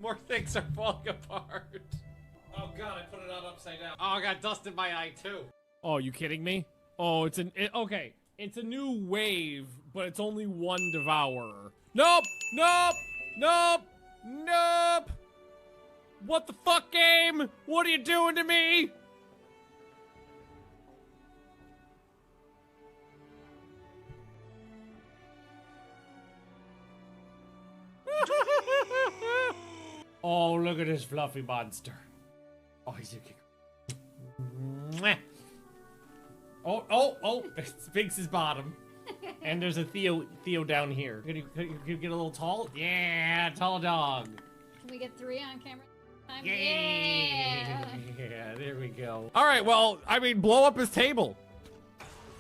More things are falling apart. Oh god, I put it on upside down. Oh, I got dust in my eye too. Oh, you kidding me? Oh, okay. It's a new wave, but it's only one devourer. Nope! Nope! Nope! Nope! What the fuck, game? What are you doing to me? Oh, look at this fluffy monster. Oh, he's a kick. Oh, Sphinx is bottom. And there's a Theo down here. Can you get a little tall? Yeah, tall dog. Can we get 3 on camera? Yeah, there we go. All right, well, I mean, blow up his table.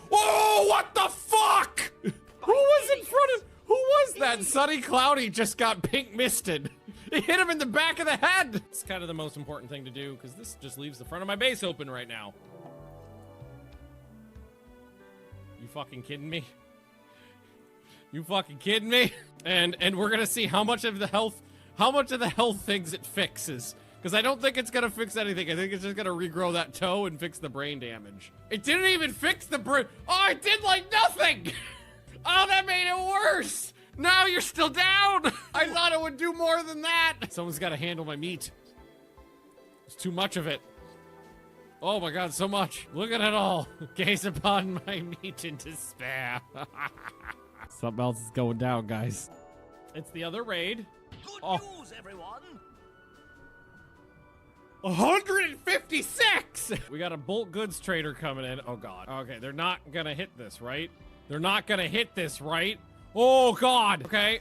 Whoa, what the fuck? Who was in front of, who was that? Sunny Cloudy just got pink misted. It hit him in the back of the head. It's kind of the most important thing to do because this just leaves the front of my base open right now. You fucking kidding me? You fucking kidding me? And we're gonna see how much of the health things it fixes. Because I don't think it's gonna fix anything. I think it's just gonna regrow that toe and fix the brain damage. It didn't even fix the brain. Oh, it did like nothing. Oh, that made it worse. Now you're still down. I thought it would do more than that. Someone's gotta handle my meat. There's too much of it. Oh my god, so much. Look at it all. Gaze upon my meat in despair. Something else is going down, guys. It's the other raid. Good news, everyone. 156! We got a bulk goods trader coming in. Oh god. Okay, they're not gonna hit this, right? They're not gonna hit this, right? Oh god. Okay.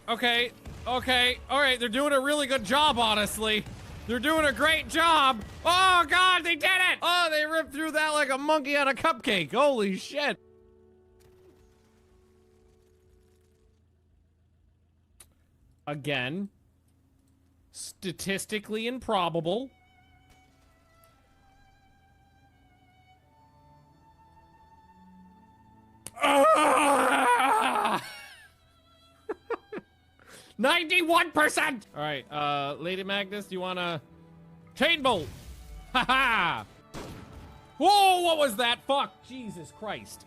All right, they're doing a really good job, honestly. They're doing a great job. Oh god, they did it! Oh, they ripped through that like a monkey on a cupcake. Holy shit. Again, statistically improbable. Ah! 91%! All right, Lady Magnus, do you want to chain bolt? Haha! Whoa, what was that? Fuck, Jesus Christ.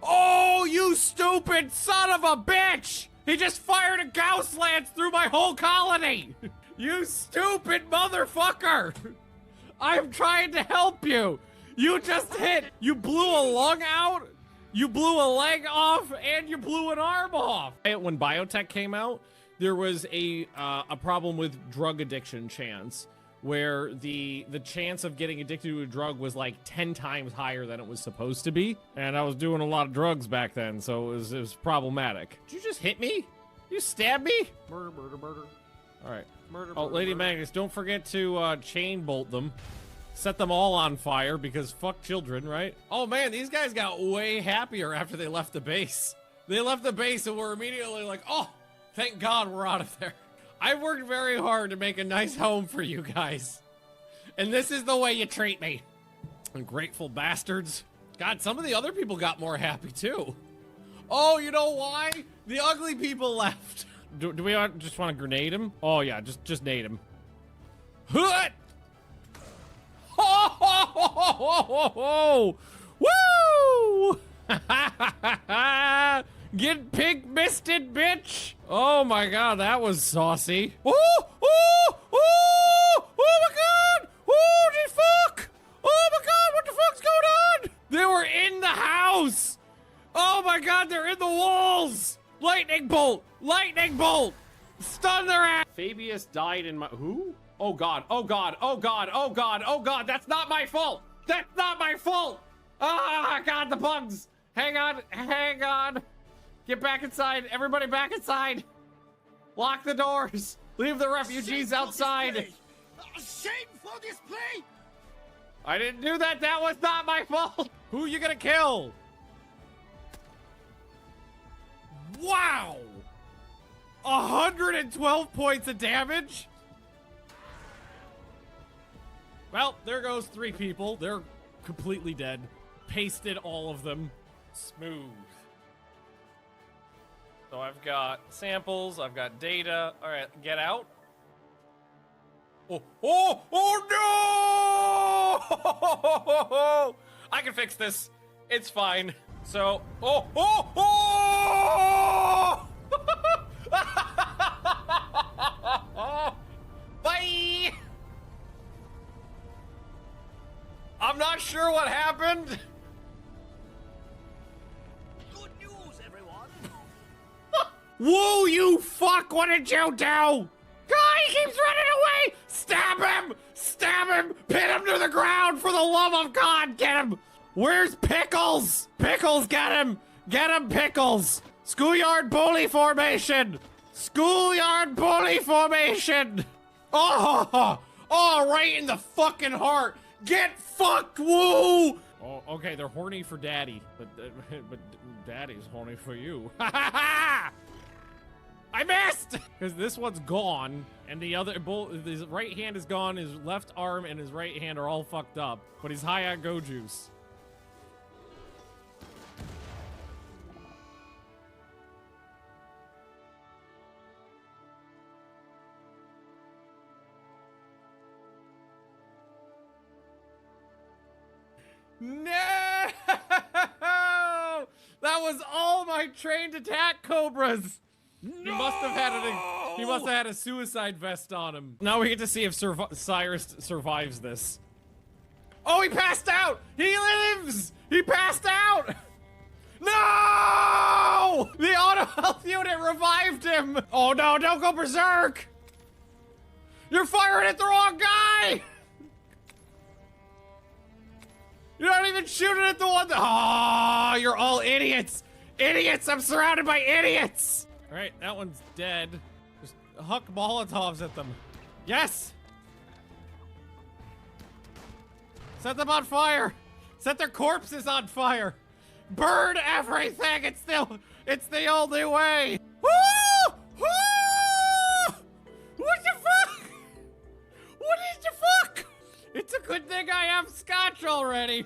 Oh, you stupid son of a bitch! He just fired a Gauss lance through my whole colony! You stupid motherfucker! I'm trying to help you! You just hit! You blew a lung out, you blew a leg off, and you blew an arm off! When biotech came out, there was a problem with drug addiction chance, where the chance of getting addicted to a drug was like 10 times higher than it was supposed to be. And I was doing a lot of drugs back then, so it was problematic. Did you just hit me? You stabbed me? Murder, murder, murder. All right. Murder, oh, Lady Magnus, don't forget to chain bolt them. Set them all on fire, because fuck children, right? Oh man, these guys got way happier after they left the base. They left the base and were immediately like, oh, thank God we're out of there. I worked very hard to make a nice home for you guys. And this is the way you treat me. Ungrateful bastards. God, some of the other people got more happy too. Oh, you know why? The ugly people left. Do we just want to grenade him? Oh yeah, just nade him. Hut! Ho ho ho ho ho ho! Woo! Get pink misted, bitch! Oh my god, that was saucy. Oh! Oh! Oh! Oh my god! Holy fuck! Oh my god, what the fuck's going on? They were in the house! Oh my god, they're in the walls! Lightning bolt! Lightning bolt! Stun their ass! Fabius died in my... Who? Oh god, oh god, oh god, oh god, oh god, that's not my fault! That's not my fault! Ah, god, the bugs! Hang on, hang on! Get back inside! Everybody back inside! Lock the doors! Leave the refugees outside! Shameful display! I didn't do that! That was not my fault! Who are you gonna kill? Wow! 112 points of damage? Well, there goes 3 people. They're completely dead. Pasted all of them. Smooth. So I've got samples, I've got data. All right, get out. Oh, oh, oh no! I can fix this. It's fine. So, oh, oh, oh! Bye! I'm not sure what happened. Good news, everyone. Whoa, you fuck! What did you do? God, he keeps running away! Stab him! Stab him! Pin him to the ground for the love of God! Get him! Where's Pickles? Pickles, get him! Get him, Pickles! Schoolyard bully formation! Schoolyard bully formation! Oh! Oh, right in the fucking heart! Get fucked, woo! Oh, okay, they're horny for daddy, but daddy's horny for you. Ha ha ha! I missed! Because this one's gone, and the other, his right hand is gone, his left arm and his right hand are all fucked up, but he's high on go juice. No! That was all my trained attack cobras! No! He must have had a suicide vest on him. Now we get to see if Cyrus survives this. Oh, he passed out! He lives! He passed out! No! The auto health unit revived him! Oh no, don't go berserk! You're firing at the wrong guy! You're not even shooting at the one that— oh, you're all idiots! Idiots! I'm surrounded by idiots! Alright, that one's dead. Just huck Molotovs at them. Yes! Set them on fire! Set their corpses on fire! Burn everything! It's the only way! Woo! Woo! What the fuck? What is the fuck? It's a good thing I have scotch already.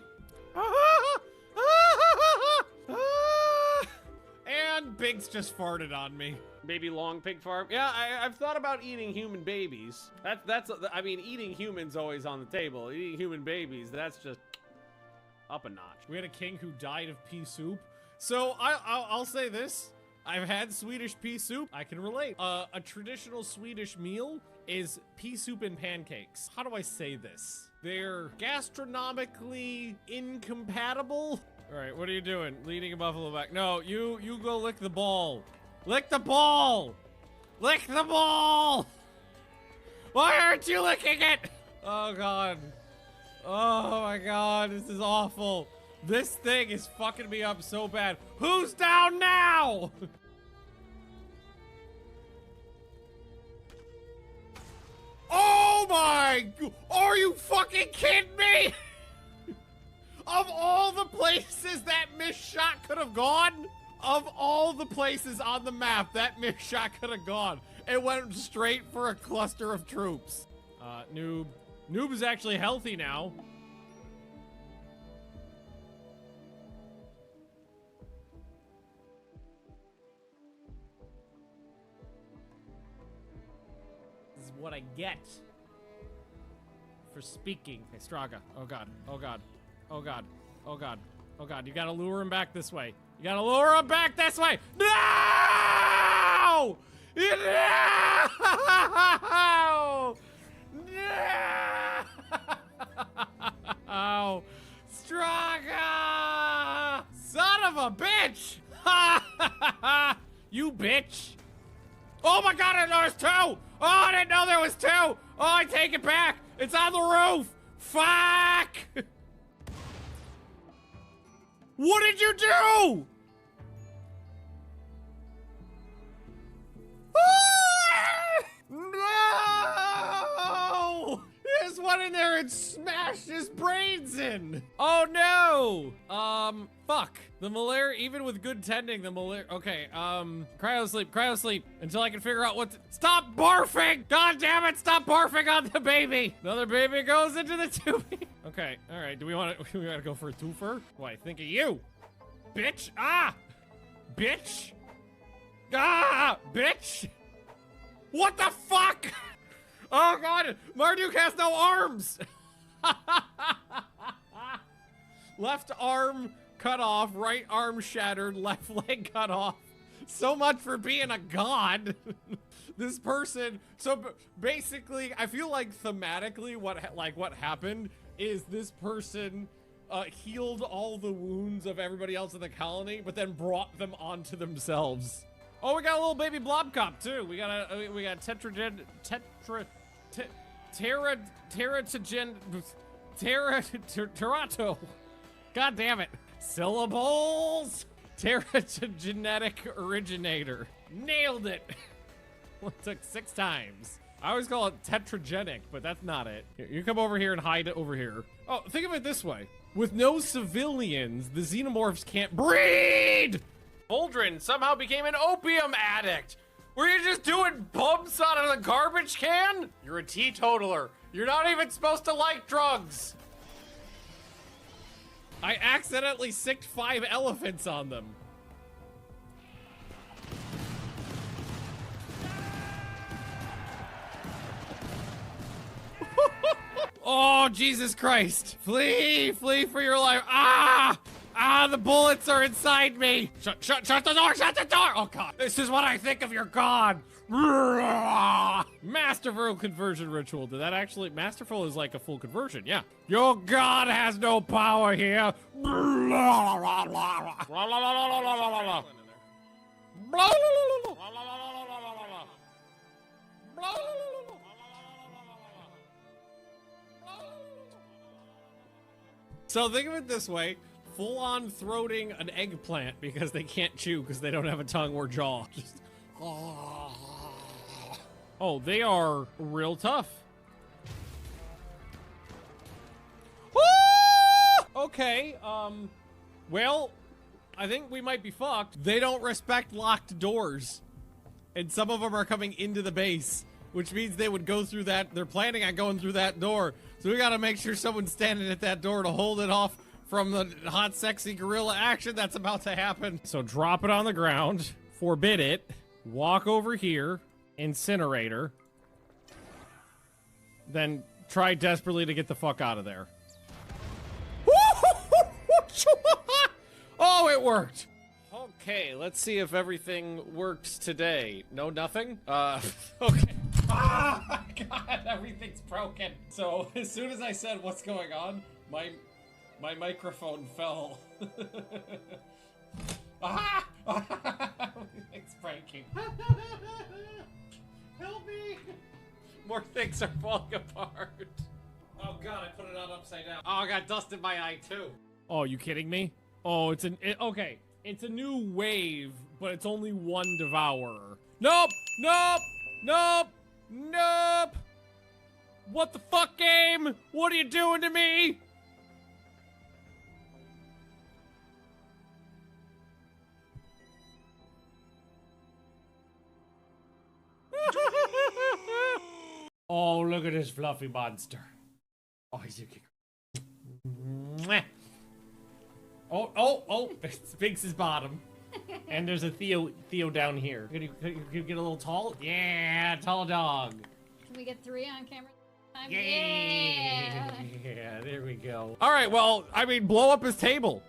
And Biggs just farted on me. Baby long pig farm. Yeah, I've thought about eating human babies. I mean, eating humans always on the table. Eating human babies, that's just up a notch. We had a king who died of pea soup. So I'll say this. I've had Swedish pea soup. I can relate. A traditional Swedish meal is pea soup and pancakes. How do I say this? They're gastronomically incompatible. All right, what are you doing? Leading a buffalo back. No, you go lick the ball. Lick the ball! Lick the ball! Why aren't you licking it? Oh God. Oh my God, this is awful. This thing is fucking me up so bad. Who's down now? Oh my, are you fucking kidding me? Of all the places that missed shot could have gone, of all the places on the map that missed shot could have gone, it went straight for a cluster of troops. Noob. Noob is actually healthy now. This is what I get for speaking. Hey, Straga. Oh God. Oh God. Oh God. Oh God. Oh God. You gotta lure him back this way. You gotta lure him back this way. No! No! No! Straga! Son of a bitch! You bitch! Oh my God, there's two! Oh, I didn't know there was two! Oh, I take it back! It's on the roof! Fuck! What did you do? No! There's one in there and smashed his brains in. Oh no! Fuck. The malaria, even with good tending, the malaria. Okay, cryo sleep until I can figure out what to— stop barfing! God damn it, stop barfing on the baby! Another baby goes into the tubing. Okay, all right, do we want to go for a twofer? Why, think of you, bitch! Ah! Bitch! Ah! Bitch! What the fuck? Oh god, Marduk has no arms! Left arm cut off, right arm shattered, left leg cut off. So much for being a god. This person, so basically, I feel like thematically what happened is this person healed all the wounds of everybody else in the colony, but then brought them onto themselves. Oh, we got a little baby blob cop too. We got Teratogen, God damn it. Syllables. Teratogenetic originator. Nailed it. Well, it took 6 times. I always call it tetragenic, but that's not it. Here, you come over here and hide it over here. Oh, think of it this way. With no civilians, the xenomorphs can't breed! Aldrin somehow became an opium addict. Were you just doing bumps out of the garbage can? You're a teetotaler. You're not even supposed to like drugs. I accidentally sicked 5 elephants on them. Oh, Jesus Christ. Flee, flee for your life. Ah! Ah, the bullets are inside me. Shut the door, shut the door. Oh God, this is what I think of your God. Masterful conversion ritual. Did that actually, masterful is like a full conversion, yeah. Your God has no power here. So think of it this way. Full-on throating an eggplant because they can't chew because they don't have a tongue or jaw. Just, oh, they are real tough. Okay, well, I think we might be fucked. They don't respect locked doors. And some of them are coming into the base, which means they would go through that. They're planning on going through that door. So we gotta make sure someone's standing at that door to hold it off from the hot, sexy gorilla action that's about to happen. So drop it on the ground, forbid it, walk over here, incinerator, then try desperately to get the fuck out of there. Oh, it worked. Okay, let's see if everything works today. No, nothing? Okay. Ah, God, everything's broken. So as soon as I said what's going on, my microphone fell. Ah! Everything's breaking. Help me! More things are falling apart. Oh God, I put it on upside down. Oh, I got dust in my eye too. Oh, you kidding me? Oh, okay. It's a new wave, but it's only one devourer. Nope! Nope! Nope! Nope! What the fuck, game? What are you doing to me? Oh, look at this fluffy monster. Oh, he's a kicker. Oh, Sphinx's bottom. And there's a Theo down here. Can you get a little tall? Yeah, tall dog. Can we get 3 on camera? Yeah. Yeah, there we go. All right, well, I mean, blow up his table.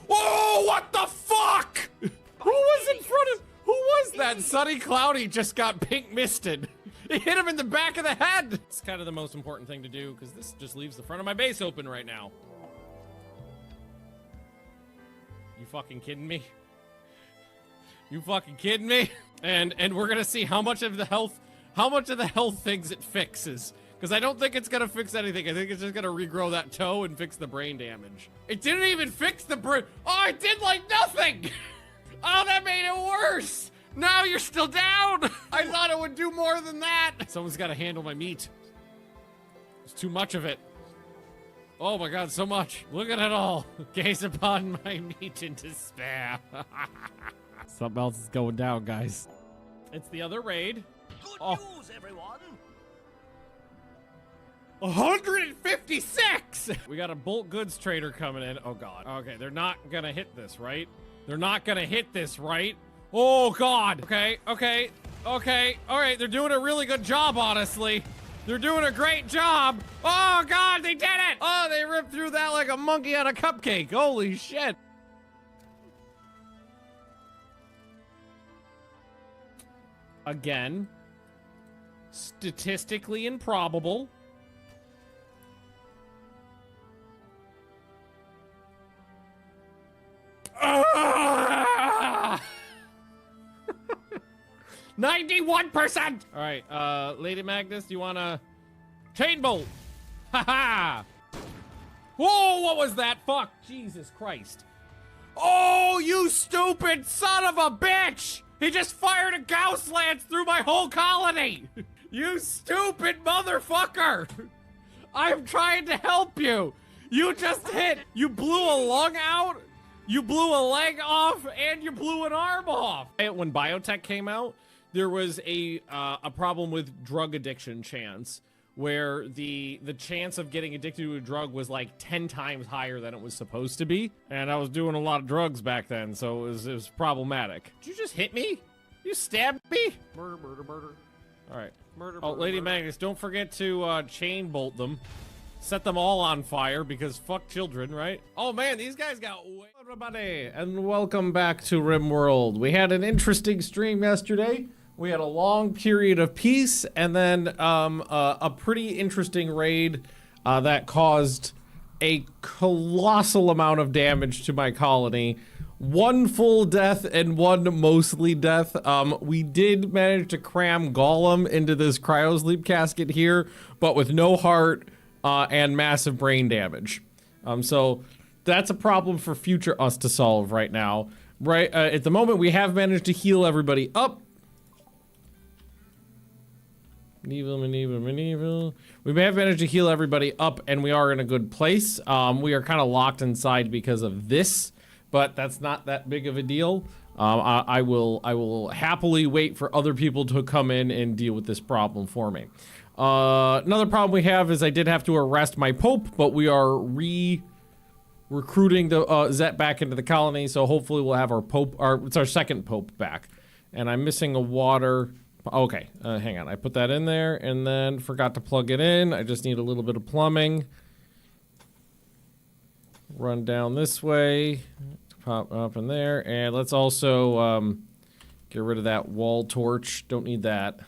Whoa, what the fuck? Who was in front of, who was that? Sunny Cloudy just got pink misted. It hit him in the back of the head. It's kind of the most important thing to do because this just leaves the front of my base open right now. You fucking kidding me? You fucking kidding me? And we're gonna see how much of the health things it fixes. Because I don't think it's gonna fix anything. I think it's just gonna regrow that toe and fix the brain damage. It didn't even fix the brain. Oh, it did like nothing. Oh, that made it worse. Now you're still down. I thought it would do more than that. Someone's gotta handle my meat. There's too much of it. Oh my God, so much. Look at it all. Gaze upon my meat in despair. Something else is going down, guys. It's the other raid. Good news, everyone. 156! We got a bulk goods trader coming in. Oh God. Okay, they're not gonna hit this, right? They're not gonna hit this, right? Oh God. Okay. Okay, all right, they're doing a really good job, honestly. They're doing a great job. Oh, God, they did it. Oh, they ripped through that like a monkey on a cupcake. Holy shit. Again, statistically improbable. Ah! 91%! All right, Lady Magnus, do you want to chain bolt? Haha! Whoa, what was that? Fuck, Jesus Christ. Oh, you stupid son of a bitch! He just fired a Gauss lance through my whole colony! You stupid motherfucker! I'm trying to help you! You just hit! You blew a lung out, you blew a leg off, and you blew an arm off! When biotech came out, there was a problem with drug addiction chance, where the chance of getting addicted to a drug was like 10 times higher than it was supposed to be. And I was doing a lot of drugs back then, so it was problematic. Did you just hit me? You stabbed me? Murder, murder, murder. All right. Murder, oh, Lady Magnus, don't forget to chain bolt them. Set them all on fire, because fuck children, right? Oh man, these guys got way... Everybody, and welcome back to Rimworld. We had an interesting stream yesterday. We had a long period of peace, and then a pretty interesting raid that caused a colossal amount of damage to my colony. One full death and one mostly death. We did manage to cram Golem into this cryosleep casket here, but with no heart and massive brain damage. So that's a problem for future us to solve right now. Right at the moment, we have managed to heal everybody up. Medieval. We may have managed to heal everybody up, and we are in a good place. We are kind of locked inside because of this, but that's not that big of a deal. I will happily wait for other people to come in and deal with this problem for me. Another problem we have is I did have to arrest my Pope, but we are recruiting the Zet back into the colony, so hopefully we'll have our Pope, it's our second Pope back. And I'm missing a water. Okay, hang on. I put that in there and then forgot to plug it in. I just need a little bit of plumbing. Run down this way, pop up in there, and let's also get rid of that wall torch. Don't need that.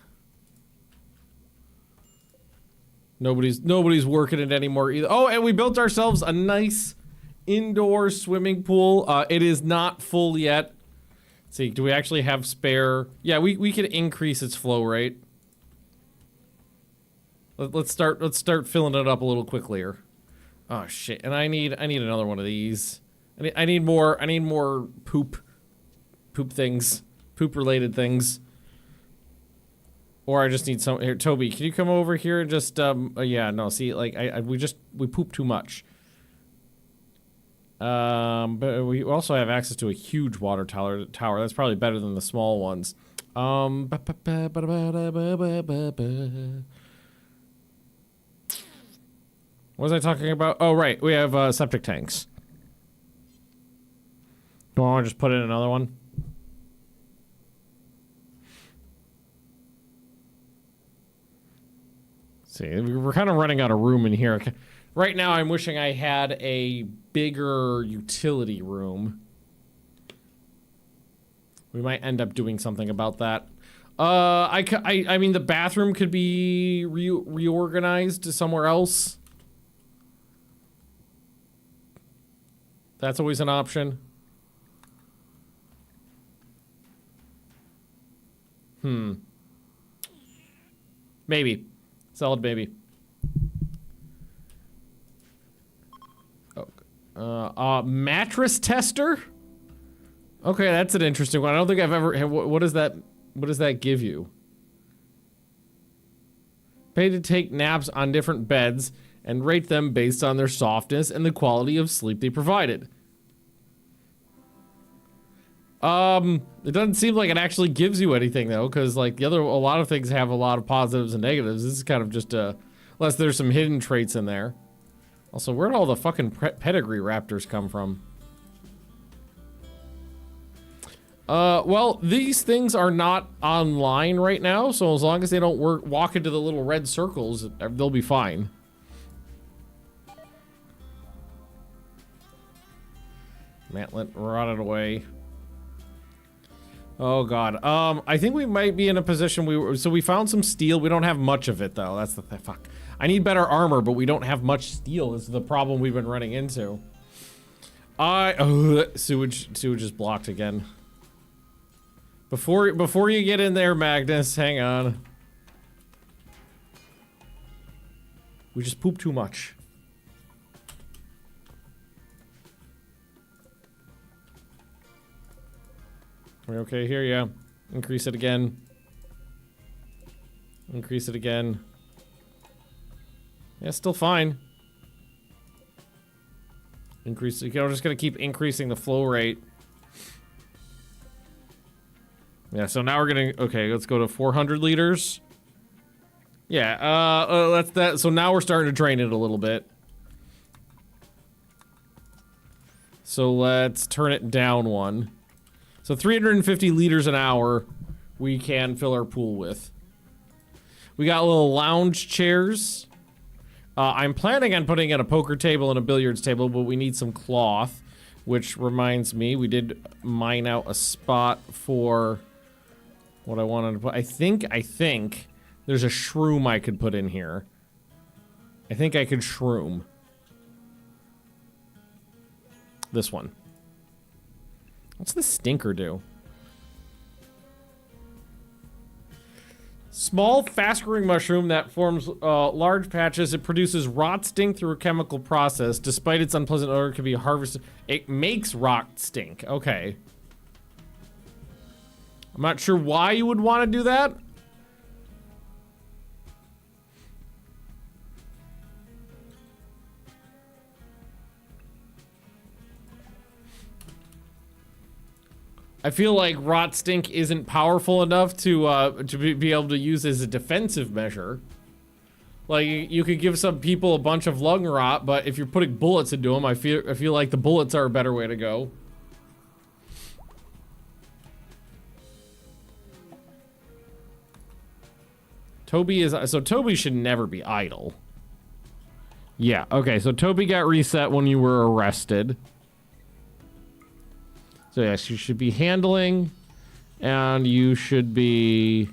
Nobody's working it anymore either. Oh, and we built ourselves a nice indoor swimming pool. It is not full yet. See, do we actually have spare? Yeah, we could increase its flow rate. Let's start filling it up a little quicker. Oh shit! And I need another one of these. I need more poop things, poop related things. Or I just need some. Here, Toby, can you come over here and just yeah, no, see, like we poop too much. But we also have access to a huge water tower. That's probably better than the small ones. What was I talking about? Oh, right. We have septic tanks. Do I want to just put in another one? See, we're kind of running out of room in here. Right now, I'm wishing I had a bigger utility room. We might end up doing something about that. I mean, the bathroom could be reorganized to somewhere else. That's always an option. Maybe. Solid maybe. Mattress tester? Okay, that's an interesting one. I don't think I've ever... What does that give you? Pay to take naps on different beds and rate them based on their softness and the quality of sleep they provided. It doesn't seem like it actually gives you anything though, because like a lot of things have a lot of positives and negatives. This is kind of just unless there's some hidden traits in there. Also, where'd all the fucking pedigree raptors come from? Well, these things are not online right now, so as long as they don't walk into the little red circles, they'll be fine. Mantlet rotted away. Oh god. I think we might be in a position so we found some steel. We don't have much of it though. That's the fuck. I need better armor, but we don't have much steel. This is the problem we've been running into. Sewage is blocked again. Before you get in there, Magnus, hang on. We just pooped too much. We're okay here, yeah. Increase it again. Increase it again. Yeah, still fine. Increase, you know, we're just gonna keep increasing the flow rate. Yeah, so now we're gonna, okay, let's go to 400 liters. Yeah, that's that. So now we're starting to drain it a little bit. So let's turn it down one. So 350 liters an hour we can fill our pool with. We got little lounge chairs. I'm planning on putting in a poker table and a billiards table, but we need some cloth, which reminds me, we did mine out a spot for what I wanted to put. I think there's a shroom I could put in here. I think I could shroom. This one. What's the stinker do? Small, fast-growing mushroom that forms large patches. It produces rot stink through a chemical process. Despite its unpleasant odor, it can be harvested. It makes rot stink. Okay. I'm not sure why you would want to do that. I feel like rot stink isn't powerful enough to be able to use as a defensive measure. Like, you could give some people a bunch of lung rot, but if you're putting bullets into them, I feel like the bullets are a better way to go. Toby should never be idle. Yeah, okay, so Toby got reset when you were arrested. So yes, you should be handling, and you should be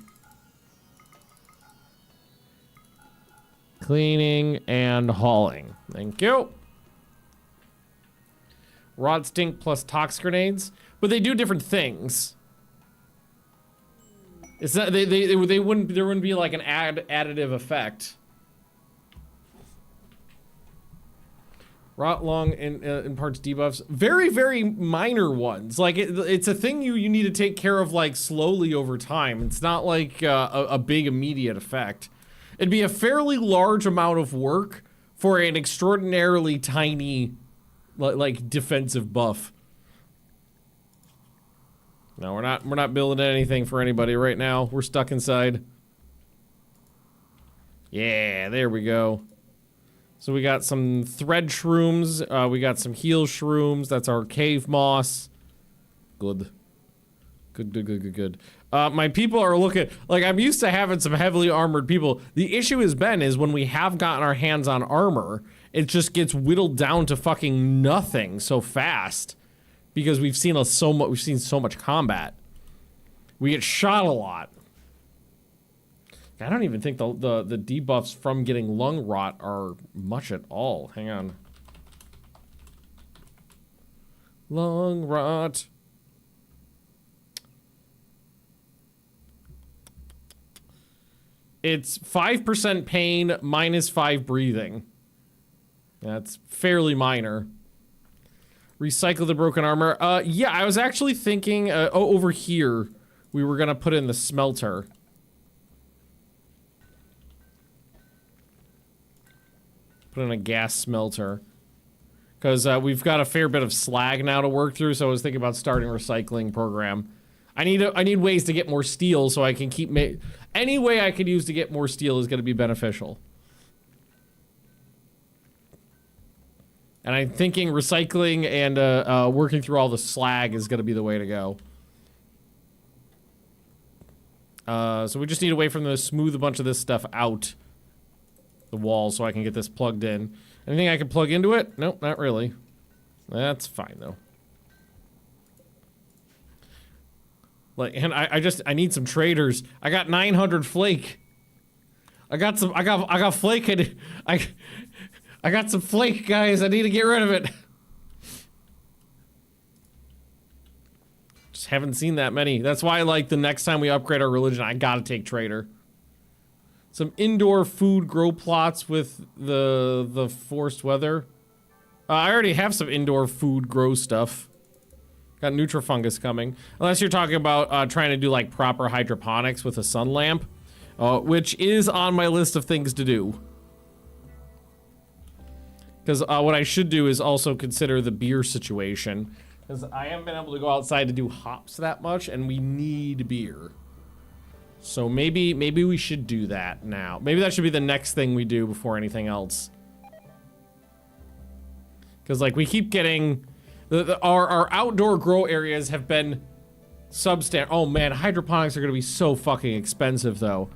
cleaning and hauling. Thank you. Rod stink plus tox grenades, but they do different things. It's not they wouldn't, there wouldn't be like an additive effect. Rot lung imparts debuffs. Very, very minor ones. Like, it's a thing you need to take care of, like, slowly over time. It's not like a big immediate effect. It'd be a fairly large amount of work for an extraordinarily tiny, like, defensive buff. No, we're not building anything for anybody right now. We're stuck inside. Yeah, there we go. So we got some thread shrooms, we got some heal shrooms, that's our cave moss. Good. Good. My people are looking, like, I'm used to having some heavily armored people. The issue has been is when we have gotten our hands on armor, it just gets whittled down to fucking nothing so fast. Because we've seen so much combat. We get shot a lot. I don't even think the debuffs from getting lung rot are much at all. Hang on. Lung rot. It's 5% pain, -5 breathing. That's fairly minor. Recycle the broken armor. Yeah, I was actually thinking, over here, we were gonna put in the smelter. Put in a gas smelter. Because we've got a fair bit of slag now to work through, so I was thinking about starting a recycling program. I need ways to get more steel so I can keep any way I could use to get more steel is going to be beneficial. And I'm thinking recycling and working through all the slag is going to be the way to go. So we just need to wait for them to smooth a bunch of this stuff out the wall so I can get this plugged in. Anything I can plug into it? Nope, not really. That's fine though. Like, and I need some traders. I got 900 flake. I got flake and I got some flake, guys. I need to get rid of it. Just haven't seen that many. That's why, like, the next time we upgrade our religion, I gotta take trader. Some indoor food grow plots with the forced weather. I already have some indoor food grow stuff. Got Nutrifungus coming. Unless you're talking about trying to do like proper hydroponics with a sun lamp, which is on my list of things to do. Because what I should do is also consider the beer situation. Because I haven't been able to go outside to do hops that much, and we need beer. So maybe we should do that now. Maybe that should be the next thing we do before anything else. Because like we keep getting... Our outdoor grow areas have been substandard. Oh man, hydroponics are gonna be so fucking expensive though.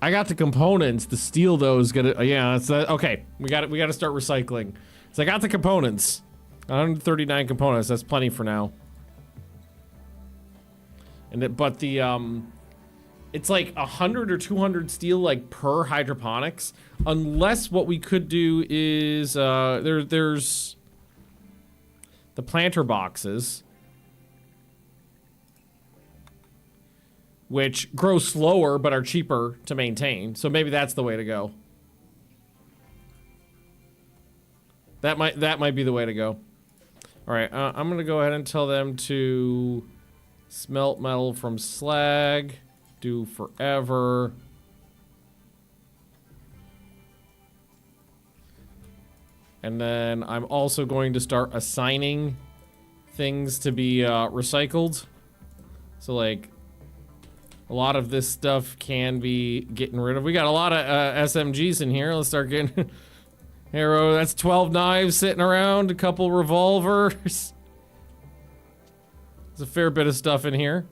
I got the components. The steel though is gonna, yeah, it's okay. We got to start recycling. So I got the components. 139 components. That's plenty for now. And but the it's like 100 or 200 steel like per hydroponics, unless what we could do is there's the planter boxes, which grow slower but are cheaper to maintain. So maybe that's the way to go. That might be the way to go. All right, I'm gonna go ahead and tell them to smelt metal from slag. Do forever. And then I'm also going to start assigning things to be recycled. So like a lot of this stuff can be getting rid of. We got a lot of SMGs in here. Let's start getting arrow. That's 12 knives sitting around, a couple revolvers. There's a fair bit of stuff in here.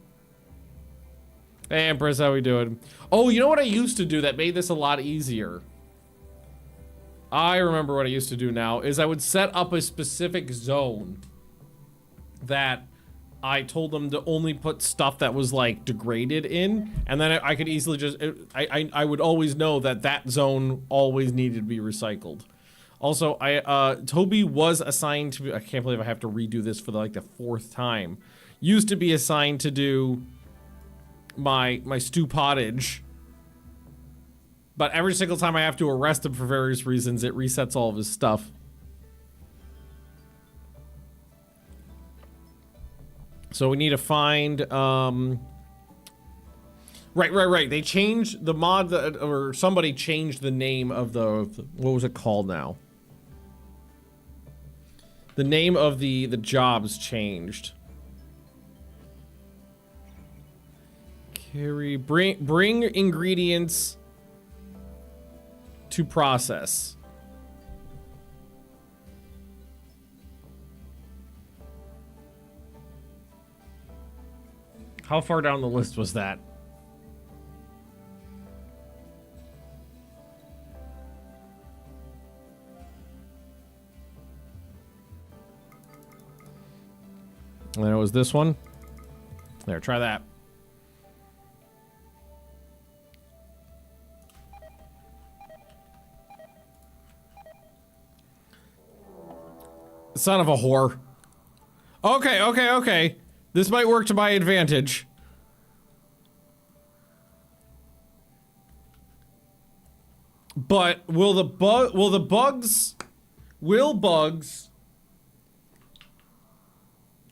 Hey Empress, how we doing? Oh, you know what I used to do that made this a lot easier? I remember what I used to do now, is I would set up a specific zone that I told them to only put stuff that was like degraded in, and then I could easily just, I would always know that that zone always needed to be recycled. Also, Toby was assigned to, I can't believe I have to redo this for like the 4th time. Used to be assigned to do my stew pottage, but every single time I have to arrest him for various reasons, it resets all of his stuff. So we need to find right, they changed the mod that, or somebody changed the name of the what was it called now? The name of the jobs changed. Bring ingredients to process. How far down the list was that? And then it was this one. There, try that. Son of a whore. Okay. This might work to my advantage. But will bugs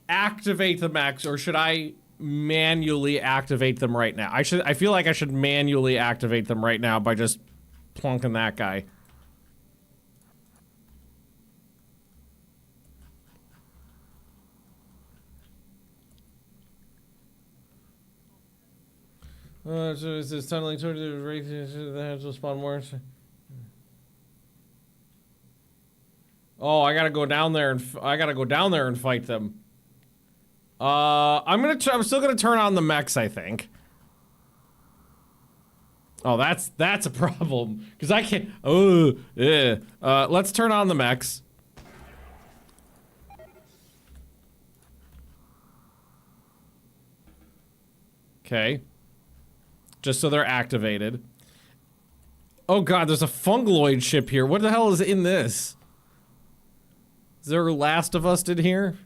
activate the max, or should I manually activate them right now? I feel like I should manually activate them right now by just plunking that guy. So is this tunneling toward the rate that has to spawn more? Oh, I gotta go down there and fight them. I'm still gonna turn on the mechs, I think. Oh, that's a problem. Because I can't, oh, yeah. Let's turn on the mechs. Okay. Just so they're activated. Oh god, there's a fungaloid ship here. What the hell is in this? Is there Last of Us in here?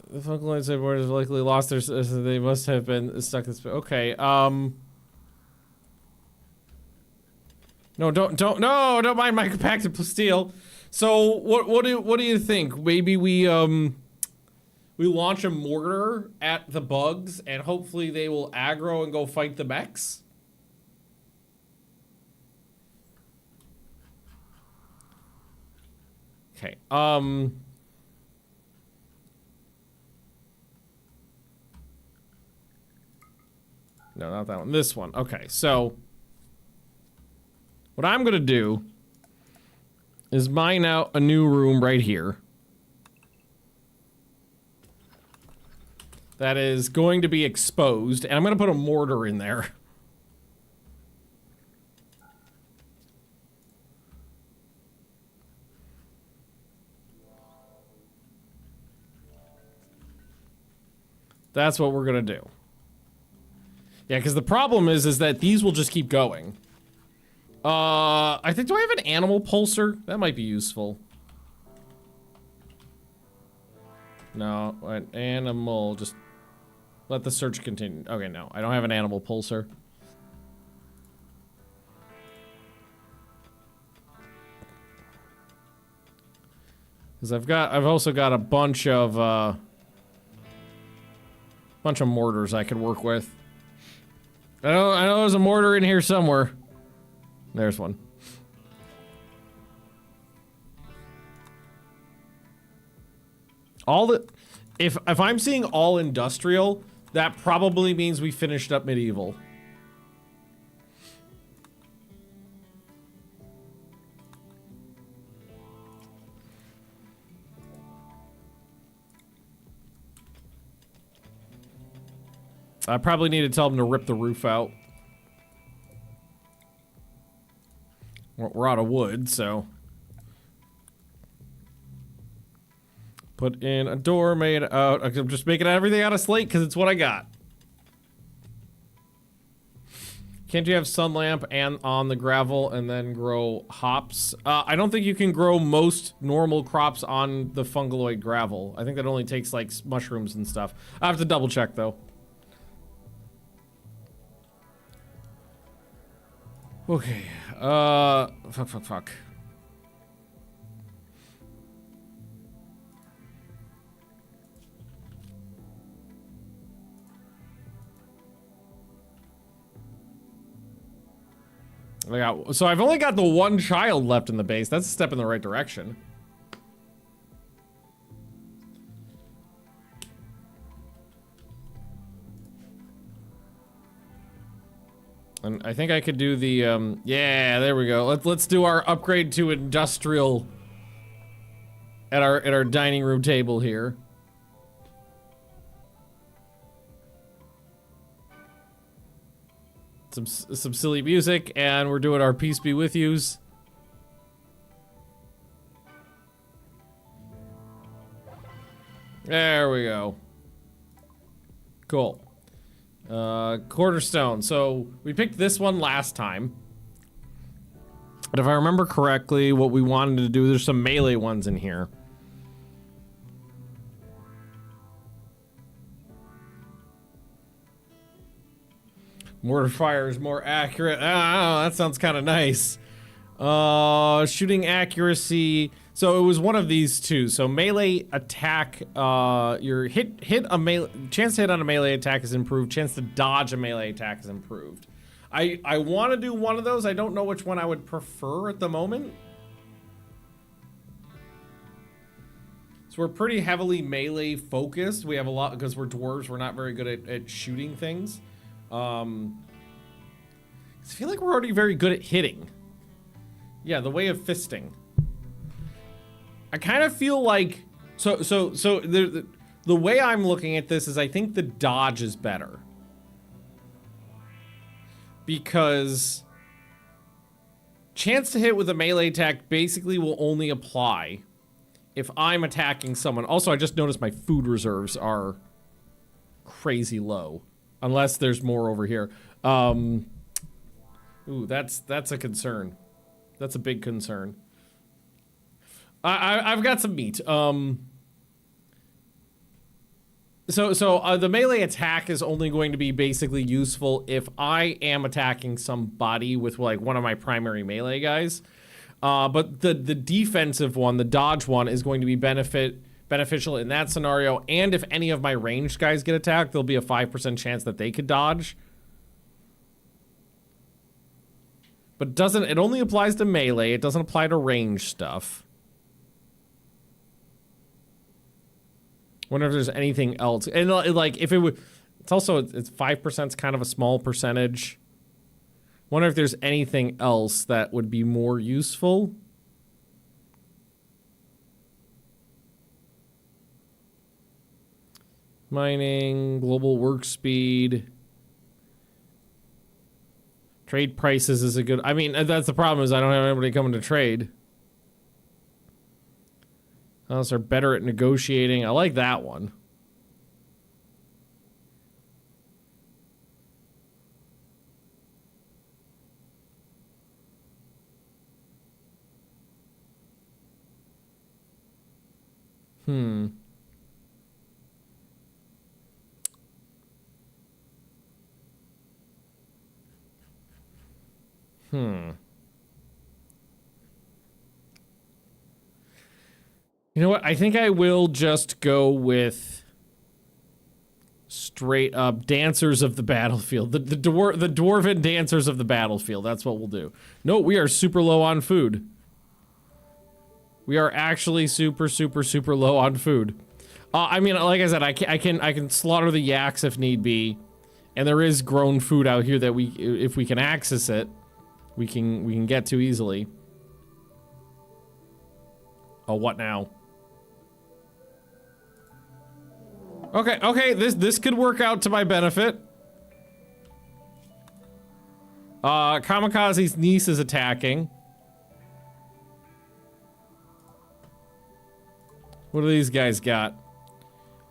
The fungaloids have likely lost their... They must have been stuck in space. Okay, No, don't mind my compacted steel. So, what do you think? Maybe we launch a mortar at the bugs, and hopefully they will aggro and go fight the mechs? Okay, no, not that one. This one. Okay, so what I'm gonna do is mine out a new room right here. That is going to be exposed, and I'm gonna put a mortar in there. That's what we're gonna do. Yeah, because the problem is that these will just keep going. I think, do I have an animal pulsar? That might be useful. No, an animal, just let the search continue. Okay, no, I don't have an animal pulsar. Because I've also got a bunch of mortars I could work with. I know there's a mortar in here somewhere. There's one. If I'm seeing all industrial, that probably means we finished up medieval. I probably need to tell them to rip the roof out. We're out of wood, so. Put in a door made out. I'm just making everything out of slate because it's what I got. Can't you have sun lamp and on the gravel and then grow hops? I don't think you can grow most normal crops on the fungaloid gravel. I think that only takes like mushrooms and stuff. I have to double check though. Okay, fuck. So I've only got the one child left in the base. That's a step in the right direction. And I think I could do the, yeah, there we go. Let's do our upgrade to industrial at our dining room table here. Some silly music, and we're doing our peace be with yous. There we go. Cool. Quarterstone. So we picked this one last time. But if I remember correctly, what we wanted to do, there's some melee ones in here. Mortar fire is more accurate. Ah, that sounds kind of nice. Shooting accuracy. So it was one of these two. So melee attack, your hit a melee, chance to hit on a melee attack is improved. Chance to dodge a melee attack is improved. I want to do one of those. I don't know which one I would prefer at the moment. So we're pretty heavily melee focused. We have a lot, because we're dwarves, we're not very good at shooting things. I feel like we're already very good at hitting. Yeah, the way of fisting. I kind of feel like, so the way I'm looking at this is I think the dodge is better. Because chance to hit with a melee attack basically will only apply if I'm attacking someone. Also, I just noticed my food reserves are crazy low. Unless there's more over here. Ooh, that's a concern. That's a big concern. I've got some meat. So the melee attack is only going to be basically useful if I am attacking somebody with like one of my primary melee guys. But the defensive one, the dodge one, is going to be beneficial in that scenario. And if any of my ranged guys get attacked, there'll be a 5% chance that they could dodge. But it only applies to melee. It doesn't apply to ranged stuff. Wonder if there's anything else. And like, if it would, it's 5% is kind of a small percentage. Wonder if there's anything else that would be more useful. Mining, global work speed. Trade prices is a good, I mean, that's the problem is I don't have anybody coming to trade. Unless they're better at negotiating. I like that one. You know what? I think I will just go with straight up Dancers of the Battlefield. The Dwarven Dancers of the Battlefield. That's what we'll do. No, we are super low on food. We are actually super low on food. I mean, like I said, I can slaughter the yaks if need be, and there is grown food out here that if we can access it, we can get to easily. Oh, what now? Okay, this could work out to my benefit. Kamikaze's niece is attacking. What do these guys got?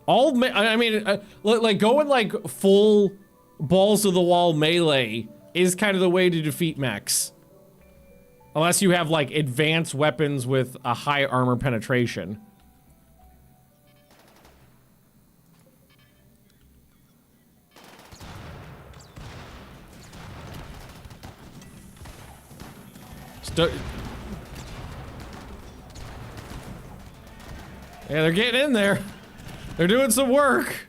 I mean, like going like full balls to the wall melee is kind of the way to defeat mechs. Unless you have like advanced weapons with a high armor penetration. Yeah, they're getting in there. They're doing some work.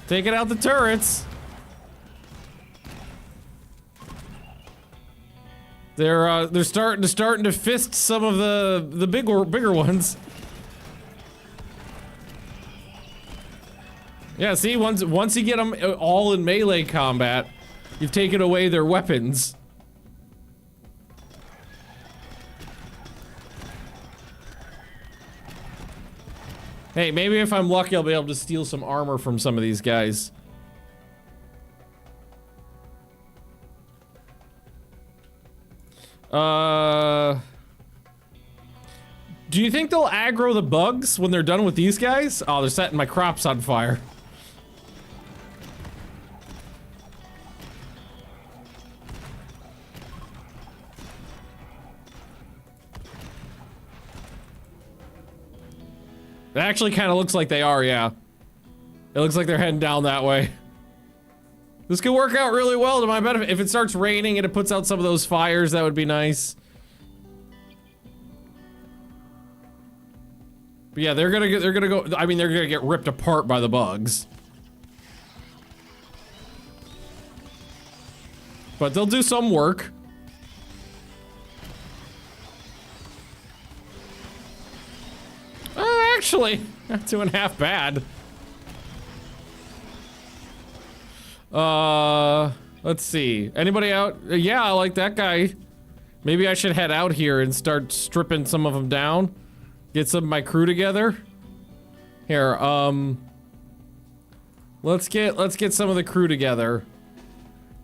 Taking out the turrets. They're starting to fist some of the bigger ones. Yeah, see, once you get them all in melee combat, you've taken away their weapons. Hey, maybe if I'm lucky, I'll be able to steal some armor from some of these guys. Do you think they'll aggro the bugs when they're done with these guys? Oh, they're setting my crops on fire. It actually kind of looks like they are, yeah. It looks like they're heading down that way. This could work out really well to my benefit. If it starts raining and it puts out some of those fires, that would be nice. But yeah, they're gonna go, I mean, they're gonna get ripped apart by the bugs. But they'll do some work. Actually, not doing half bad. Let's see. Anybody out? Yeah, I like that guy. Maybe I should head out here and start stripping some of them down. Get some of my crew together. Here, let's get some of the crew together.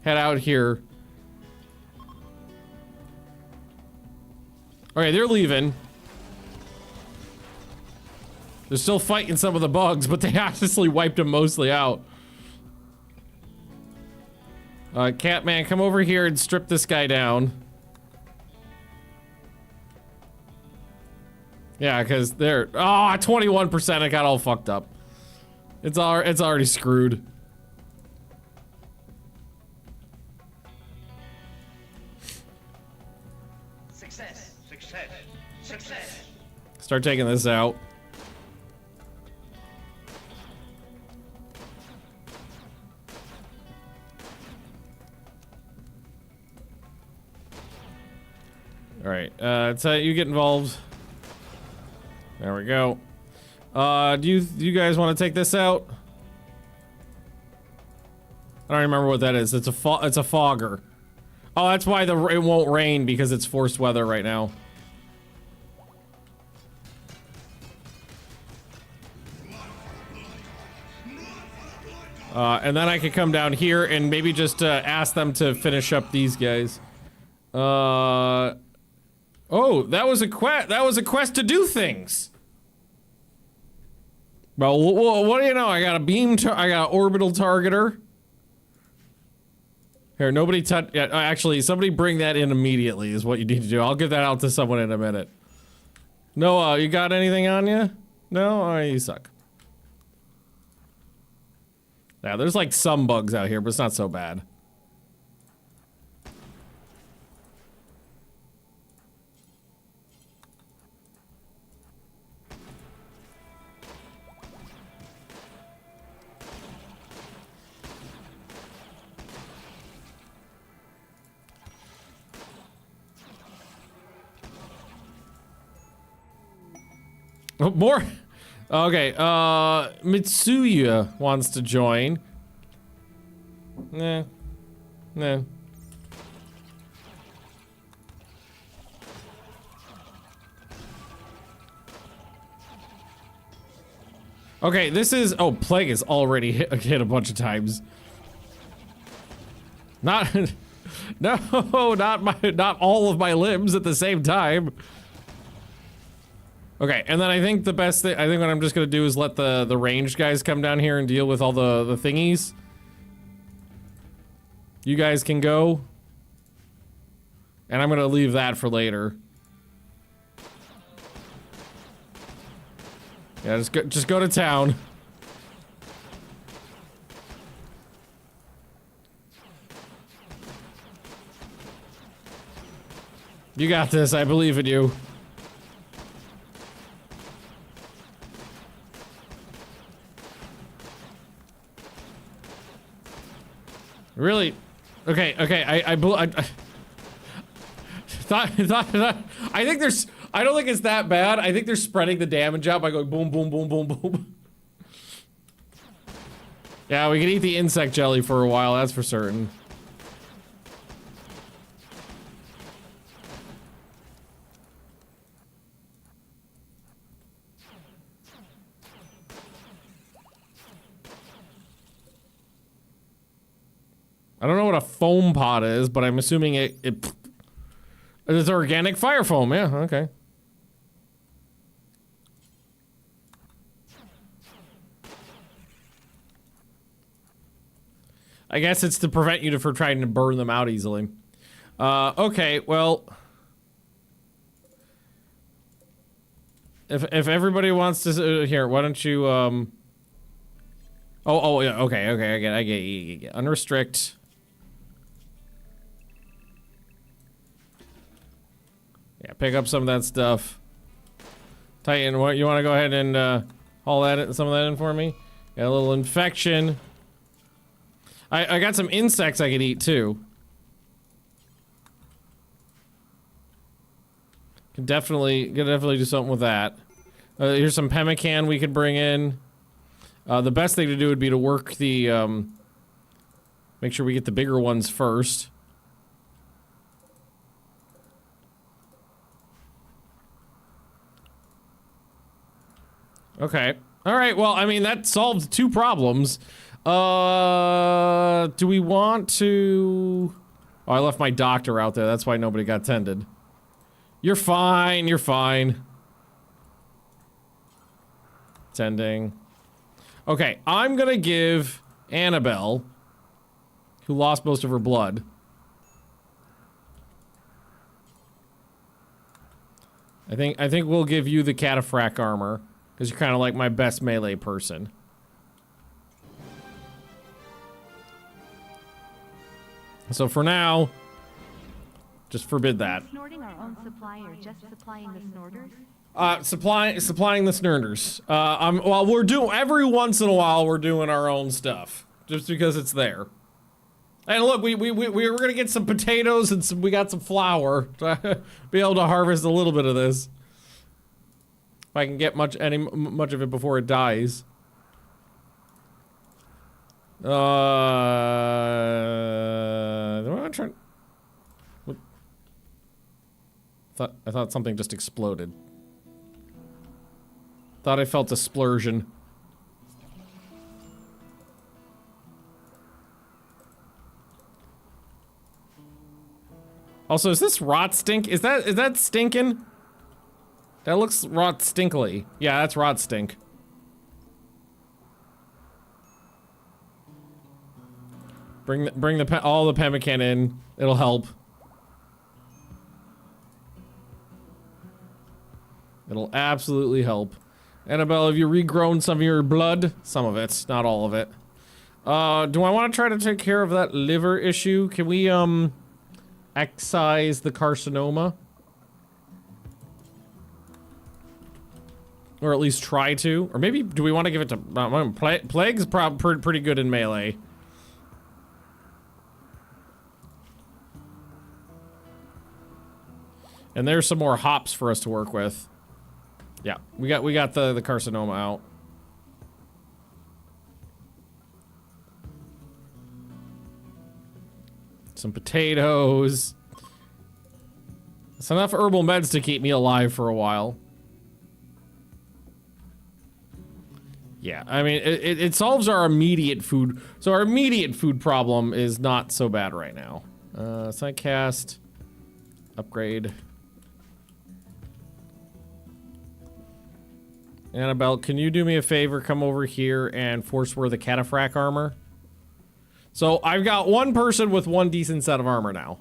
Head out here. Okay, they're leaving. They're still fighting some of the bugs, but they honestly wiped them mostly out. Catman, come over here and strip this guy down. Yeah, because they're... Oh, 21%, it got all fucked up. It's already screwed. Success. Success. Success. Start taking this out. Alright, so you get involved. There we go. Do you guys want to take this out? I don't remember what that is. It's a fogger. Oh, that's why it won't rain, because it's forced weather right now. And then I could come down here and maybe just ask them to finish up these guys. Oh, that was a quest. That was a quest to do things. Well, what do you know? I got a beam. I got an orbital targeter. Here, nobody touch. Actually, somebody bring that in immediately. Is what you need to do. I'll give that out to someone in a minute. Noah, you got anything on you? No, oh, you suck. Yeah, there's like some bugs out here, but it's not so bad. Oh, more? Okay, Mitsuya wants to join. Nah. Nah. Okay, this is... Oh, Plague is already hit a bunch of times. Not... No, not all of my limbs at the same time. Okay, and then I think the best thing, I think what I'm just gonna do is let the ranged guys come down here and deal with all the thingies. You guys can go. And I'm gonna leave that for later. Yeah, just go to town. You got this, I believe in you. Really? Okay, I thought, I think there's, I don't think it's that bad. I think they're spreading the damage out by going boom, boom, boom, boom, boom. Yeah, we can eat the insect jelly for a while, that's for certain. I don't know what a foam pot is, but I'm assuming it's organic fire foam. Yeah, okay. I guess it's to prevent you from trying to burn them out easily. Okay, well, if everybody wants to here, why don't you oh yeah, okay, I get you. Unrestrict. Yeah, pick up some of that stuff. Titan, what you want to go ahead and haul some of that in for me? Got a little infection. I got some insects I could eat too. Could definitely do something with that. Here's some pemmican we could bring in. The best thing to do would be to work the make sure we get the bigger ones first. Okay. All right. Well, I mean, that solves 2 problems. Do we want to... Oh, I left my doctor out there. That's why nobody got tended. You're fine. You're fine. Tending. Okay. I'm gonna give Annabelle, who lost most of her blood. I think we'll give you the cataphract armor, because you're kind of like my best melee person. So for now, just forbid that. Snorting our own supply or just supplying the snorters? Supplying the snorters. Well, we're doing, every once in a while we're doing our own stuff, just because it's there. And look, we were gonna get some potatoes and we got some flour to be able to harvest a little bit of this. If I can get much of it before it dies. Do I want to try? What? I thought something just exploded. Thought I felt a splursion. Also, is this rot stink? Is that stinking? That looks rot stinkly. Yeah, that's rot stink. Bring all the pemmican in. It'll help. It'll absolutely help. Annabelle, have you regrown some of your blood? Some of it, not all of it. Do I want to try to take care of that liver issue? Can we, excise the carcinoma? Or at least try to? Or maybe, do we want to give it to... Plague's pretty good in melee. And there's some more hops for us to work with. Yeah, we got the carcinoma out. Some potatoes. It's enough herbal meds to keep me alive for a while. Yeah, I mean, it solves our immediate food. So our immediate food problem is not so bad right now. Sidecast. Upgrade. Annabelle, can you do me a favor? Come over here and force wear the cataphract armor. So I've got one person with one decent set of armor now.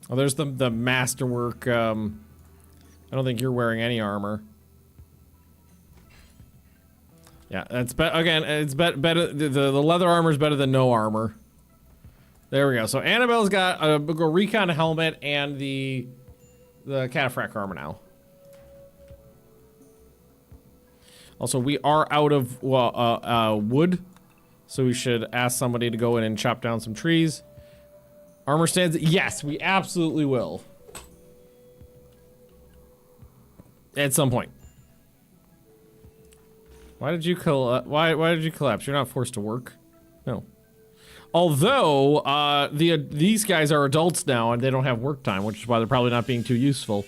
Oh, there's the masterwork. I don't think you're wearing any armor. Yeah, that's again. It's better. The leather armor is better than no armor. There we go. So Annabelle's got a recon helmet and the cataphract armor now. Also, we are out of wood, so we should ask somebody to go in and chop down some trees. Armor stands. Yes, we absolutely will. At some point. Why did you why did you collapse? You're not forced to work. No. Although these guys are adults now and they don't have work time, which is why they're probably not being too useful.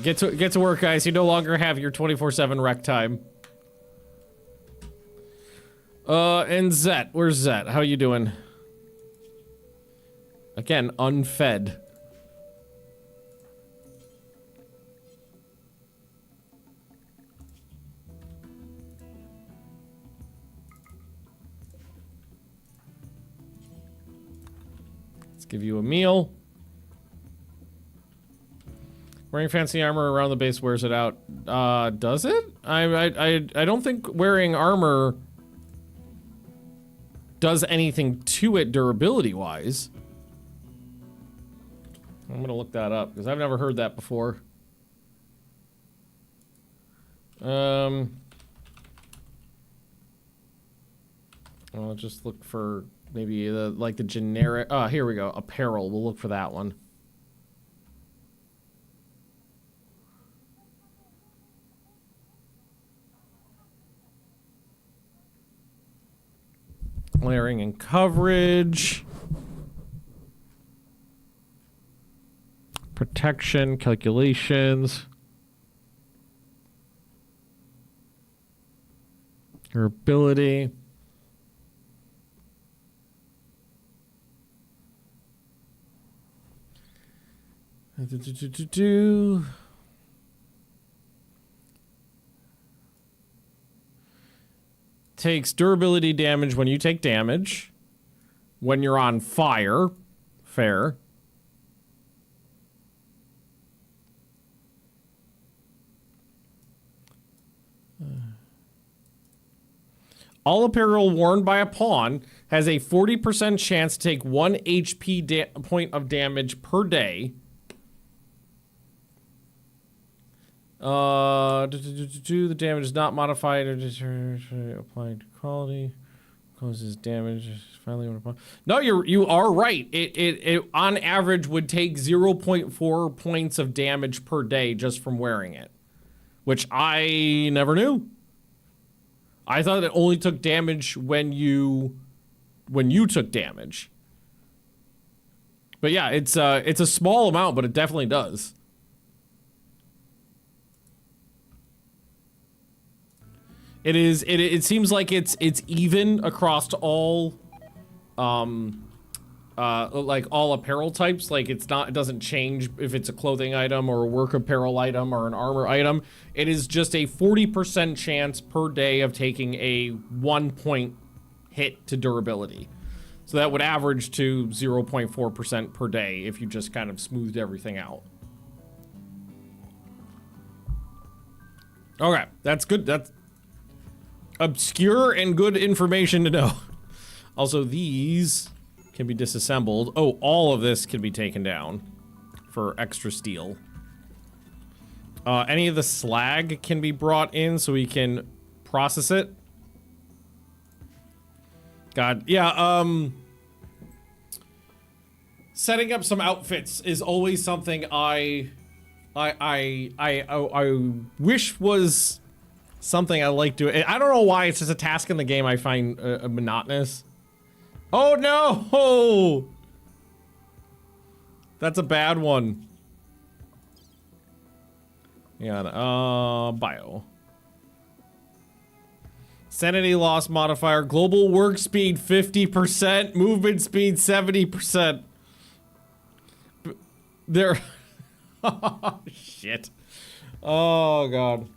Get to work, guys. You no longer have your 24/7 rec time. And Zet, where's Zet? How you doing? Again, unfed. Give you a meal. Wearing fancy armor around the base wears it out. Does it? I don't think wearing armor does anything to it durability wise. I'm gonna look that up because I've never heard that before. I'll just look for maybe the generic. Here we go. Apparel. We'll look for that one. layering and coverage. Protection, calculations. Your ability. Takes durability damage when you take damage. When you're on fire. Fair. All apparel worn by a pawn has a 40% chance to take 1 HP point of damage per day. The damage is not modified or applied to quality. Causes damage. Finally, no, you are right. It on average would take 0.4 points of damage per day just from wearing it, which I never knew. I thought it only took damage when you took damage. But yeah, it's a small amount, but it definitely does. It is. It seems like it's even across all, like all apparel types. Like it doesn't change if it's a clothing item or a work apparel item or an armor item. It is just a 40% chance per day of taking a 1 point hit to durability. So that would average to 0.4% per day if you just kind of smoothed everything out. Okay, that's good. That's obscure and good information to know. Also, these can be disassembled. Oh, all of this can be taken down for extra steel. Any of the slag can be brought in so we can process it. God, yeah, setting up some outfits is always something I wish was something I like doing. I don't know why it's just a task in the game I find monotonous. Oh no! That's a bad one. Yeah, bio. Sanity loss modifier, global work speed 50%, movement speed 70%. There. Oh, shit. Oh, God.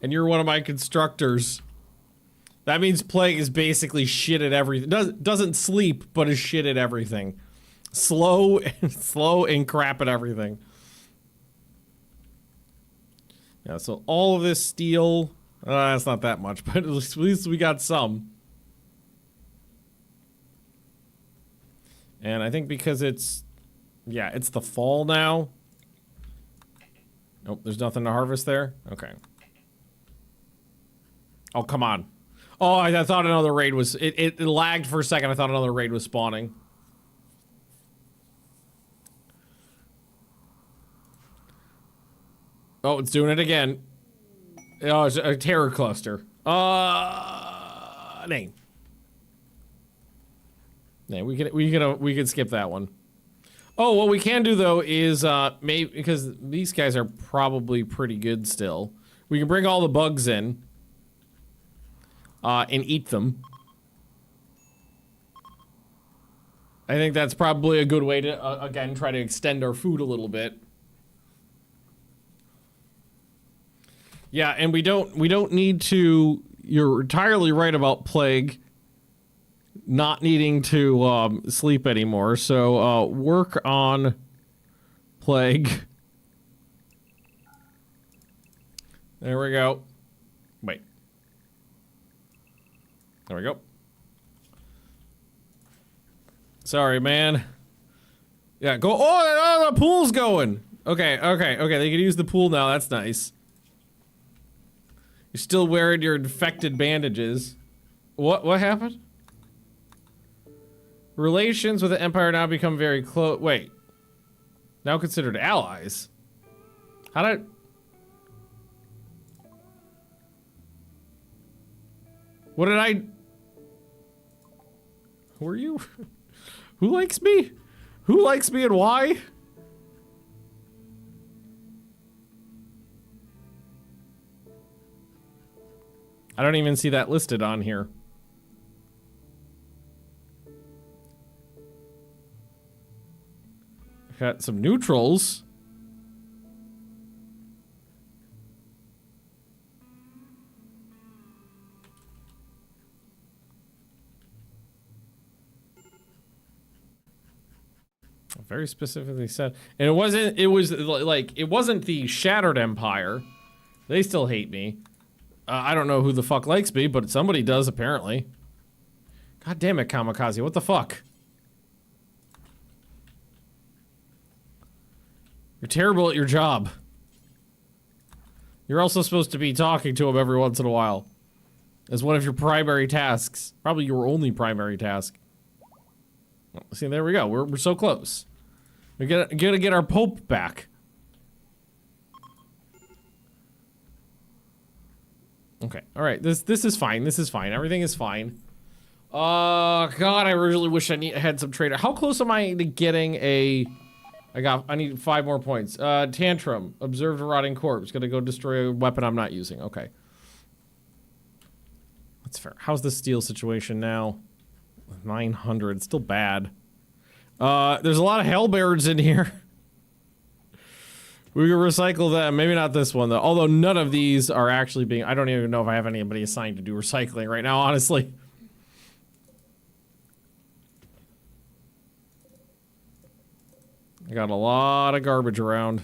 And you're one of my constructors. That means Plague is basically shit at everything. Doesn't sleep, but is shit at everything. Slow and crap at everything. Yeah, so all of this steel, that's not that much, but at least we got some. And I think because it's the fall now. Nope, there's nothing to harvest there? Okay. Oh, come on. Oh, I thought another raid was, it lagged for a second. I thought another raid was spawning. Oh, it's doing it again. Oh, it's a terror cluster. Name. Yeah, we can skip that one. Oh, what we can do though is maybe because these guys are probably pretty good still. We can bring all the bugs in and eat them. I think that's probably a good way to again try to extend our food a little bit. Yeah, and we don't need to. You're entirely right about Plague not needing to sleep anymore. So work on Plague. There we go. Wait. There we go. Sorry, man. Yeah, go. Oh, the pool's going. Okay. They can use the pool now. That's nice. You're still wearing your infected bandages. What happened? Relations with the Empire now become very close. Wait. Now considered allies. How did... What did I... Who are you? Who likes me? Who likes me and why? I don't even see that listed on here. Got some neutrals. Very specifically said. And it wasn't, it was like, it wasn't the Shattered Empire. They still hate me. I don't know who the fuck likes me, but somebody does apparently. God damn it, Kamikaze, what the fuck? You're terrible at your job. You're also supposed to be talking to him every once in a while. As one of your primary tasks. Probably your only primary task. See, there we go. We're so close. We gotta get our Pope back. Okay, alright. This is fine. This is fine. Everything is fine. God, I really wish I had some trader. How close am I to getting a... I need 5 more points. Tantrum. Observed a rotting corpse. Gonna go destroy a weapon I'm not using. Okay. That's fair. How's the steel situation now? 900. Still bad. There's a lot of hellbearers in here. We can recycle them. Maybe not this one, though. Although none of these are actually being... I don't even know if I have anybody assigned to do recycling right now, honestly. I got a lot of garbage around.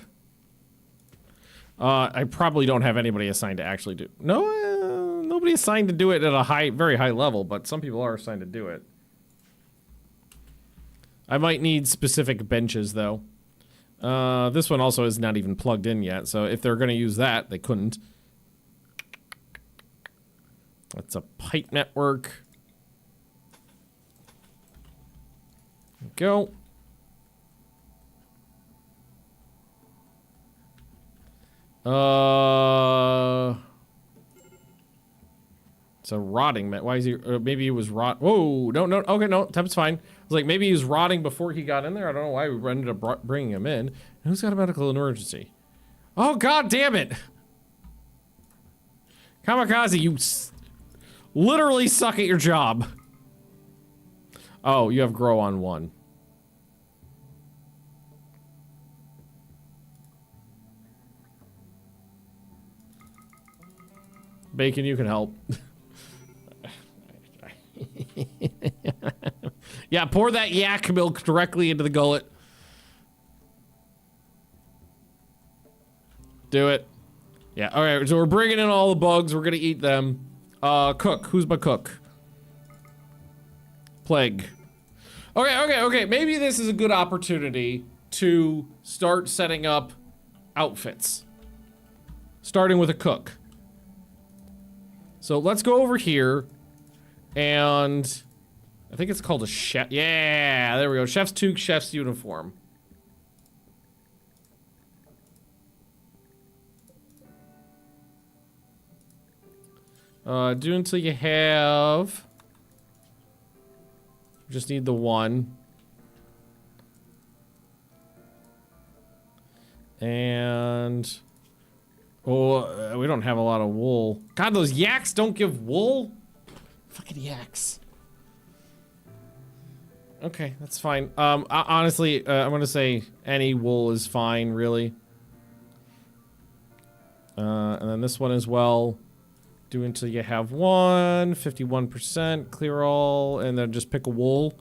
I probably don't have anybody assigned to actually do... No, nobody assigned to do it at a very high level, but some people are assigned to do it. I might need specific benches, though. This one also is not even plugged in yet, so if they're going to use that, they couldn't. That's a pipe network. Go. It's a rotting man. Why is he? Maybe he was rot. Whoa! No. Okay, no. Temp's fine. I was like, maybe he was rotting before he got in there. I don't know why we ended up bringing him in. And who's got a medical emergency? Oh, god damn it! Kamikaze, you literally suck at your job. Oh, you have grow on 1. Bacon, you can help. Yeah, pour that yak milk directly into the gullet. Do it. Yeah, alright, so we're bringing in all the bugs. We're gonna eat them. Cook. Who's my cook? Plague. Okay. Maybe this is a good opportunity to start setting up outfits. Starting with a cook. So let's go over here, and I think it's called a chef. Yeah, there we go. Chef's toque, chef's uniform. Do until you have. Just need the 1. And. Oh, we don't have a lot of wool. God, those yaks don't give wool? Fucking yaks. Okay, that's fine. Honestly, I'm gonna say any wool is fine, really. And then this one as well. Do until you have 1, 51%, clear all, and then just pick a wool.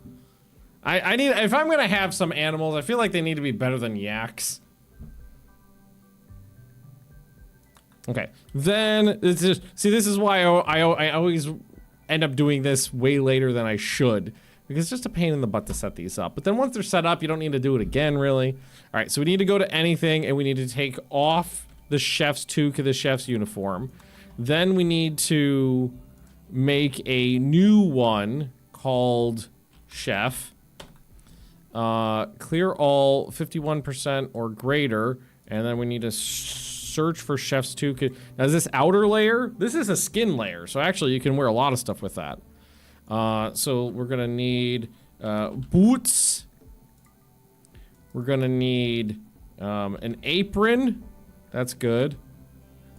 I need, if I'm gonna have some animals, I feel like they need to be better than yaks. Okay, then it's just, see, this is why I always end up doing this way later than I should, because it's just a pain in the butt to set these up. But then once they're set up, you don't need to do it again, really. All right, so we need to go to anything, and we need to take off the chef's toque, the chef's uniform. Then we need to make a new one called chef. Clear all 51% or greater, and then we need to search for chefs too. Now, is this outer layer? This is a skin layer, so actually you can wear a lot of stuff with that. So we're gonna need boots. We're gonna need an apron. That's good.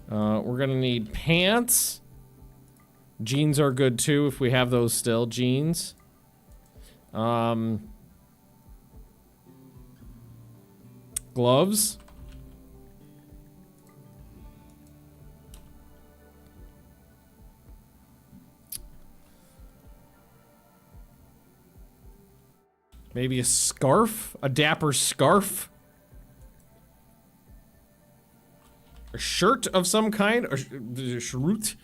We're gonna need pants. Jeans are good too if we have those still. Jeans. Gloves. Maybe a scarf? A dapper scarf? A shirt of some kind? A shirt?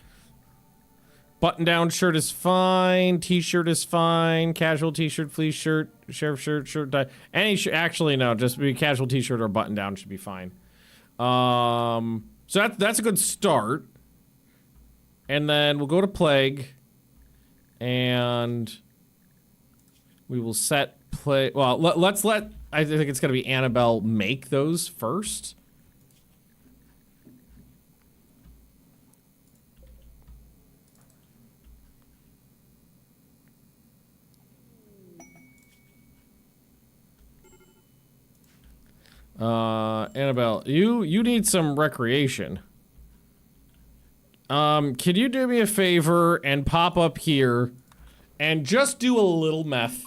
Button-down shirt is fine. T-shirt is fine. Casual T-shirt, fleece shirt, sheriff shirt, shirt tie. Any actually no, just be casual T-shirt or button-down should be fine. So that's a good start. And then we'll go to Plague, and we will set play. Well, let's let. I think it's gonna be Annabelle make those first. Annabelle, you need some recreation. Can you do me a favor and pop up here and just do a little meth?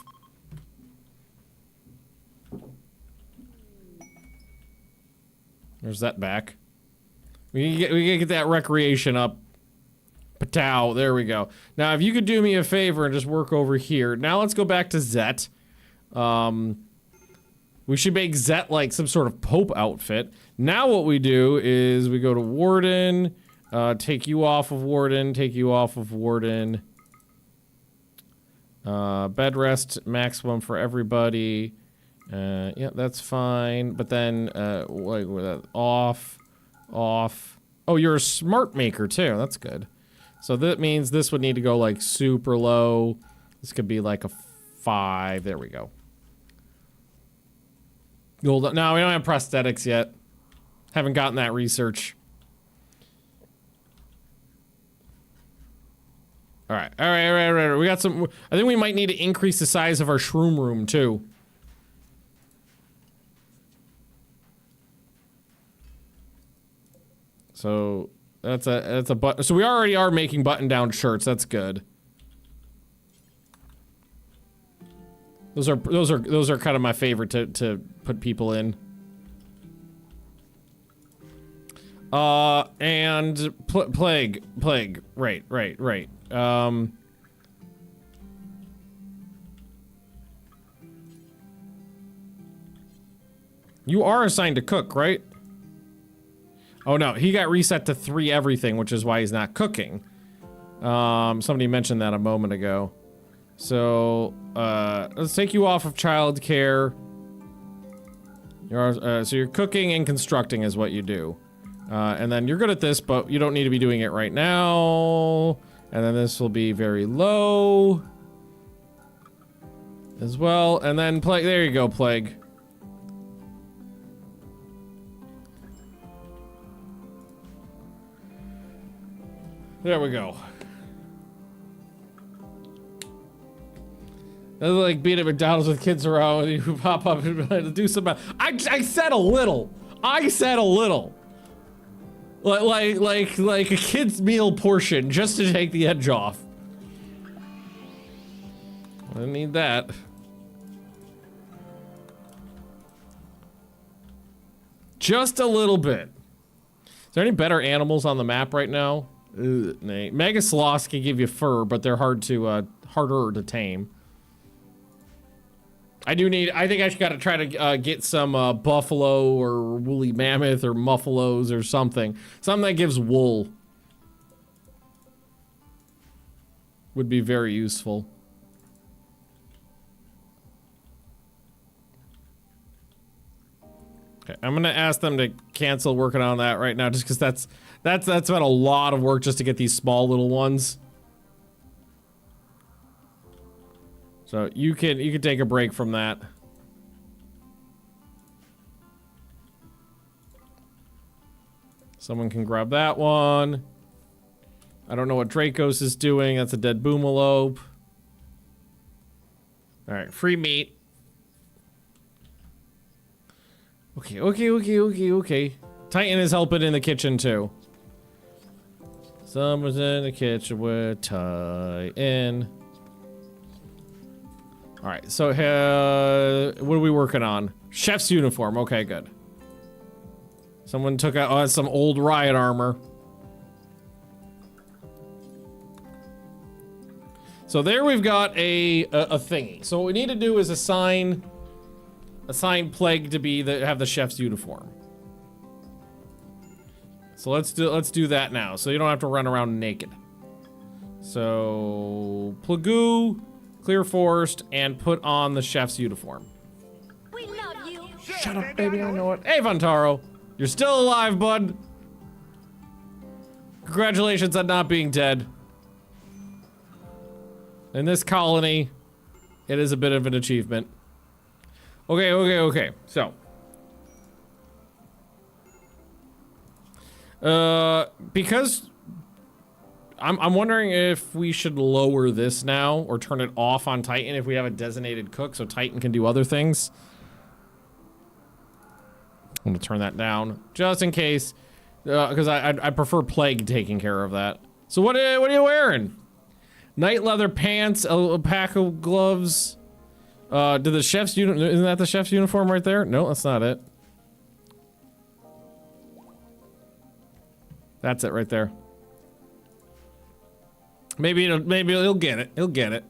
There's that back. We can get that recreation up. Patow, there we go. Now, if you could do me a favor and just work over here. Now let's go back to Zet. We should make Zet like some sort of Pope outfit. Now what we do is we go to Warden, take you off of Warden, take you off of Warden. Bed rest maximum for everybody. Yeah, that's fine. But then, like, off. Oh, you're a smart maker too. That's good. So that means this would need to go like super low. This could be like a 5. There we go. Gold. No, we don't have prosthetics yet. Haven't gotten that research. All right. We got some. I think we might need to increase the size of our shroom room too. So that's a button. So we already are making button-down shirts. That's good. Those are kind of my favorite to put people in. And plague. Right. You are assigned to cook, right? Oh no, he got reset to 3 everything, which is why he's not cooking. Somebody mentioned that a moment ago. So, let's take you off of childcare. So you're cooking and constructing is what you do. And then you're good at this, but you don't need to be doing it right now. And then this will be very low. As well, and then Plague, there you go, Plague. There we go. That's like being at McDonald's with kids around, you pop up and do some. I said a little. I said a little. Like a kid's meal portion, just to take the edge off. I need that. Just a little bit. Is there any better animals on the map right now? Mega sloths can give you fur, but they're harder to tame. I think I just gotta try to get some buffalo or woolly mammoth or muffalos or something. Something that gives wool. Would be very useful. Okay, I'm gonna ask them to cancel working on that right now, just because that's been a lot of work just to get these small little ones. So you can take a break from that. Someone can grab that one. I don't know what Dracos is doing. That's a dead boomalope. Alright, free meat. Okay. Titan is helping in the kitchen too. Someone's in the kitchen with Titan. Alright, so what are we working on? Chef's uniform. Okay, good. Someone took out some old riot armor. So there we've got a thingy. So what we need to do is assign Plague to be have the chef's uniform. So let's do that now. So you don't have to run around naked. So Plagoo, clear forest, and put on the chef's uniform. We love you. Shut up, baby. I know it. Hey, Vontaro, you're still alive, bud. Congratulations on not being dead. In this colony, it is a bit of an achievement. Okay. So. Because I'm wondering if we should lower this now or turn it off on Titan if we have a designated cook so Titan can do other things. I'm gonna turn that down just in case, because I prefer Plague taking care of that. So what are you wearing? Night leather pants, alpaca gloves. Isn't that the chef's uniform right there? No, that's not it. That's it right there. Maybe he'll get it. He'll get it.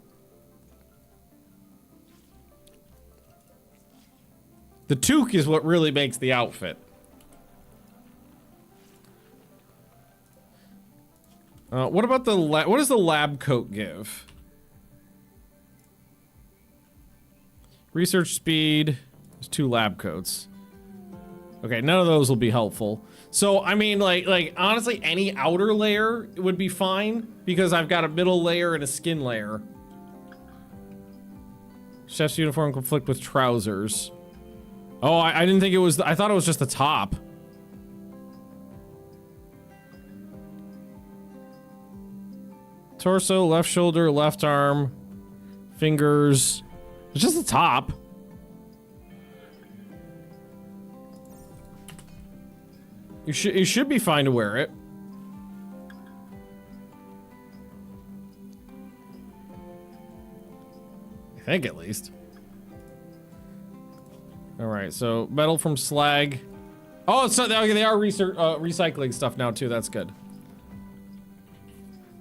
The toque is what really makes the outfit. What about what does the lab coat give? Research speed. There's 2 lab coats. Okay, none of those will be helpful. So, I mean, like honestly, any outer layer would be fine because I've got a middle layer and a skin layer. Chef's uniform conflict with trousers. Oh, I didn't think it was, I thought it was just the top. Torso, left shoulder, left arm, fingers. It's just the top. You should be fine to wear it. I think at least. All right, so metal from slag. Oh, so they are recycling stuff now too. That's good.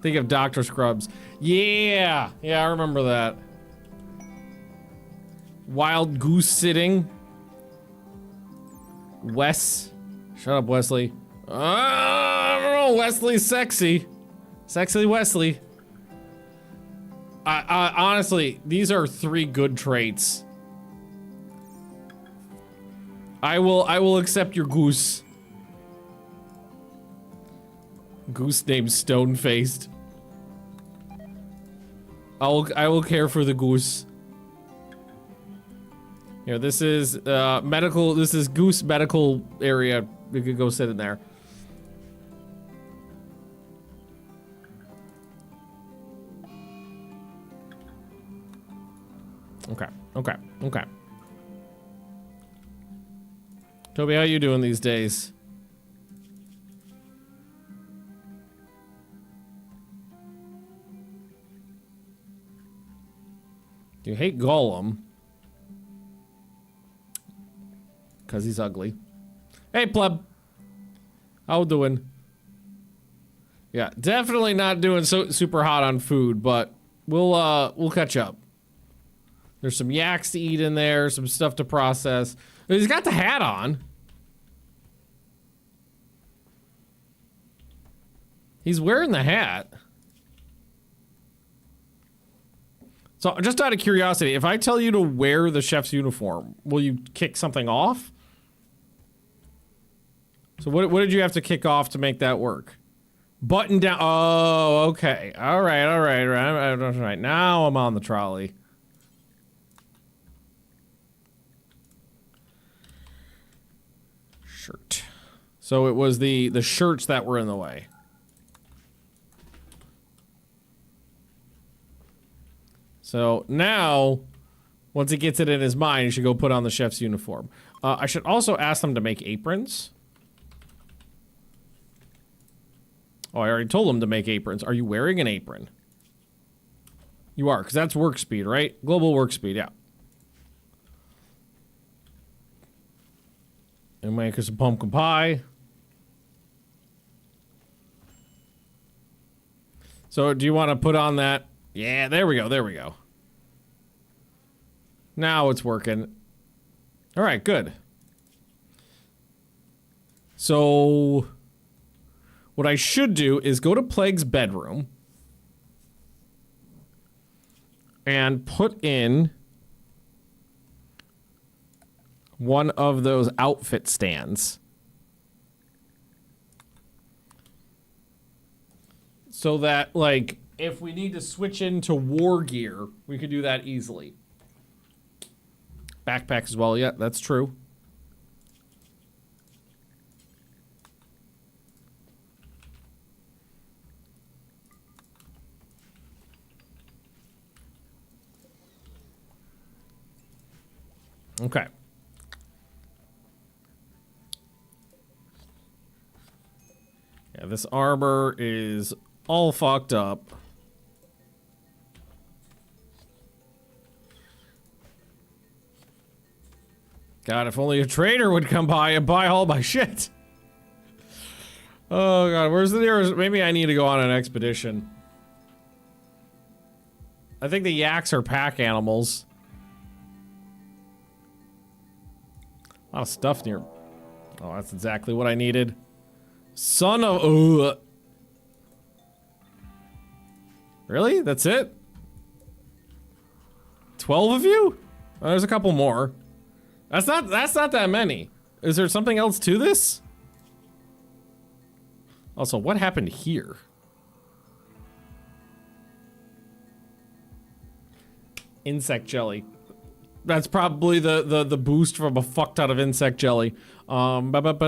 Think of Dr. Scrubs. Yeah, I remember that. Wild goose sitting. Wes. Shut up, Wesley. I don't know, Wesley's sexy. Sexy Wesley. I honestly, these are 3 good traits. I will accept your goose. Goose named Stone-Faced. I will care for the goose. You know, this is medical. This is goose medical area. We could go sit in there. Okay. Toby, how you doing these days? You hate Gollum. Because he's ugly. Hey, pleb. How doing? Yeah, definitely not doing so super hot on food, but we'll catch up. There's some yaks to eat in there, some stuff to process. He's got the hat on. He's wearing the hat. So, just out of curiosity, if I tell you to wear the chef's uniform, will you kick something off? So what did you have to kick off to make that work? Button down. Oh, okay. All right. Now I'm on the trolley. Shirt. So it was the shirts that were in the way. So now, once he gets it in his mind, he should go put on the chef's uniform. I should also ask them to make aprons. Oh, I already told them to make aprons. Are you wearing an apron? You are, because that's work speed, right? Global work speed, yeah. And make us a pumpkin pie. So, do you want to put on that? Yeah, there we go, there we go. Now it's working. All right, good. So, what I should do is go to Plague's bedroom and put in one of those outfit stands. So that, like, if we need to switch into war gear, we could do that easily. Backpack as well, yeah, that's true. Okay. Yeah, this armor is all fucked up. God, if only a trader would come by and buy all my shit. Oh god, where's the nearest? Maybe I need to go on an expedition. I think the yaks are pack animals. A lot of stuff near. Oh, that's exactly what I needed. Son of. Ugh. Really? That's it? 12 of you? Oh, there's a couple more. That's not that many. Is there something else to this? Also, what happened here? Insect jelly. That's probably the boost from a fuck ton of insect jelly. No, not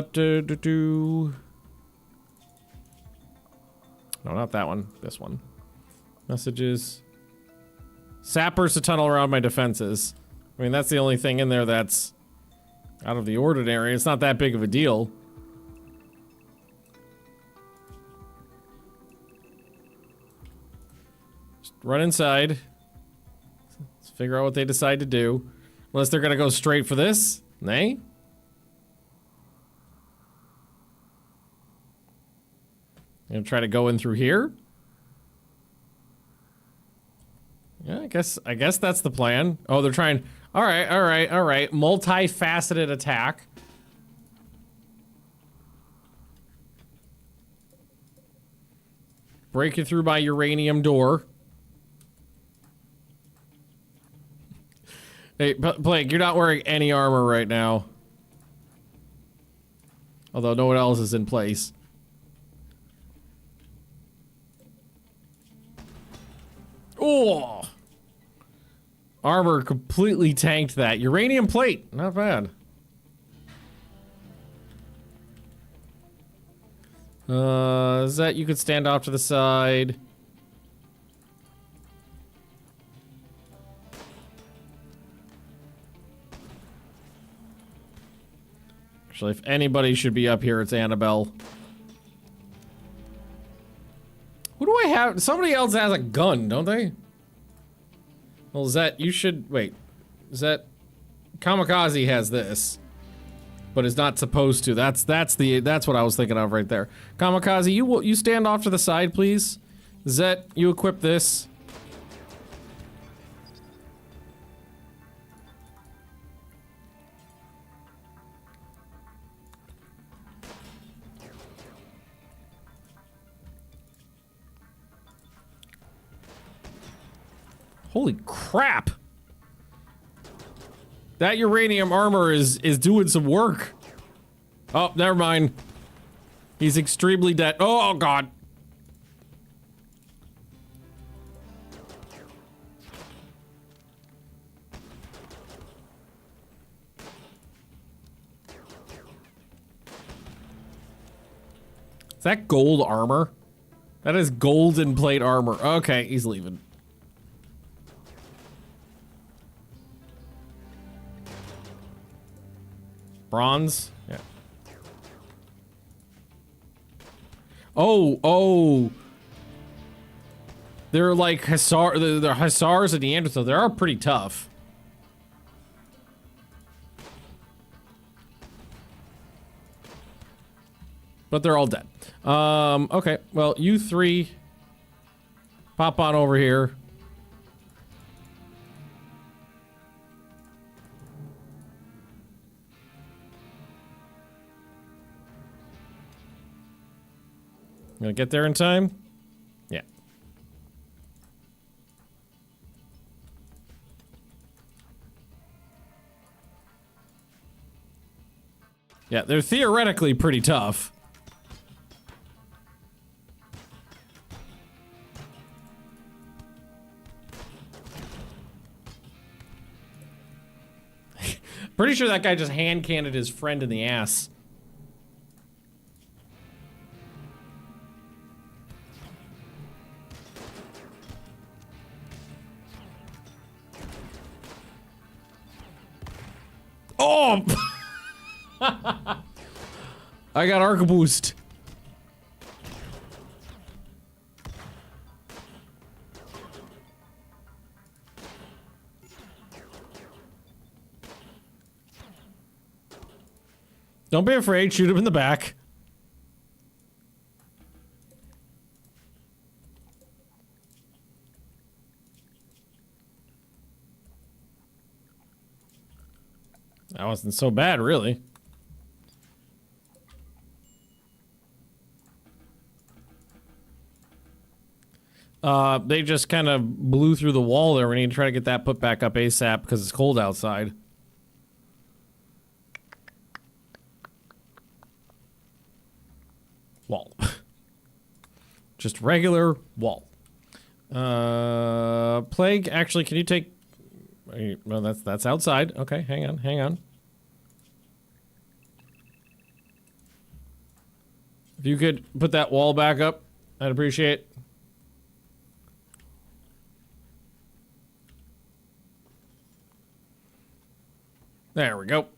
that one. This one. Messages. Sappers to tunnel around my defenses. I mean, that's the only thing in there that's out of the ordinary. It's not that big of a deal. Just run inside. Let's figure out what they decide to do. Unless they're gonna go straight for this. Nay? Gonna try to go in through here? Yeah, I guess that's the plan. Oh, they're trying. All right. Multi-faceted attack. Break it through my uranium door. Hey, Blake, you're not wearing any armor right now. Although no one else is in place. Oh! Armor completely tanked that. Uranium plate, not bad. Is that you could stand off to the side? Actually, if anybody should be up here, it's Annabelle. Who do I have? Somebody else has a gun, don't they? Well, Zet, you should wait. Zet, Kamikaze has this, but is not supposed to. That's what I was thinking of right there. Kamikaze, you stand off to the side, please. Zet, you equip this. Holy crap! That uranium armor is doing some work. Oh, never mind. He's extremely dead. Oh god. that gold armor? That is golden plate armor. Okay, he's leaving. Bronze? Yeah. Oh. They're like they're Hussars and Neanderthals. They are pretty tough. But they're all dead. Okay. Well, you three pop on over here. Gonna get there in time? Yeah. Yeah, they're theoretically pretty tough. Pretty sure that guy just hand-canned his friend in the ass. Oh! I got arc boost. Don't be afraid, shoot him in the back. That wasn't so bad, really. They just kind of blew through the wall there. We need to try to get that put back up ASAP because it's cold outside. Wall. Just regular wall. Plague, actually, can you take... Well, that's outside. Okay, hang on. If you could put that wall back up, I'd appreciate it. There we go.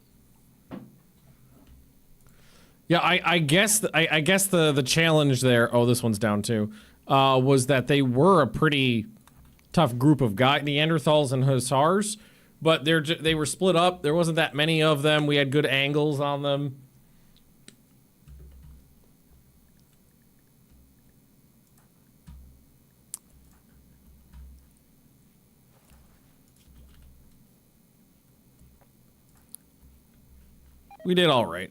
Yeah, I guess the challenge there. Oh, this one's down too. Was that they were a pretty tough group of Neanderthals and Hussars, but they were split up. There wasn't that many of them. We had good angles on them. We did all right.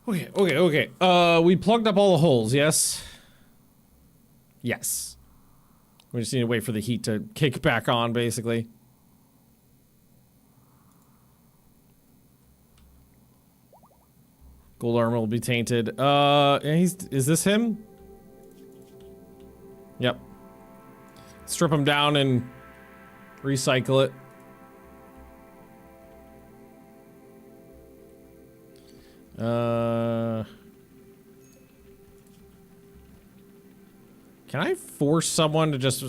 Okay. We plugged up all the holes, yes? Yes. We just need to wait for the heat to kick back on, basically. Gold armor will be tainted. Is this him? Yep. Strip him down and recycle it. Can I force someone to just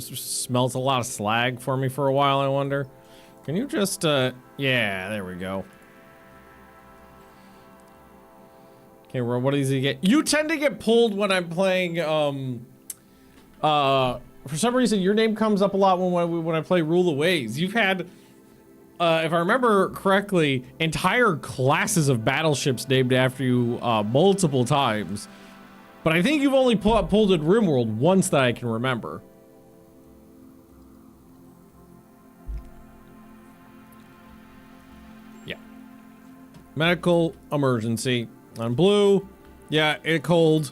smelt a lot of slag for me for a while, I wonder? Can you just, yeah, there we go. Okay, well, what does he get? You tend to get pulled when I'm playing, for some reason, your name comes up a lot when I play Rule of Waves. You've had, if I remember correctly, entire classes of battleships named after you multiple times. But I think you've only pulled at Rimworld once that I can remember. Yeah. Medical emergency. On blue. Yeah, it's cold.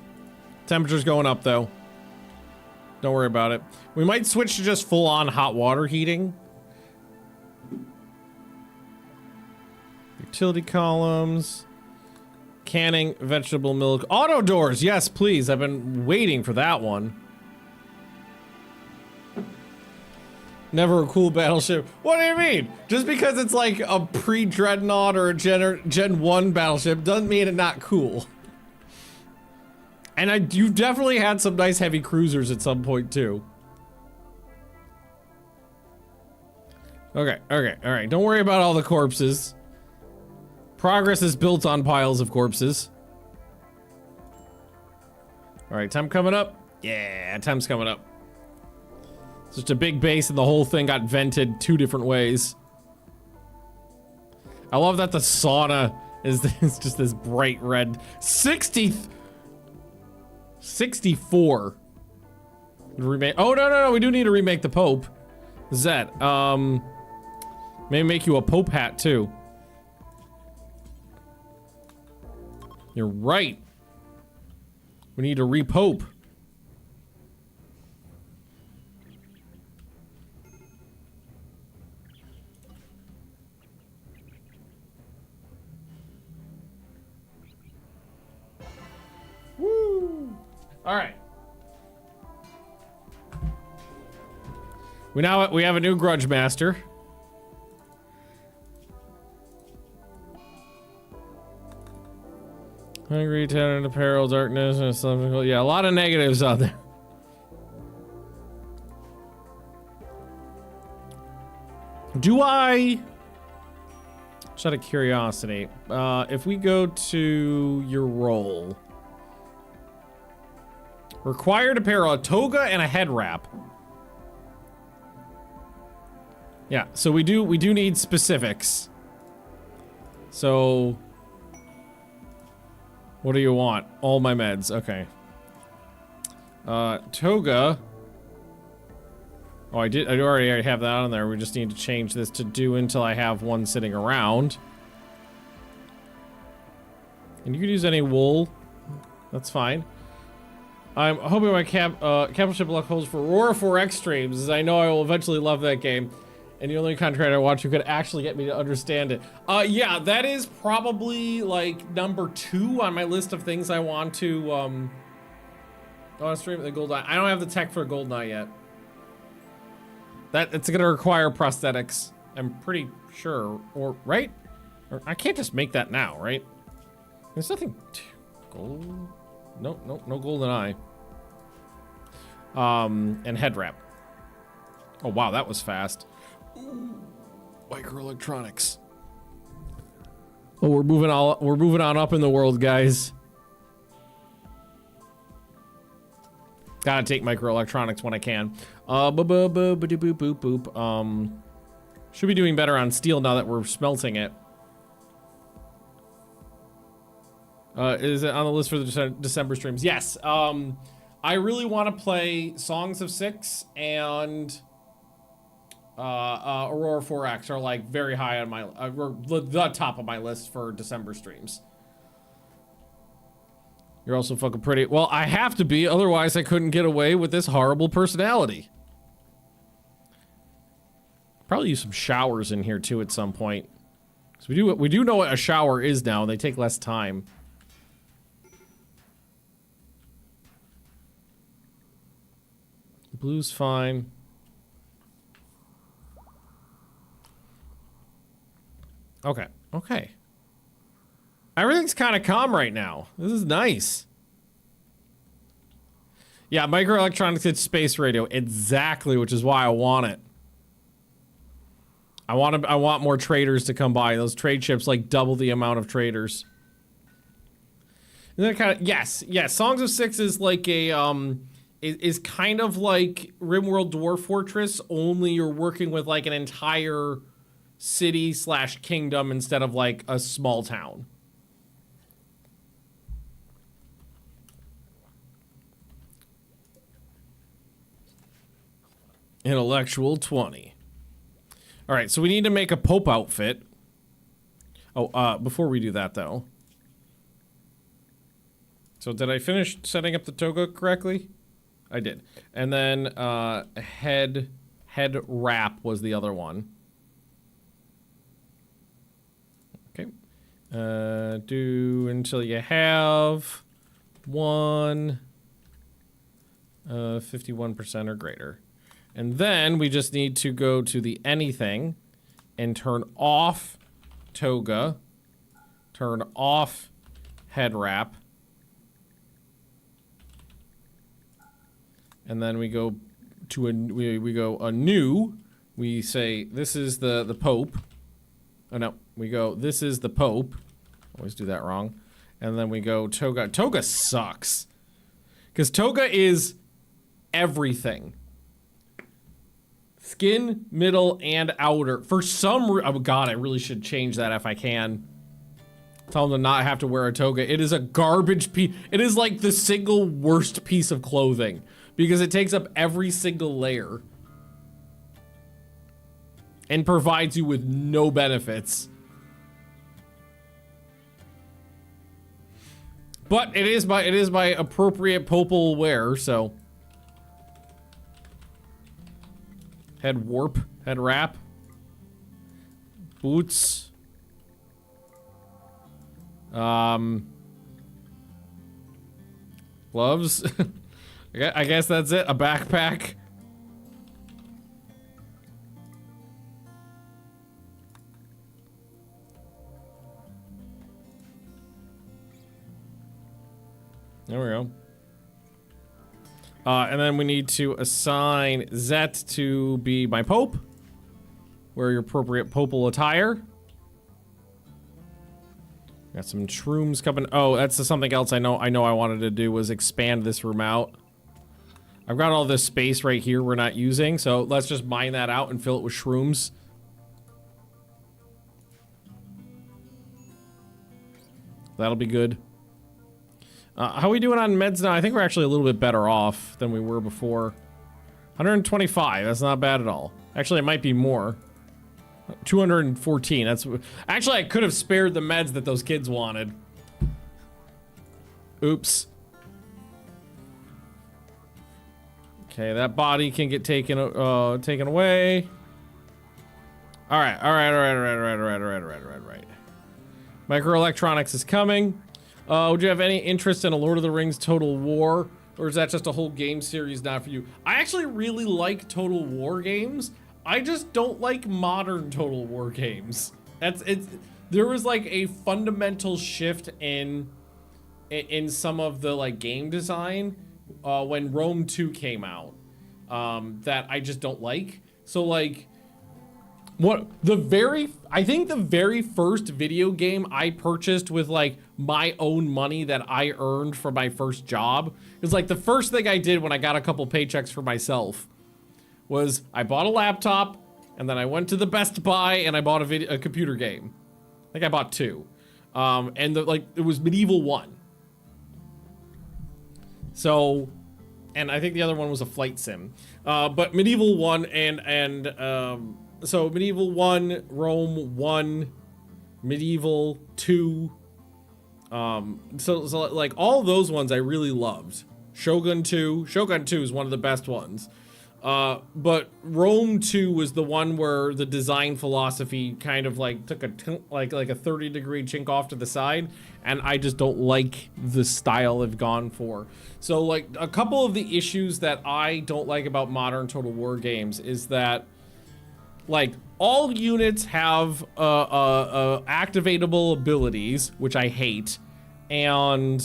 Temperature's going up, though. Don't worry about it. We might switch to just full-on hot water heating. Utility columns. Canning, vegetable milk. Auto doors, yes, please. I've been waiting for that one. Never a cool battleship. What do you mean? Just because it's like a pre-Dreadnought or a Gen 1 battleship doesn't mean it's not cool. And you've definitely had some nice heavy cruisers at some point too. Okay, alright. Don't worry about all the corpses. Progress is built on piles of corpses. Alright, time coming up. Yeah, time's coming up. It's just a big base and the whole thing got vented 2 different ways. I love that the sauna is just this bright red. 64. Remake. Oh, no, we do need to remake the Pope. Zed, maybe make you a Pope hat too. You're right. We need to re-Pope. Woo! All right. We have a new Grudge Master. Hungry, tenant, apparel, darkness, and something. Yeah, a lot of negatives out there. Do I? Just out of curiosity, if we go to your role, required apparel, a toga and a head wrap. Yeah, so we do need specifics. So what do you want? All my meds, okay. Toga. Oh, I already have that on there. We just need to change this to do until I have one sitting around. And you can use any wool. That's fine. I'm hoping my capital ship luck holds for Aurora 4X streams, as I know I will eventually love that game. And the only contract I watch who could actually get me to understand it. Yeah, that is probably like number 2 on my list of things I want to stream the Goldeneye. I don't have the tech for Goldeneye yet. It's gonna require prosthetics. I'm pretty sure, or right? Or I can't just make that now, right? There's nothing. Gold. No Goldeneye. And head wrap. Oh wow, that was fast. Ooh, microelectronics. Oh, we're moving on up in the world, guys. Gotta take microelectronics when I can. Should be doing better on steel now that we're smelting it. Is it on the list for the December streams? Yes. I really want to play Songs of Six and Aurora 4X are like very high on my the top of my list for December streams. You're also fucking pretty. Well, I have to be, otherwise I couldn't get away with this horrible personality. Probably use some showers in here too at some point. So we do know what a shower is now. They take less time. Blue's fine. Okay. Everything's kind of calm right now. This is nice. Yeah, microelectronics, it's space radio. Exactly, which is why I want it. I want more traders to come by. Those trade ships like double the amount of traders. And then kind of yes. Songs of Six is like a is kind of like Rimworld Dwarf Fortress, only you're working with like an entire city / kingdom instead of like a small town. Intellectual 20. All right, so we need to make a Pope outfit. Oh, before we do that though. So did I finish setting up the toga correctly? I did. And then head wrap was the other one. Okay. Do until you have one 51% or greater. And then we just need to go to the anything and turn off toga, turn off head wrap. And then we go to we go a new, we say this is the Pope. Oh no, we go this is the Pope. Always do that wrong. And then we go toga. Toga sucks. Because toga is everything. Skin, middle, and outer. For some oh god, I really should change that if I can. Tell them to not have to wear a toga. It is a garbage piece. It is like the single worst piece of clothing. Because it takes up every single layer. And provides you with no benefits. But it is by appropriate popal wear, so. Head warp, head wrap. Boots. Gloves. I guess that's it. A backpack. There we go. And then we need to assign Zet to be my Pope. Wear your appropriate popal attire. Got some shrooms coming. Oh, that's something else I wanted to do was expand this room out. I've got all this space right here we're not using, so let's just mine that out and fill it with shrooms. That'll be good. How are we doing on meds now? I think we're actually a little bit better off than we were before. 125, that's not bad at all. Actually, it might be more. 214, that's... Actually, I could have spared the meds that those kids wanted. Oops. Okay, that body can get taken away. Alright. Microelectronics is coming. Would you have any interest in a Lord of the Rings Total War? Or is that just a whole game series not for you? I actually really like Total War games. I just don't like modern Total War games. There was like a fundamental shift in some of the like game design when Rome 2 came out that I just don't like. So like I think the very first video game I purchased with like my own money that I earned from my first job is like the first thing I did when I got a couple paychecks for myself was I bought a laptop and then I went to the Best Buy and I bought a computer game. I think I bought 2. And it was Medieval 1. So, and I think the other one was a flight sim. But Medieval 1 so Medieval 1, Rome 1, Medieval 2. So like all those ones I really loved. Shogun 2 is one of the best ones. But Rome 2 was the one where the design philosophy kind of like took a 30-degree chink off to the side, and I just don't like the style they've gone for. So like a couple of the issues that I don't like about modern Total War games is that like all units have activatable abilities, which I hate, and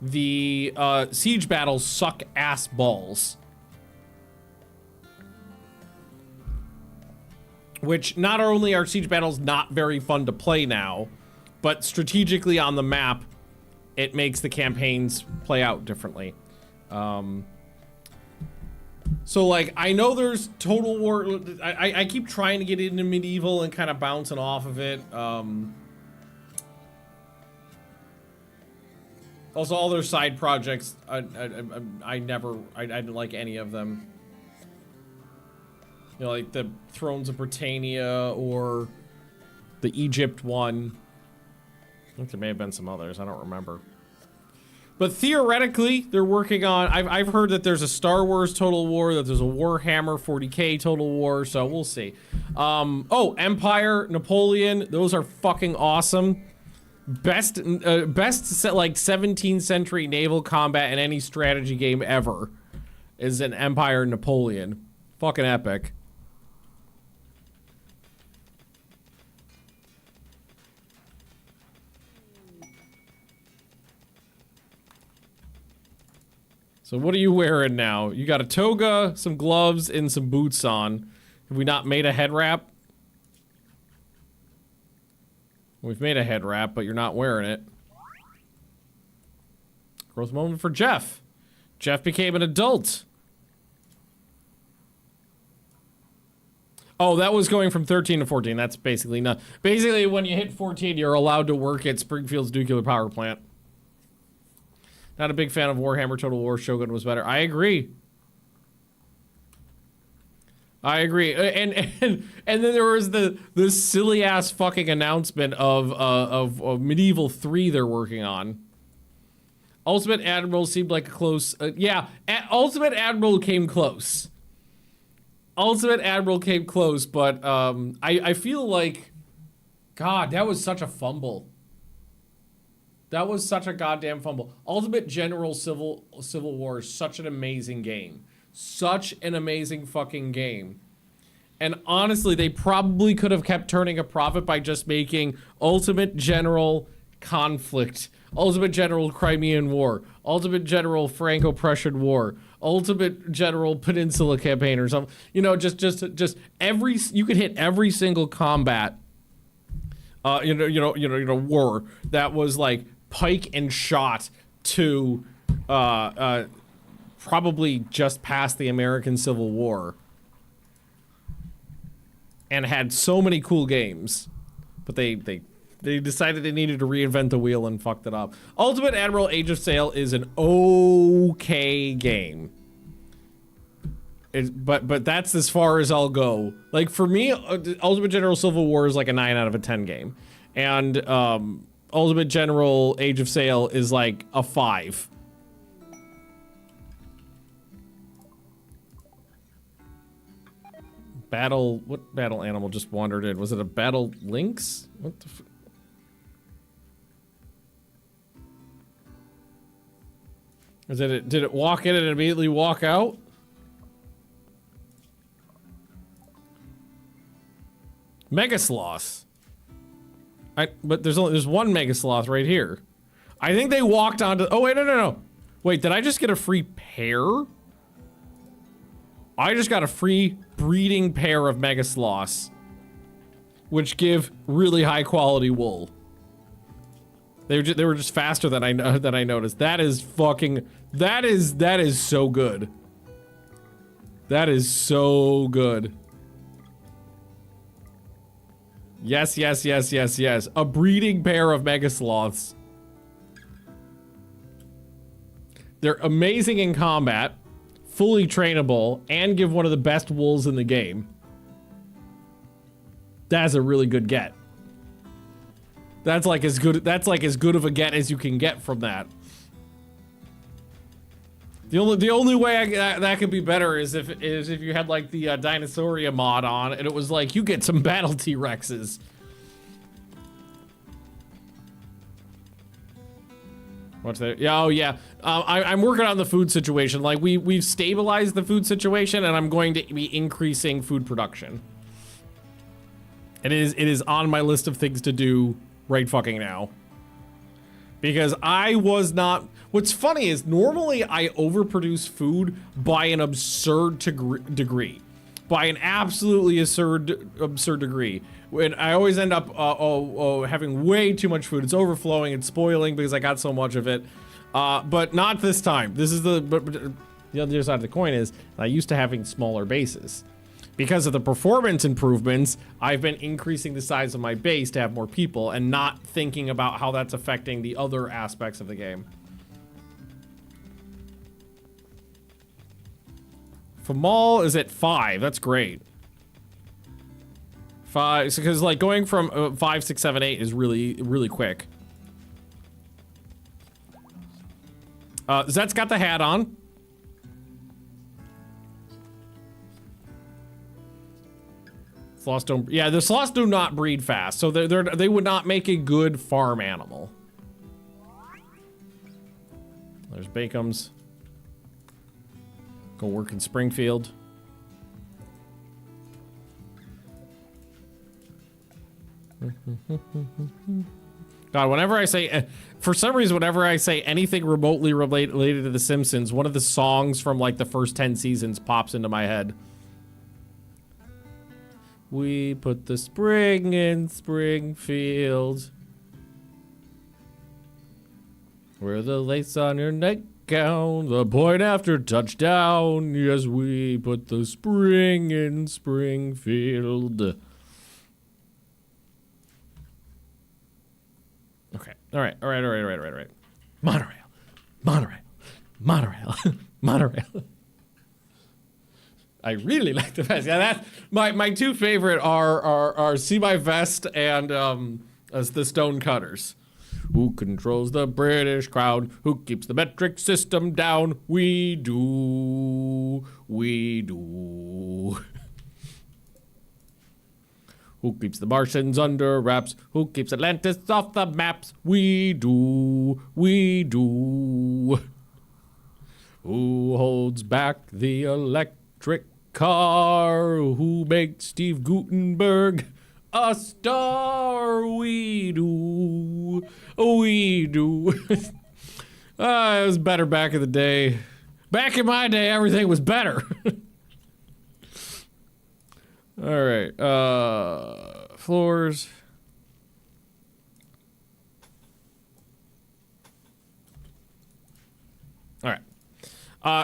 the siege battles suck ass balls. Which not only are siege battles not very fun to play now, but strategically on the map, it makes the campaigns play out differently. So like, I know there's Total War, I keep trying to get into Medieval and kind of bouncing off of it. Also, all their side projects, I didn't like any of them. You know, like the Thrones of Britannia or the Egypt one. I think there may have been some others, I don't remember. But theoretically, they're working on, I've heard that there's a Star Wars Total War, that there's a Warhammer 40K Total War, so we'll see. Oh, Empire, Napoleon, those are fucking awesome. Best set, like 17th century naval combat in any strategy game ever. is an Empire Napoleon. Fucking epic. So what are you wearing now? You got a toga, some gloves, and some boots on. Have we not made a head wrap? We've made a head wrap, but you're not wearing it. Growth moment for Jeff. Jeff became an adult. Oh, that was going from 13 to 14. That's basically not. Basically, when you hit 14, you're allowed to work at Springfield's nuclear power plant. Not a big fan of Warhammer Total War. Shogun was better. I agree. I agree. And then there was this silly ass fucking announcement of Medieval 3 they're working on. Ultimate Admiral seemed like a close. Yeah, Ultimate Admiral came close. Ultimate Admiral came close, but I feel like, God, that was such a fumble. That was such a goddamn fumble. Ultimate General Civil War is such an amazing game. Such an amazing fucking game. And honestly, they probably could have kept turning a profit by just making Ultimate General Conflict, Ultimate General Crimean War, Ultimate General Franco-Prussian War, Ultimate General Peninsula Campaign or something. You know, just every, you could hit every single combat war that was like pike and shot to probably just past the American Civil War, and had so many cool games, but they decided they needed to reinvent the wheel and fucked it up. Ultimate Admiral Age of Sail is an okay game. But that's as far as I'll go. Like, for me, Ultimate General Civil War is like a 9 out of a 10 game. And Ultimate General Age of Sail is like a 5. What battle animal just wandered in? Was it a battle lynx? What the f— did it walk in and immediately walk out? Mega Sloth. But there's one Mega Sloth right here. I think they walked onto— oh wait, no. Wait, did I just get a free pair? I just got a free breeding pair of Mega Sloths, which give really high quality wool. They were just faster than I noticed. That is fucking— that is so good. That is so good. Yes. A breeding pair of Mega Sloths. They're amazing in combat, fully trainable, and give one of the best wools in the game. That's a really good get. That's like as good of a get as you can get from that. The only way that could be better is if you had like the Dinosauria mod on and it was like, you get some battle T-Rexes. What's that? Yeah, oh yeah. I'm working on the food situation. Like we've stabilized the food situation, and I'm going to be increasing food production. It is on my list of things to do right fucking now. Because I was not— what's funny is normally I overproduce food by an absurd degree. By an absolutely absurd degree. When I always end up having way too much food. It's overflowing, it's spoiling because I got so much of it. But not this time. This is the other side of the coin is I used to having smaller bases. Because of the performance improvements, I've been increasing the size of my base to have more people and not thinking about how that's affecting the other aspects of the game. Famal is at 5. That's great. 5, because like going from 5, 6, 7, 8 is really quick. Zet's got the hat on. Sloths don't— yeah, the sloths do not breed fast, so they would not make a good farm animal. There's Bakeums. Go work in Springfield. God, whenever I say, for some reason, whenever I say anything remotely related to The Simpsons, one of the songs from like the first 10 seasons pops into my head. We put the spring in Springfield, where the lace on your nightgown, the point after touchdown. Yes, we put the spring in Springfield. Okay. All right. Monorail. I really like the vest. Yeah, that's my two favorite are See My Vest and as the Stone Cutters. Who controls the British crown? Who keeps the metric system down? We do. Who keeps the Martians under wraps? Who keeps Atlantis off the maps? We do. Who holds back the electric car? Who makes Steve Gutenberg a star? We do. It was better back in the day. Back in my day, everything was better. All right, floors. All right,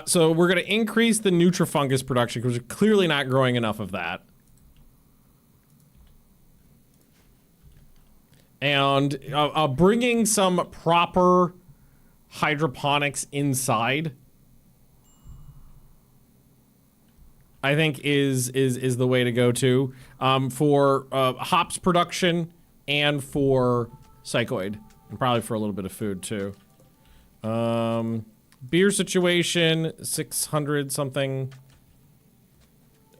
so we're gonna increase the Nutrifungus production because we're clearly not growing enough of that. And bringing some proper hydroponics inside, I think is the way to go too, for hops production and for Psychoid, and probably for a little bit of food too. Beer situation, 600 something.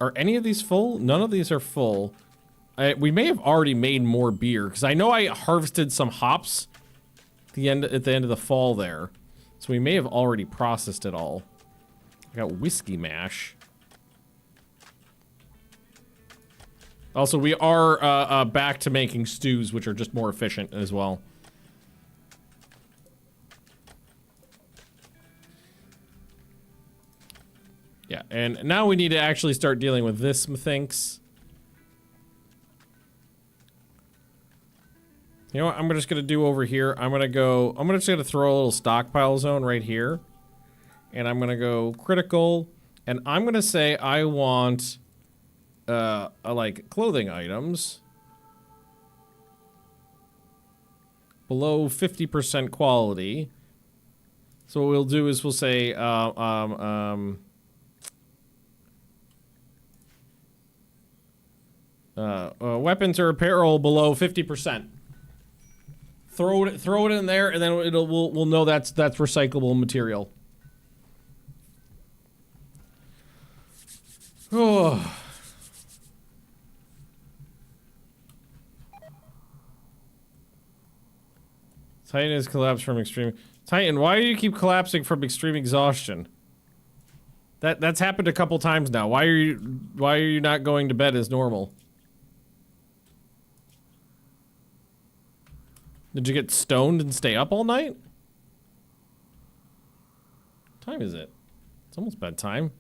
Are any of these full? None of these are full. We may have already made more beer because I know I harvested some hops at the end of the fall there, so we may have already processed it all. I got whiskey mash. Also, we are back to making stews, which are just more efficient as well. Yeah, and now we need to actually start dealing with this, methinks. You know what I'm just gonna do over here? I'm just gonna throw a little stockpile zone right here. And I'm gonna go critical, and I'm gonna say I want like clothing items below 50% quality. So what we'll do is we'll say weapons or apparel below 50%. Throw it in there, and then we'll know that's recyclable material. Oh. Titan has collapsed from extreme. Titan, why do you keep collapsing from extreme exhaustion? That's happened a couple times now. Why are you not going to bed as normal? Did you get stoned and stay up all night? What time is it? It's almost bedtime.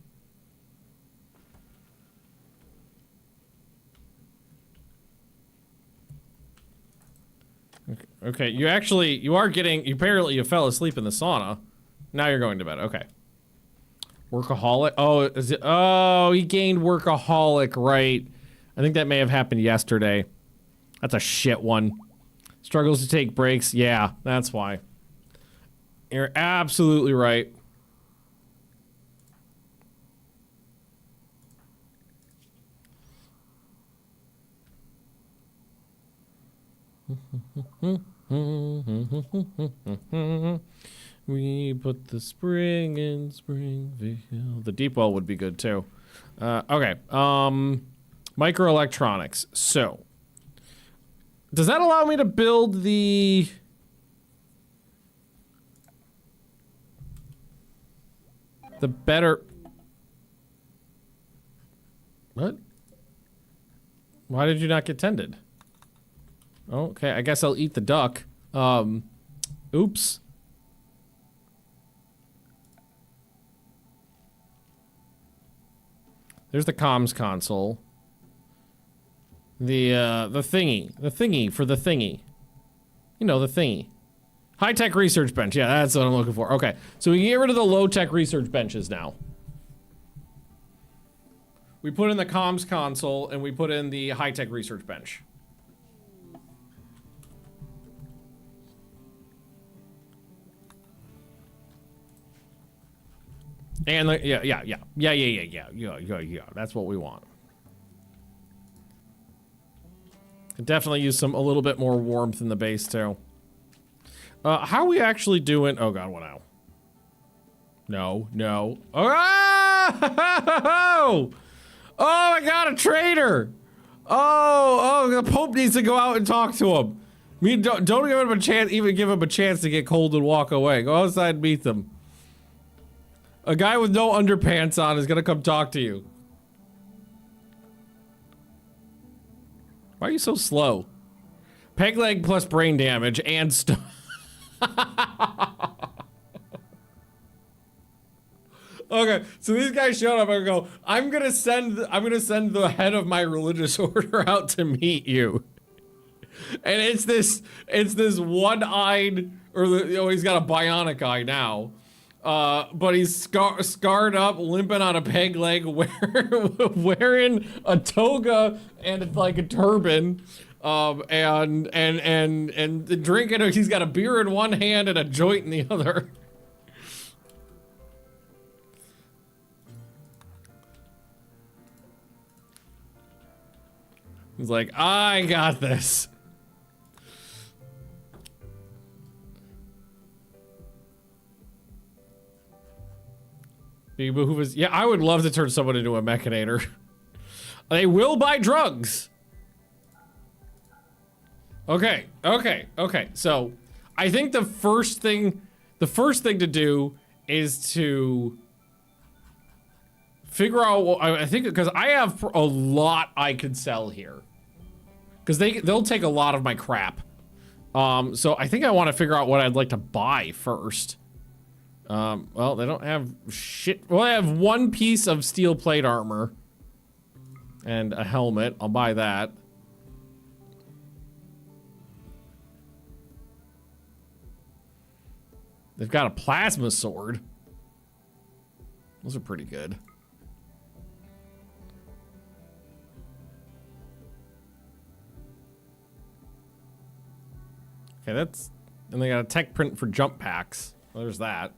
Okay, you apparently you fell asleep in the sauna. Now you're going to bed, okay. Workaholic, oh, he gained workaholic, right. I think that may have happened yesterday. That's a shit one. Struggles to take breaks, yeah, that's why. You're absolutely right. We put the spring in Springfield. The deep well would be good too. Okay. Microelectronics. So, does that allow me to build the better? What? Why did you not get tended? Okay, I guess I'll eat the duck. Oops. There's the comms console. The thingy for the thingy. You know, the thingy. High-tech research bench. Yeah, that's what I'm looking for. Okay, so we can get rid of the low-tech research benches now. We put in the comms console, and we put in the high-tech research bench. And the, yeah. That's what we want. Could definitely use a little bit more warmth in the base too. How are we actually doing? Oh god, what now? No. Oh! Oh my god, a traitor! Oh, the Pope needs to go out and talk to him. I mean, don't give him a chance, even give him a chance to get cold and walk away. Go outside and meet them. A guy with no underpants on is gonna come talk to you. Why are you so slow? Peg leg plus brain damage and stuff. Okay, so these guys showed up and go, I'm gonna send the head of my religious order out to meet you. And it's this one-eyed, or he's got a bionic eye now. But he's scarred up, limping on a peg leg, wearing a toga and like a turban, and drinking. He's got a beer in one hand and a joint in the other. He's like, I got this. Yeah, I would love to turn someone into a mechanator. They will buy drugs. Okay. So, I think the first thing to do is to figure out. I think because I have a lot I could sell here, because they'll take a lot of my crap. So I think I want to figure out what I'd like to buy first. Well, they don't have shit. Well, I have one piece of steel plate armor and a helmet. I'll buy that. They've got a plasma sword. Those are pretty good. Okay, that's... And they got a tech print for jump packs. Well, there's that.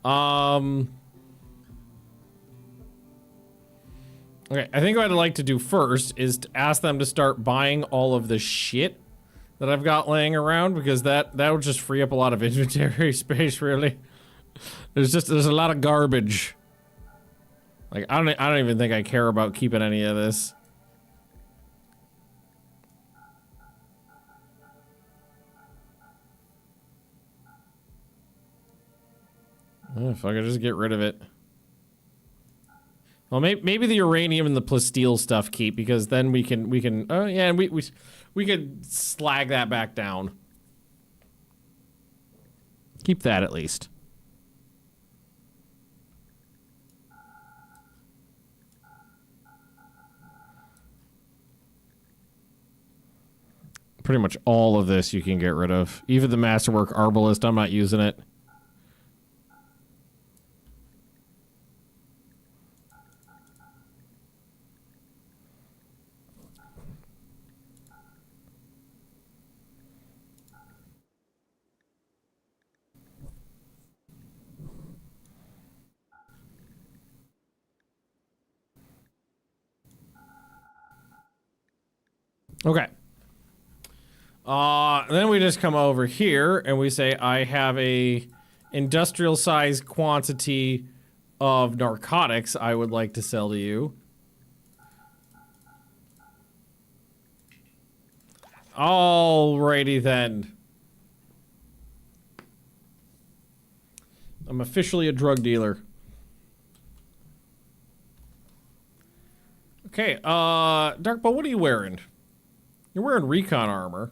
Okay, I think what I'd like to do first is to ask them to start buying all of the shit that I've got laying around, because that would just free up a lot of inventory space, really. There's a lot of garbage. Like, I don't even think I care about keeping any of this. If I could just get rid of it. Well, maybe the uranium and the plasteel stuff keep, because then we can. Oh yeah, and we could slag that back down. Keep that at least. Pretty much all of this you can get rid of. Even the Masterwork Arbalist, I'm not using it. Okay. Then we just come over here and we say, I have a industrial size quantity of narcotics I would like to sell to you. Alrighty then. I'm officially a drug dealer. Okay, Darkball, what are you wearing? You're wearing recon armor.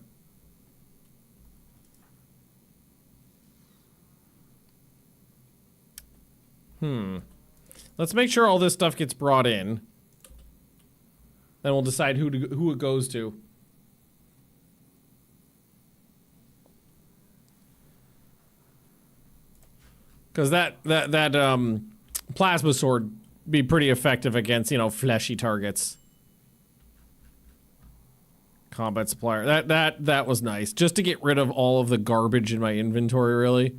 Let's make sure all this stuff gets brought in. Then we'll decide who it goes to. Because that plasma sword be pretty effective against, you know, fleshy targets. Combat supplier. That was nice. Just to get rid of all of the garbage in my inventory, really.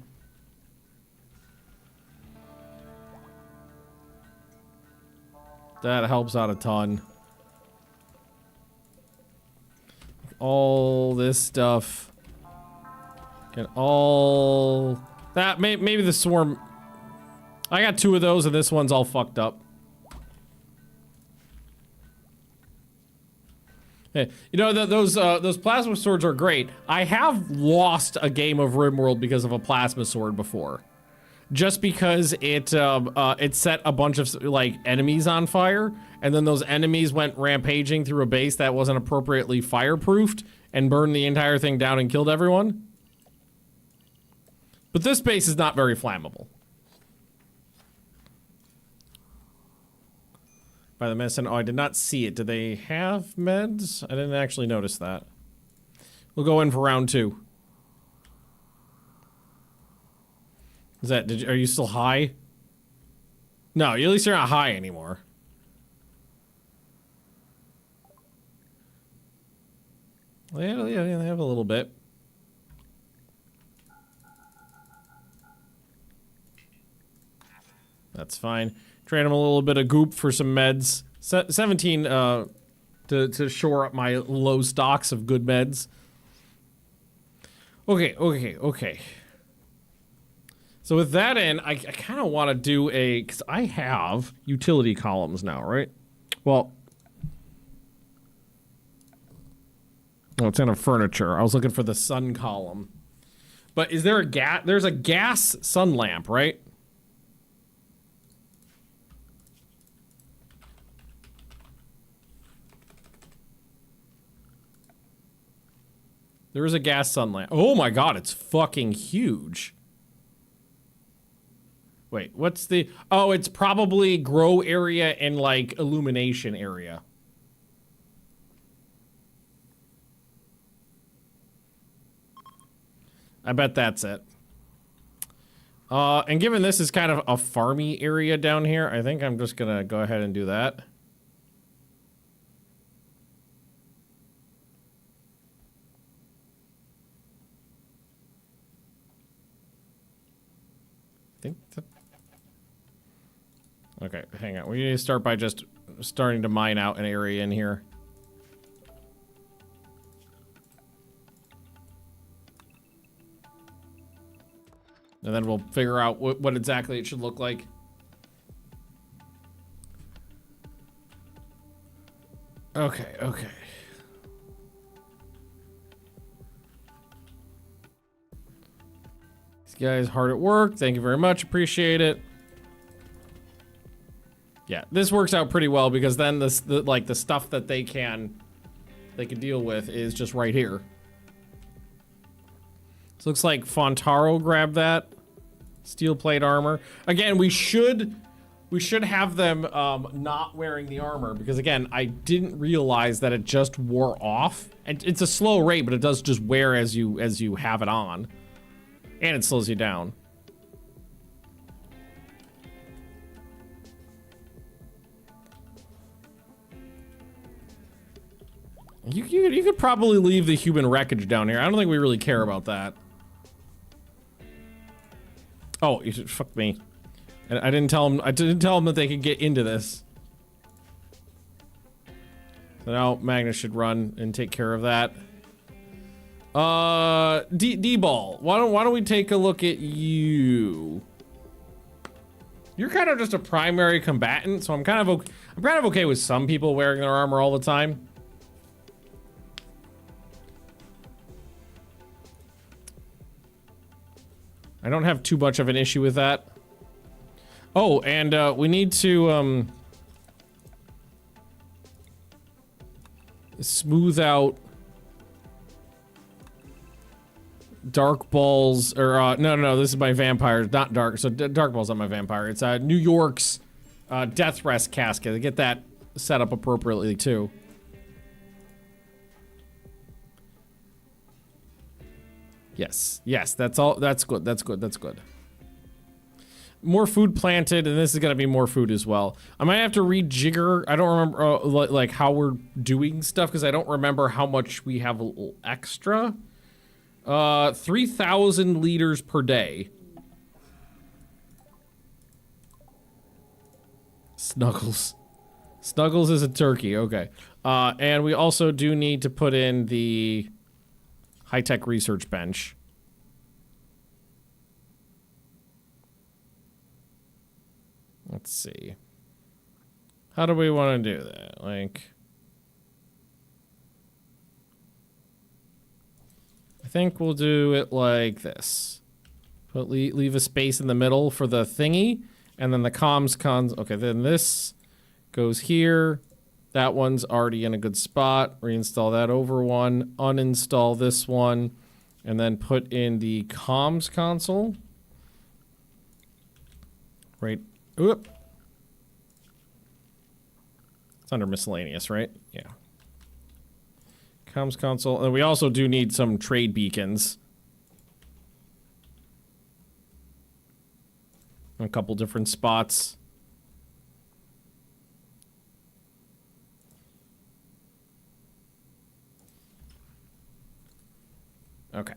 That helps out a ton. All this stuff. Get all... That, maybe the swarm... I got 2 of those and this one's all fucked up. Hey, you know, those plasma swords are great. I have lost a game of Rimworld because of a plasma sword before. Just because it set a bunch of, like, enemies on fire, and then those enemies went rampaging through a base that wasn't appropriately fireproofed, and burned the entire thing down and killed everyone. But this base is not very flammable. By the medicine, oh, I did not see it. Do they have meds? I didn't actually notice that. We'll go in for round 2. Is that, are you still high? No, at least you're not high anymore. Well, yeah, they have a little bit. That's fine. Trade him a little bit of goop for some meds. 17 to shore up my low stocks of good meds. Okay. So with that in, I kind of want to do a... Because I have utility columns now, right? Well... Oh, it's in a furniture. I was looking for the sun column. But is there a gas... There's a gas sun lamp, right? There is a gas sun lamp. Oh my god, it's fucking huge. Wait, what's the... Oh, it's probably grow area and, like, illumination area. I bet that's it. And given this is kind of a farmy area down here, I think I'm just gonna go ahead and do that. Okay, hang on. We need to start by just starting to mine out an area in here. And then we'll figure out what exactly it should look like. Okay. These guys hard at work. Thank you very much. Appreciate it. Yeah, this works out pretty well because then the stuff that they can deal with is just right here. So looks like Fontaro grabbed that steel plate armor. Again, we should have them not wearing the armor because again, I didn't realize that it just wore off. And it's a slow rate, but it does just wear as you have it on, and it slows you down. You could probably leave the human wreckage down here. I don't think we really care about that. Oh, you should fuck me. And I didn't tell them that they could get into this. So now Magnus should run and take care of that. D-Ball, why don't we take a look at you? You're kind of just a primary combatant, so I'm kind of okay with some people wearing their armor all the time. I don't have too much of an issue with that. Oh, and we need to smooth out dark balls, or no, this is my vampire, not dark. So dark balls not my vampire. It's New York's death rest casket. I get that set up appropriately too. Yes, that's all. That's good. That's good. More food planted, and this is gonna be more food as well. I might have to rejigger. I don't remember like how we're doing stuff because I don't remember how much we have extra. 3,000 liters per day. Snuggles is a turkey. Okay. And we also do need to put in the high-tech research bench. Let's see. How do we want to do that? Like, I think we'll do it like this. Leave a space in the middle for the thingy, and then the comms cons. Okay, then this goes here. That one's already in a good spot. Reinstall that over one. Uninstall this one, and then put in the comms console. Right. Oop. It's under miscellaneous, right? Yeah. Comms console. And we also do need some trade beacons. A couple different spots. Okay.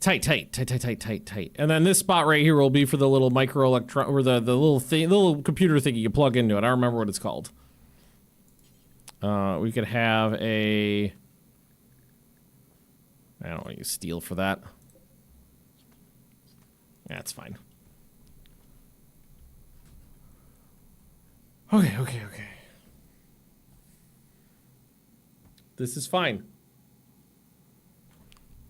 Tight. And then this spot right here will be for the little micro electron, or the little thing, the little computer thing you plug into it. I don't remember what it's called. We could have a... I don't want to use steel for that. That's fine. Okay. This is fine.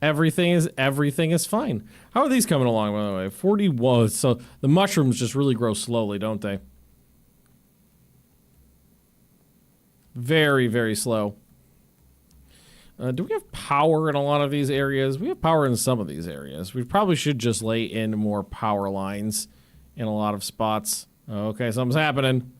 Everything is fine. How are these coming along, by the way? 40 was, so the mushrooms just really grow slowly, don't they? Very, very slow. Do we have power in a lot of these areas? We have power in some of these areas. We probably should just lay in more power lines in a lot of spots. Okay, something's happening.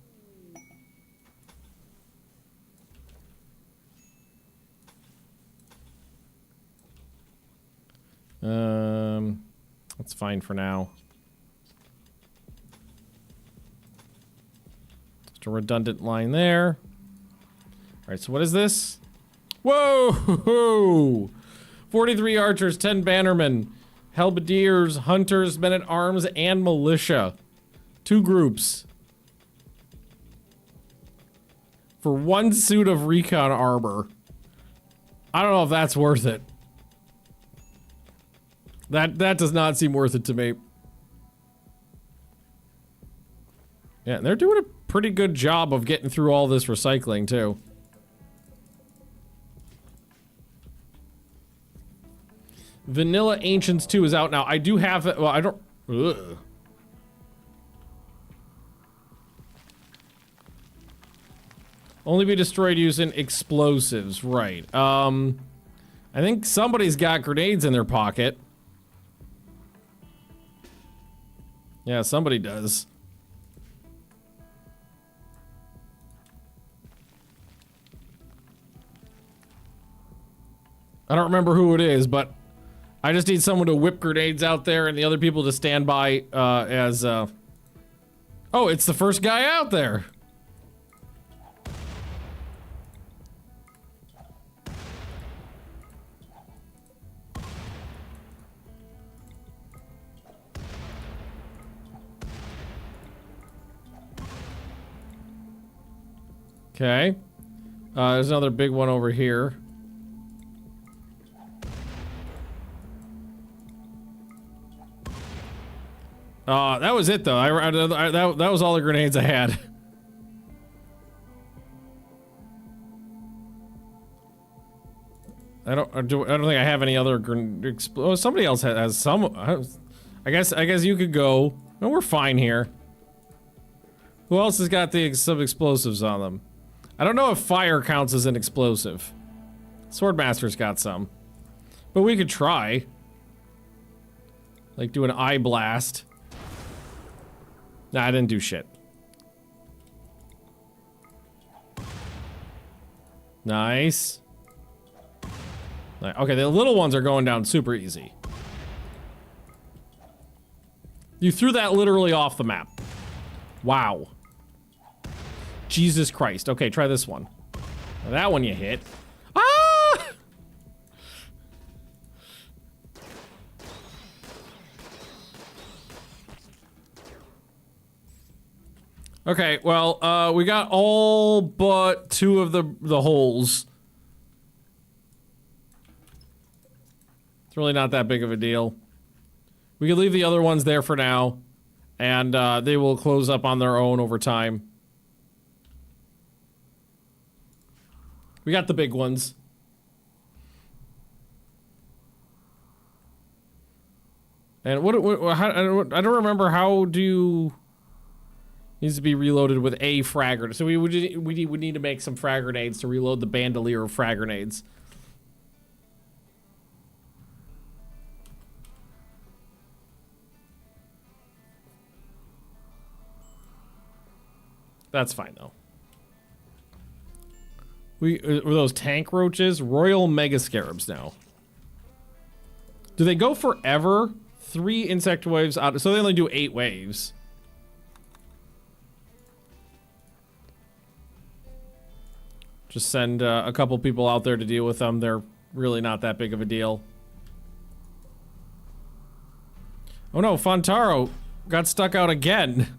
That's fine for now. Just a redundant line there. Alright, so what is this? Whoa! 43 archers, 10 bannermen, halberdiers, hunters, men-at-arms, and militia. 2 groups. For 1 suit of recon armor. I don't know if that's worth it. That does not seem worth it to me. Yeah, and they're doing a pretty good job of getting through all this recycling, too. Vanilla Ancients 2 is out now. I do have it. Well, I don't... Ugh. Only be destroyed using explosives. Right. I think somebody's got grenades in their pocket. Yeah, somebody does. I don't remember who it is, but I just need someone to whip grenades out there and the other people to stand by as... Oh, it's the first guy out there. Okay. There's another big one over here. That was it though. That was all the grenades I had. I don't think I have any other oh, somebody else has some. I guess you could go. No, we're fine here. Who else has got some explosives on them? I don't know if fire counts as an explosive. Swordmaster's got some. But we could try. Like do an eye blast. Nah, I didn't do shit. Nice. Okay, the little ones are going down super easy. You threw that literally off the map. Wow. Jesus Christ. Okay, try this one. Now that one you hit. Ah! Okay, well, we got all but 2 of the holes. It's really not that big of a deal. We can leave the other ones there for now, and they will close up on their own over time. We got the big ones. And I don't remember how do needs to be reloaded with a frag grenade. So we would need to make some frag grenades to reload the bandolier of frag grenades. That's fine though. Were those tank roaches? Royal mega scarabs now. Do they go forever? 3 insect waves out, so they only do 8 waves. Just send a couple people out there to deal with them. They're really not that big of a deal. Oh no, Fontaro got stuck out again.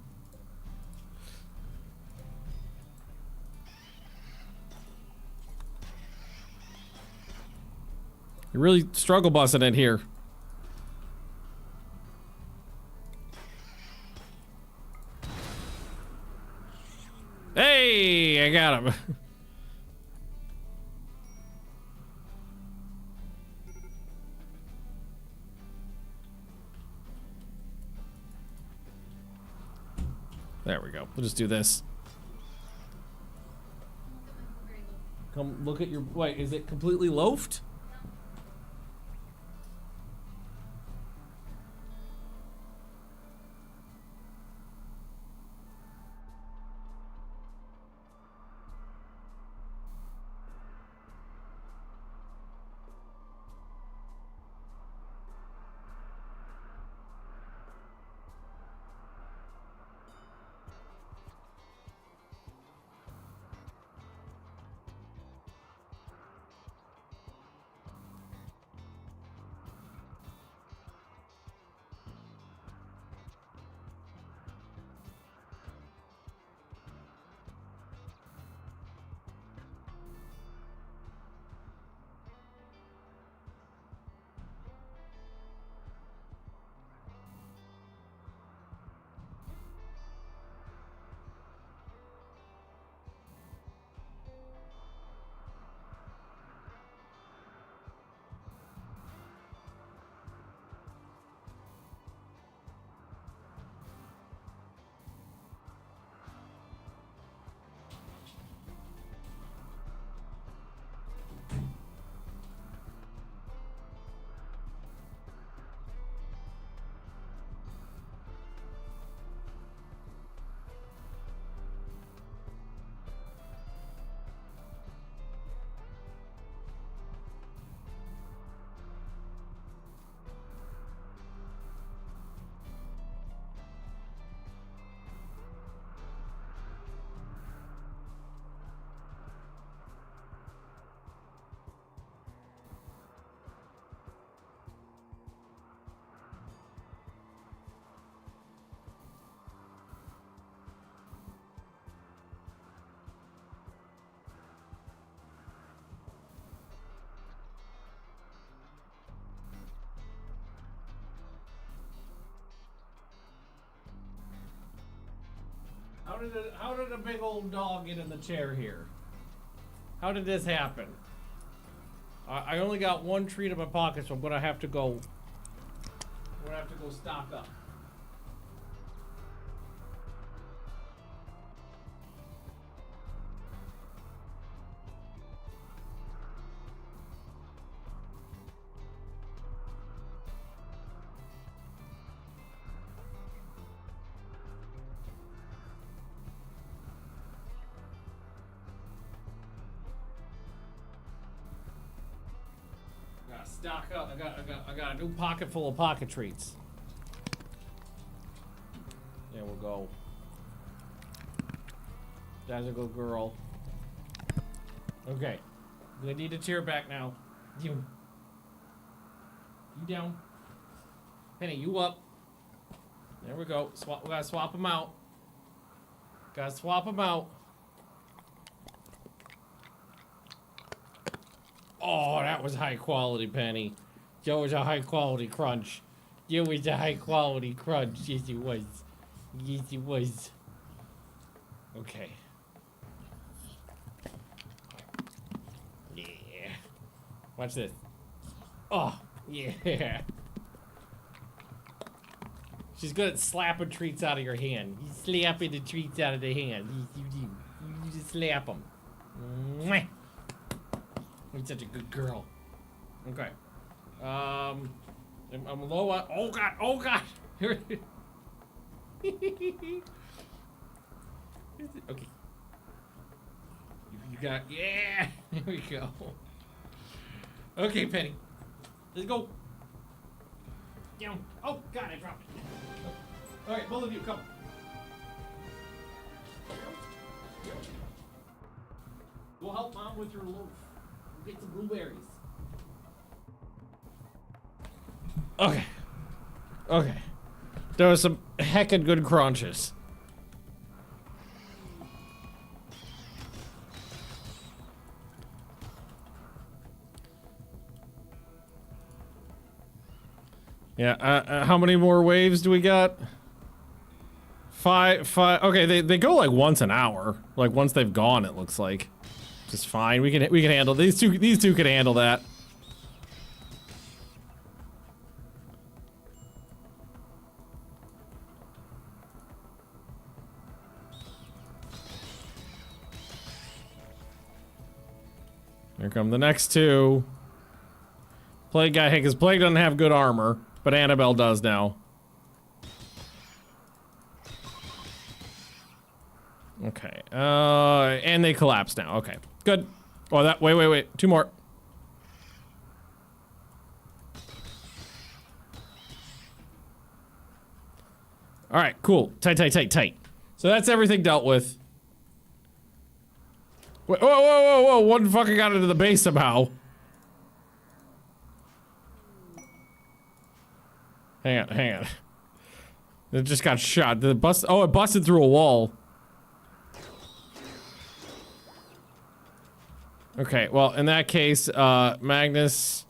You're really struggle busting it here. Hey, I got him. There we go. We'll just do this. Come look at your... Wait, is it completely loafed? How did a big old dog get in the chair here? How did this happen? I only got 1 treat in my pocket, so I'm gonna have to go. I'm gonna have to go stock up. stock up. I got a new pocket full of pocket treats. There we go. That's a good girl. Okay. I need a chair back now. You down. Penny, you up. There we go. We gotta swap them out. Gotta swap them out. Oh, that was high quality, Penny. That was a high quality crunch. It was a high quality crunch. Yes, it was. Yes, it was. Okay. Yeah. Watch this. Oh, yeah. She's good at slapping treats out of your hand. You slapping the treats out of the hand. You just slap them. Mwah. You're such a good girl. Okay. I'm low on. Oh god. Oh god. Okay. You got. Yeah. There we go. Okay, Penny. Let's go. Down. Oh god, I dropped it. All right, both of you, come. Go help Mom with your loaf. Get some blueberries. Okay. Okay. There was some heckin' good crunches. Yeah, how many more waves do we got? Five. Okay, they go like once an hour. Like once they've gone, it looks like. Just fine. We can handle these two. These two can handle that. Here come the next two. Plague guy, hey, because Plague doesn't have good armor, but Annabelle does now. Okay. And they collapse now. Okay. Good. Oh, that. Wait. Two more. All right. Cool. Tight. So that's everything dealt with. Wait, whoa. One fucking got into the base somehow. Hang on. It just got shot. Did it bust? Oh, it busted through a wall. Okay, well, in that case, Magnus,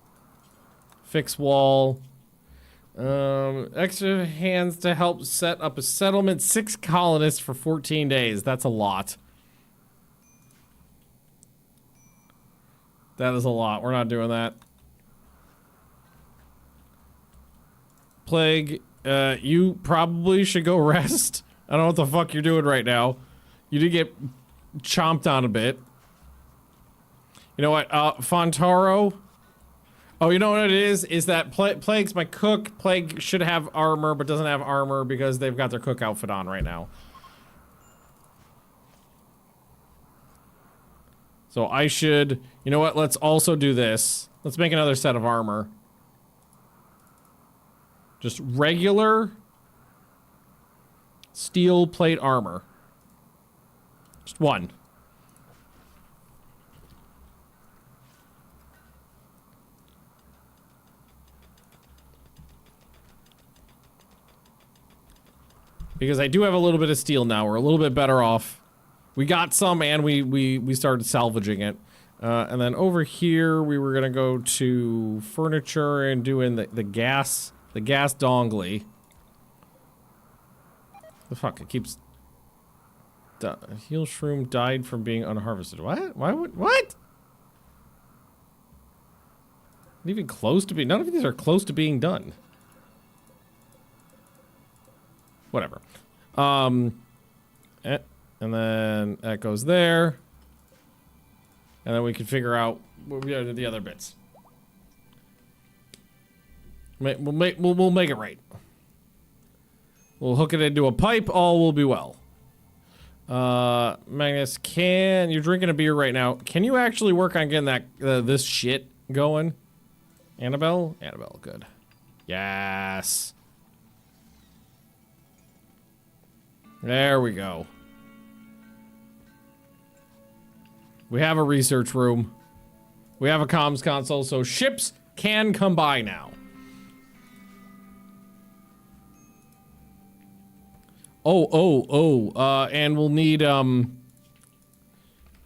fix wall, extra hands to help set up a settlement, 6 colonists for 14 days. That's a lot. That is a lot. We're not doing that. Plague, you probably should go rest. I don't know what the fuck you're doing right now. You did get chomped on a bit. You know what, Fontaro? Oh, you know what it is? Is that Plague's my cook. Plague should have armor, but doesn't have armor because they've got their cook outfit on right now. So I should, you know what, let's also do this. Let's make another set of armor. Just regular steel plate armor. Just one. Because I do have a little bit of steel now. We're a little bit better off. We got some and we started salvaging it. And then over here we were gonna go to furniture and doing the gas dongly. The fuck, it keeps... Heal shroom died from being unharvested. What? Why would... What? Not even close to being... None of these are close to being done. Whatever. And then that goes there. And then we can figure out what we are the other bits. We'll make it right. We'll hook it into a pipe, all will be well. Magnus, you're drinking a beer right now. Can you actually work on getting that, this shit going? Annabelle? Annabelle, good. Yes. There we go. We have a research room. We have a comms console, so ships can come by now. And we'll need,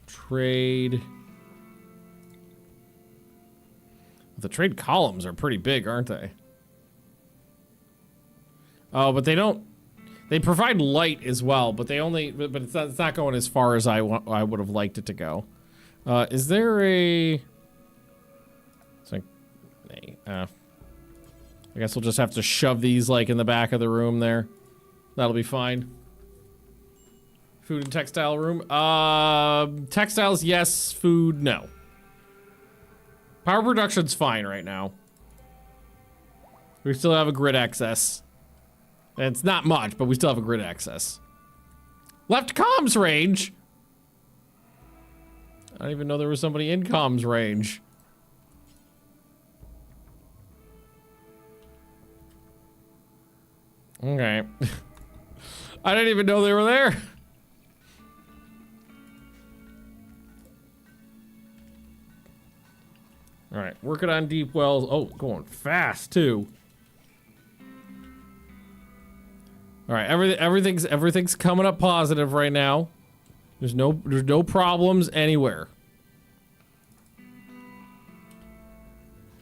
trade. The trade columns are pretty big, aren't they? Oh, but they don't. They provide light as well, but they only. But it's not going as far as I would have liked it to go. Is there a? It's like, I guess we'll just have to shove these like in the back of the room there. That'll be fine. Food and textile room. Textiles, yes. Food, no. Power production's fine right now. We still have a grid access. And it's not much, but we still have a grid access. Left comms range. I didn't even know there was somebody in comms range. Okay. I didn't even know they were there. All right, working on deep wells. Oh, going fast too. All right, everything's coming up positive right now. There's no problems anywhere.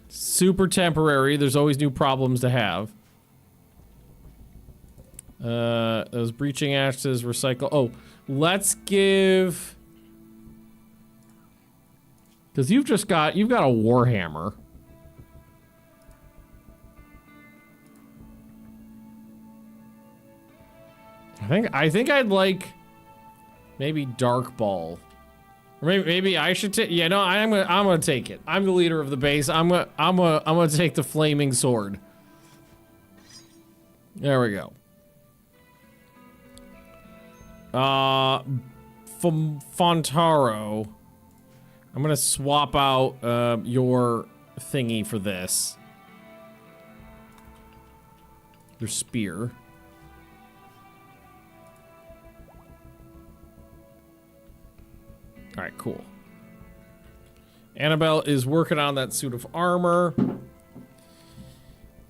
Super temporary. There's always new problems to have. Those breaching ashes recycle. Oh, let's give. Because you've got a warhammer. I think I'd like maybe dark ball. Or maybe I should take. Yeah, no, I'm gonna take it. I'm the leader of the base. I'm gonna take the flaming sword. There we go. From Fontaro, I'm gonna swap out your thingy for this. Your spear. All right, cool. Annabelle is working on that suit of armor.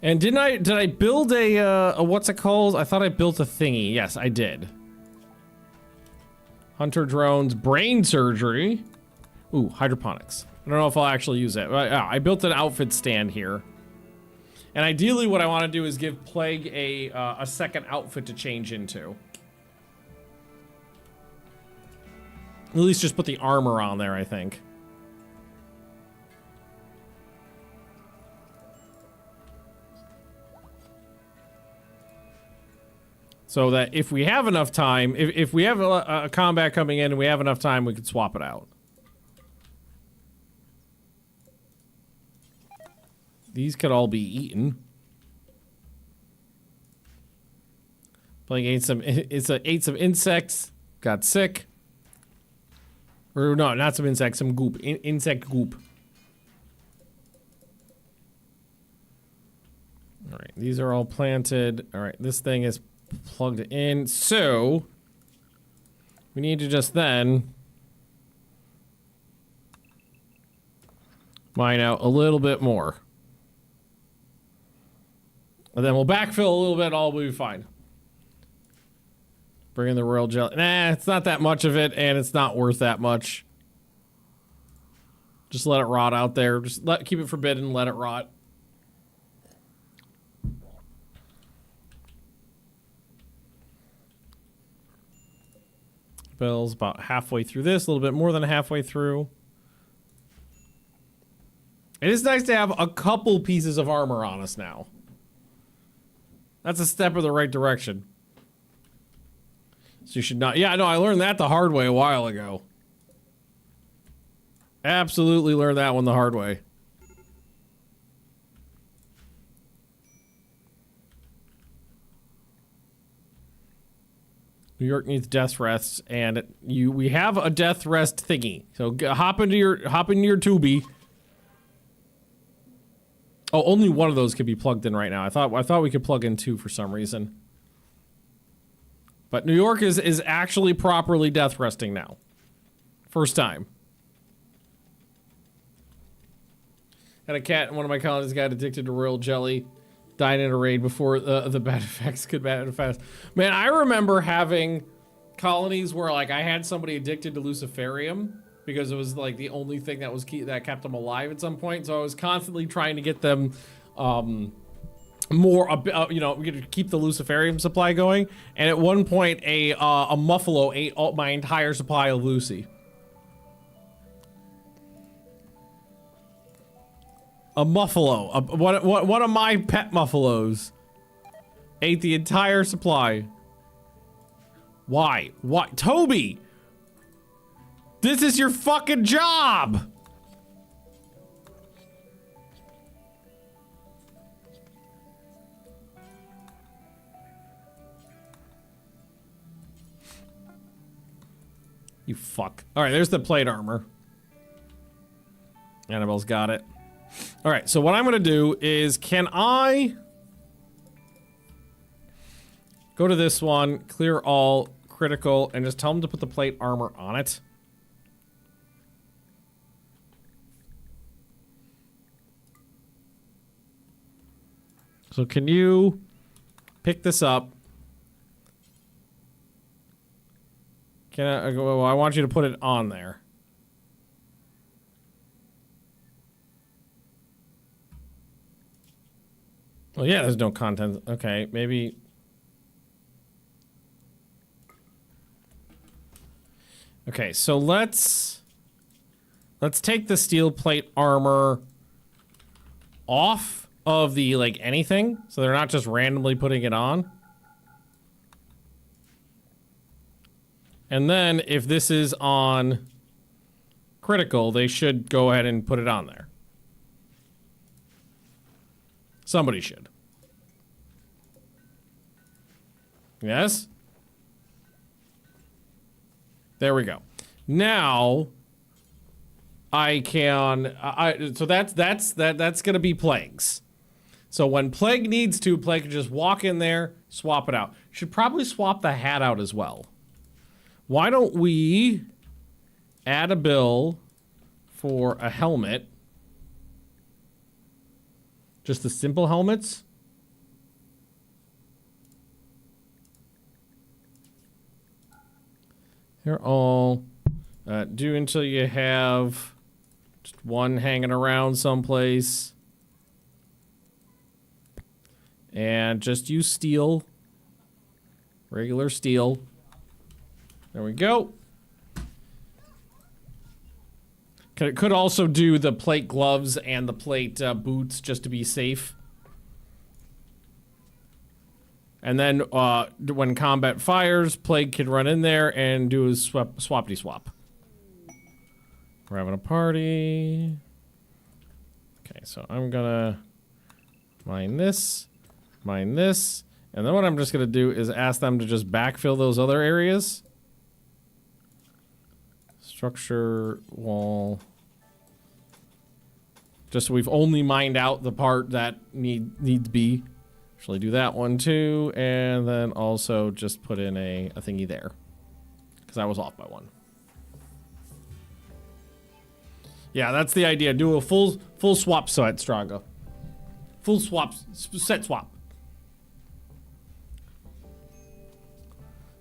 And did I build a what's it called? I thought I built a thingy. Yes, I did. Hunter drones, brain surgery. Ooh, hydroponics. I don't know if I'll actually use it. I built an outfit stand here. And ideally what I want to do is give Plague a second outfit to change into. At least just put the armor on there, I think. So that if we have enough time, if we have a combat coming in and we have enough time, we could swap it out. These could all be eaten. Playing ate some insects, got sick. Or no, not some insects, some goop. Insect goop. All right, these are all planted. All right, this thing is plugged in. So we need to just then mine out a little bit more. And then we'll backfill a little bit, all will be fine. Bring in the royal jelly. Nah, it's not that much of it, and it's not worth that much. Just let it rot out there. Just keep it forbidden, let it rot. Bill's about halfway through this, a little bit more than halfway through. It is nice to have a couple pieces of armor on us now. That's a step in the right direction. So you should not. Yeah, no, I learned that the hard way a while ago. Absolutely learned that one the hard way. New York needs death rests, and we have a death rest thingy. So hop into your tubey. Oh, only one of those could be plugged in right now. I thought we could plug in 2 for some reason. But New York is actually properly death resting now. First time. Had a cat in one of my colonies got addicted to royal jelly. Died in a raid before the bad effects could manifest. Man, I remember having colonies where like I had somebody addicted to luciferium because it was like the only thing that was that kept them alive at some point. So I was constantly trying to get them more, you know, keep the luciferium supply going. And at one point, a muffalo ate my entire supply of Lucy. A muffalo, one of my pet muffalos, ate the entire supply. Why? Why? Toby! This is your fucking job! You fuck. Alright, there's the plate armor. Annabelle's got it. Alright, so what I'm gonna do is, can I go to this one, clear all, critical, and just tell them to put the plate armor on it? So can you pick this up? Can I, well, I want you to put it on there. Well, yeah, there's no content. Okay, maybe. Okay, so let's take the steel plate armor off of the, like, anything, so they're not just randomly putting it on. And then, if this is on critical, they should go ahead and put it on there. Somebody should. Yes? There we go. Now I can so that's gonna be plagues. So when plague needs to, plague can just walk in there, swap it out. Should probably swap the hat out as well. Why don't we add a bill for a helmet? Just the simple helmets? They're all do until you have just one hanging around someplace. And just use steel. Regular steel. There we go. Could also do the plate gloves and the plate boots just to be safe. And then when combat fires, Plague can run in there and do his swappity swap. We're having a party. Okay, so I'm gonna mine this, and then what I'm just gonna do is ask them to just backfill those other areas. Structure, wall. Just so we've only mined out the part that needs be. Actually do that one too, and then also just put in a thingy there. Because I was off by one. Yeah, that's the idea. Do a full swap set, Straga. Full swap, set swap.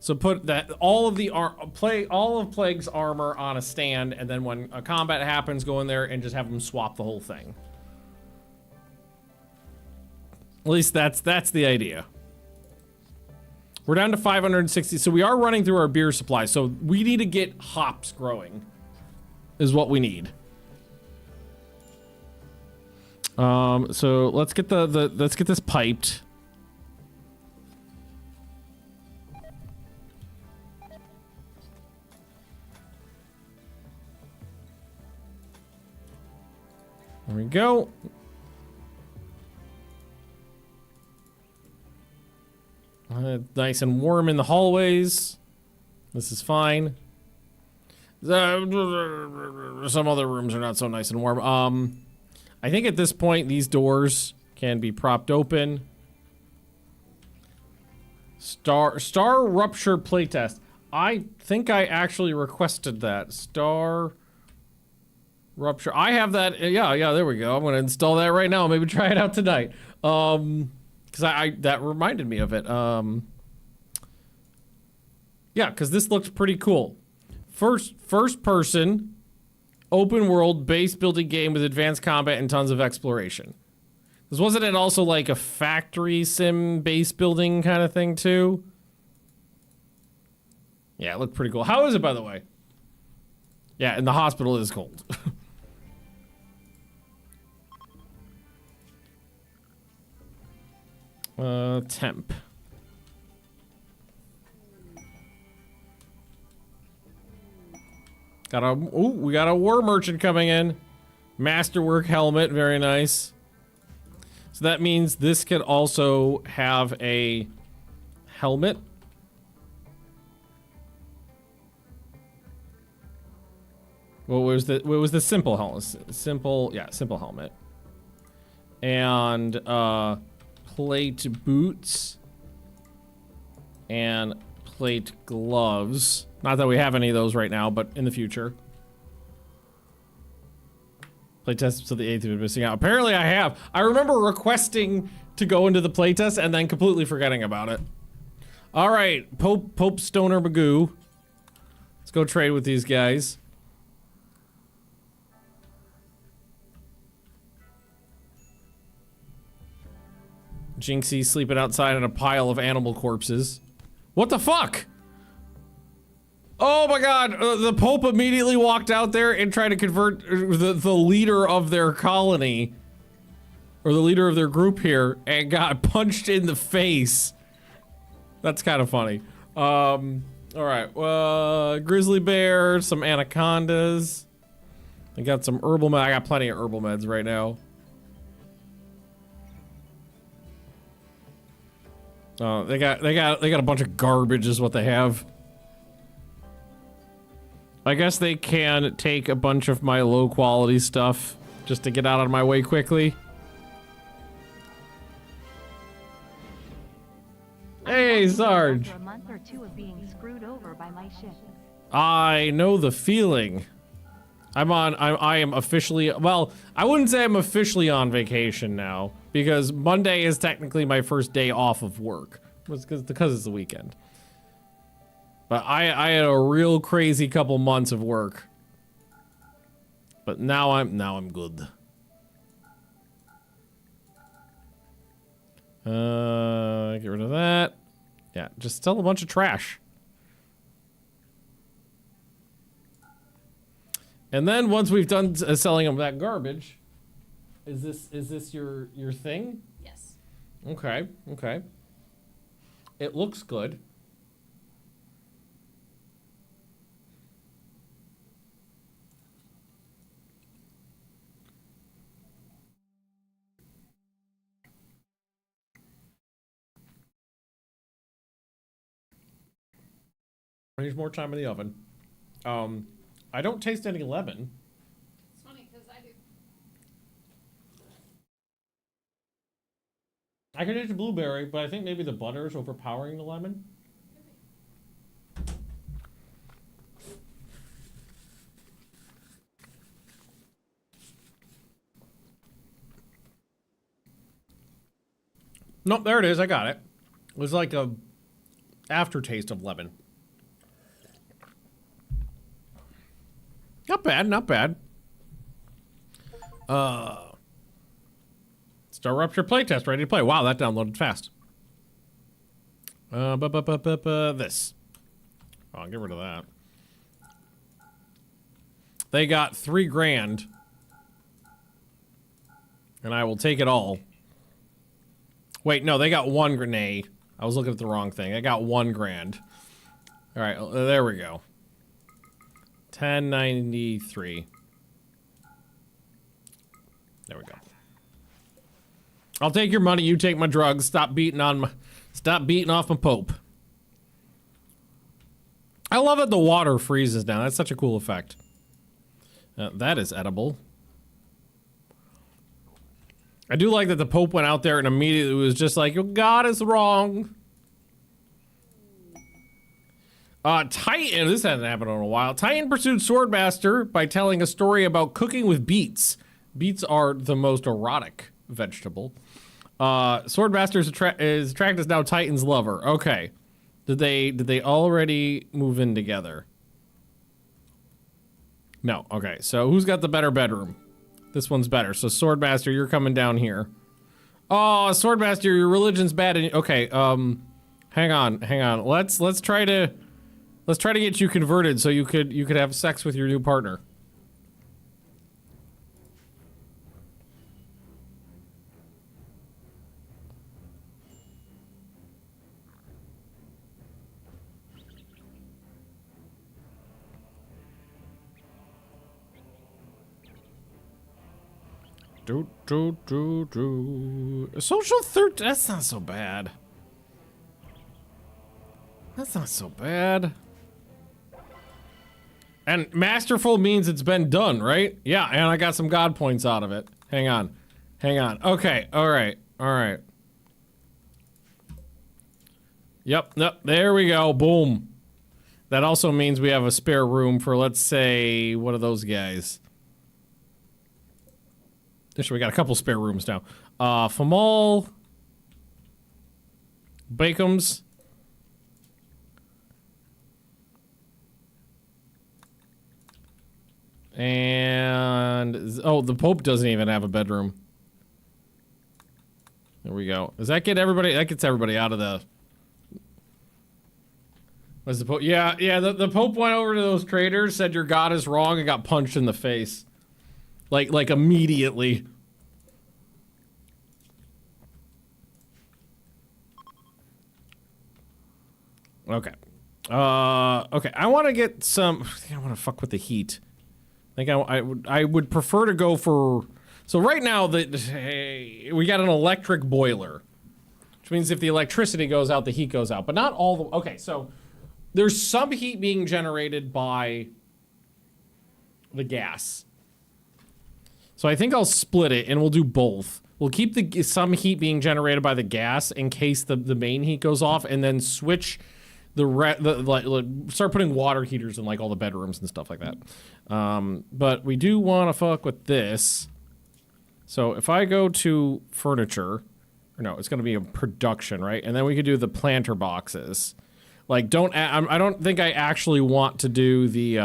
So put that all of Plague's armor on a stand, and then when a combat happens, go in there and just have them swap the whole thing. At least that's the idea. We're down to 560, so we are running through our beer supply. So we need to get hops growing, is what we need. So let's get let's get this piped. There we go. Nice and warm in the hallways. This is fine. Some other rooms are not so nice and warm. I think at this point, these doors can be propped open. Star Rupture playtest. I think I actually requested that. Star Rupture. I have that. Yeah, there we go. I'm going to install that right now. Maybe try it out tonight. Because that reminded me of it. Yeah, because this looks pretty cool. First person, open world, base building game with advanced combat and tons of exploration. Because wasn't it also like a factory sim base building kind of thing too? Yeah, it looked pretty cool. How is it, by the way? Yeah, and the hospital is cold. Temp. We got a war merchant coming in. Masterwork helmet, very nice. So that means this could also have a helmet. What was the simple helmet? Simple helmet. And plate boots and plate gloves. Not that we have any of those right now, but in the future. Playtest to the 8th been missing out. Apparently I have. I remember requesting to go into the playtest and then completely forgetting about it. All right, Pope Stoner Magoo. Let's go trade with these guys. Jinxie sleeping outside in a pile of animal corpses. What the fuck? Oh my god, the Pope immediately walked out there and tried to convert the leader of their colony, or the leader of their group here, and got punched in the face. That's kind of funny. Alright, grizzly bear, some anacondas. I got some herbal meds. I got plenty of herbal meds right now. They got a bunch of garbage is what they have. I guess they can take a bunch of my low quality stuff just to get out of my way quickly. Hey, Sarge. After a month or two of being screwed over by my ship. I know the feeling. I am officially, well, I wouldn't say I'm officially on vacation now, because Monday is technically my first day off of work. Because it's the weekend. But I had a real crazy couple months of work. But now I'm good. Get rid of that. Yeah, just sell a bunch of trash. And then once we've done selling them that garbage, is this your thing? Yes. Okay. It looks good. There's more time in the oven. I don't taste any lemon. It's funny because I do. I can taste the blueberry, but I think maybe the butter is overpowering the lemon. Nope, there it is. I got it. It was like a aftertaste of lemon. Not bad, not bad. Star Rupture playtest, ready to play. Wow, that downloaded fast. This. Oh, I'll get rid of that. They got $3 grand. And I will take it all. Wait, no, they got 1 grenade. I was looking at the wrong thing. I got 1 grand. All right, there we go. 1093. There we go. I'll take your money, you take my drugs. Stop beating off my Pope. I love that the water freezes down. That's such a cool effect. That is edible. I do like that the Pope went out there and immediately was just like, your God is wrong. Titan, this hasn't happened in a while. Titan pursued Swordmaster by telling a story about cooking with beets. Beets are the most erotic vegetable. Swordmaster is attracted as now Titan's lover. Okay. Did they already move in together? No. Okay. So who's got the better bedroom? This one's better. So Swordmaster, you're coming down here. Oh, Swordmaster, your religion's bad. Okay. Hang on. Let's try to get you converted so you could have sex with your new partner. Social third. That's not so bad. That's not so bad. And masterful means it's been done, right? Yeah, and I got some God points out of it. Hang on. Okay, alright. Yep, there we go, boom. That also means we have a spare room for, let's say, one of those guys. Actually, we got a couple spare rooms now. Famal. Bakeums. And oh, the Pope doesn't even have a bedroom. There we go. Does that get everybody? That gets everybody out of the. What's the Pope? Yeah. The Pope went over to those traders, said your God is wrong, and got punched in the face, like immediately. Okay. Okay. I want to get some. I think I want to fuck with the heat. I think I would prefer to go for. So right now we got an electric boiler, which means if the electricity goes out, the heat goes out. But not all the. Okay, so there's some heat being generated by the gas. So I think I'll split it and we'll do both. We'll keep some heat being generated by the gas in case the main heat goes off, and then switch start putting water heaters in like all the bedrooms and stuff like that. But we do want to fuck with this. So if I go to furniture, or no, it's going to be a production, right? And then we could do the planter boxes. Like, I don't think I actually want to do the,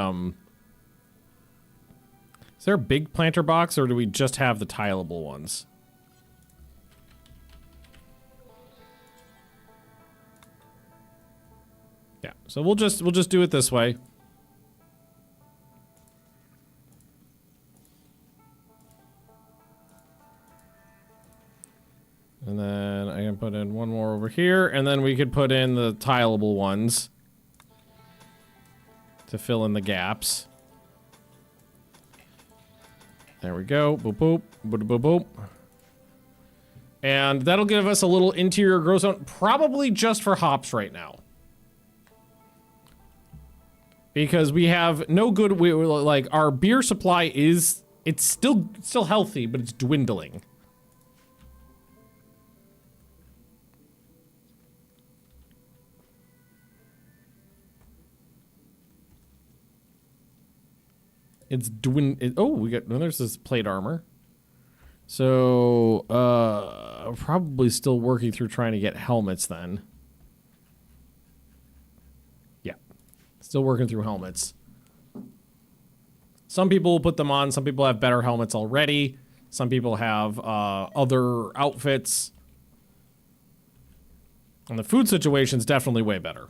is there a big planter box or do we just have the tileable ones? Yeah, so we'll just do it this way. And then I can put in one more over here, and then we could put in the tileable ones to fill in the gaps. There we go. Boop, boop, boop, boop, boop. And that'll give us a little interior grow zone, probably just for hops right now. Because we have no good, like, our beer supply is, it's still healthy, but it's dwindling. Oh, there's this plate armor. So, probably still working through trying to get helmets then. Yeah. Still working through helmets. Some people will put them on. Some people have better helmets already. Some people have, other outfits. And the food situation's definitely way better.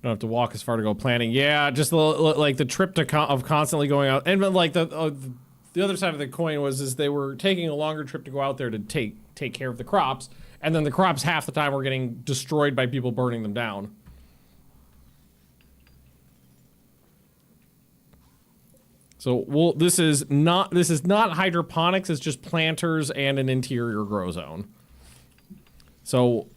Don't have to walk as far to go planning. Yeah, just like the trip of constantly going out, and like the other side of the coin is they were taking a longer trip to go out there to take care of the crops, and then the crops half the time were getting destroyed by people burning them down. So this is not hydroponics. It's just planters and an interior grow zone. So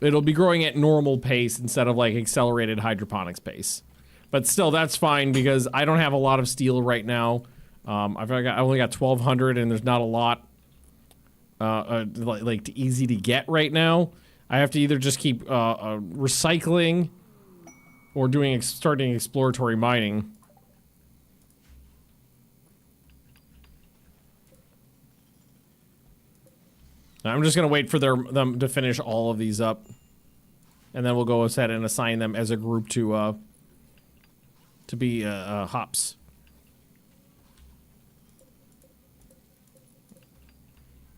it'll be growing at normal pace instead of like accelerated hydroponics pace. But still, that's fine because I don't have a lot of steel right now. I only got 1,200, and there's not a lot, like easy to get right now. I have to either just keep recycling, or starting exploratory mining. I'm just gonna wait for them to finish all of these up, and then we'll go ahead and assign them as a group to be hops.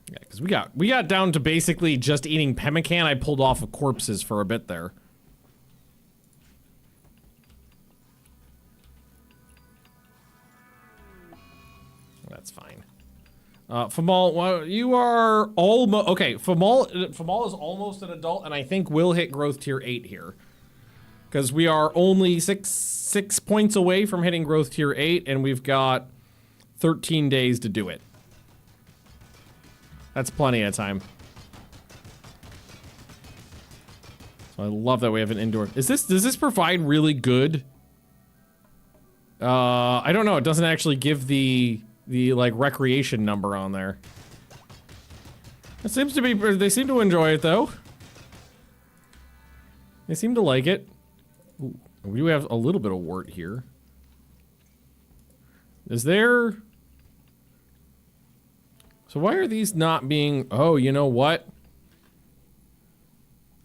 Yeah, because we got down to basically just eating pemmican. I pulled off of corpses for a bit there. That's fine. Famal, well, you are almost okay. Famal is almost an adult, and I think we'll hit growth tier 8 here, because we are only six points away from hitting growth tier 8, and we've got 13 days to do it. That's plenty of time. So I love that we have an indoor. Does this provide really good? I don't know. It doesn't actually give the like recreation number on there. It seems to be, they seem to enjoy it though. They seem to like it. Ooh, we do have a little bit of wort here. Is there? So why are these not being, oh, you know what?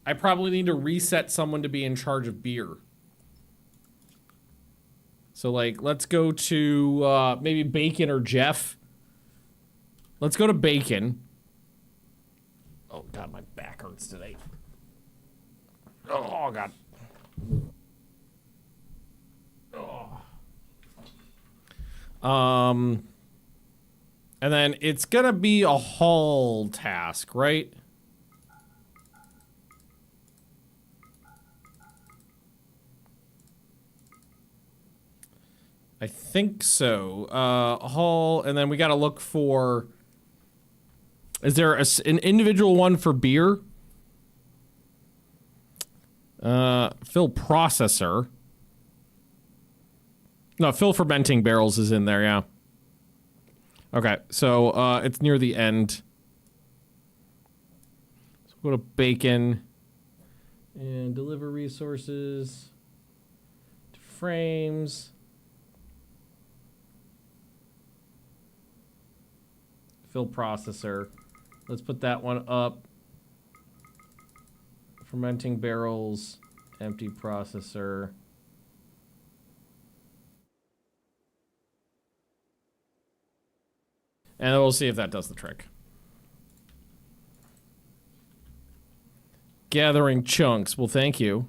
I probably need to reset someone to be in charge of beer. So, like, let's go to, maybe Bacon or Jeff. Let's go to Bacon. Oh, God, my back hurts today. Oh, God. Oh. And then it's gonna be a haul task, right? I think so. Haul, and then we gotta look for... Is there an individual one for beer? Fill processor. No, fill fermenting barrels is in there, yeah. Okay, so it's near the end. So go to Bacon and deliver resources to frames. Fill processor. Let's put that one up. Fermenting barrels, empty processor. And we'll see if that does the trick. Gathering chunks. Well, thank you.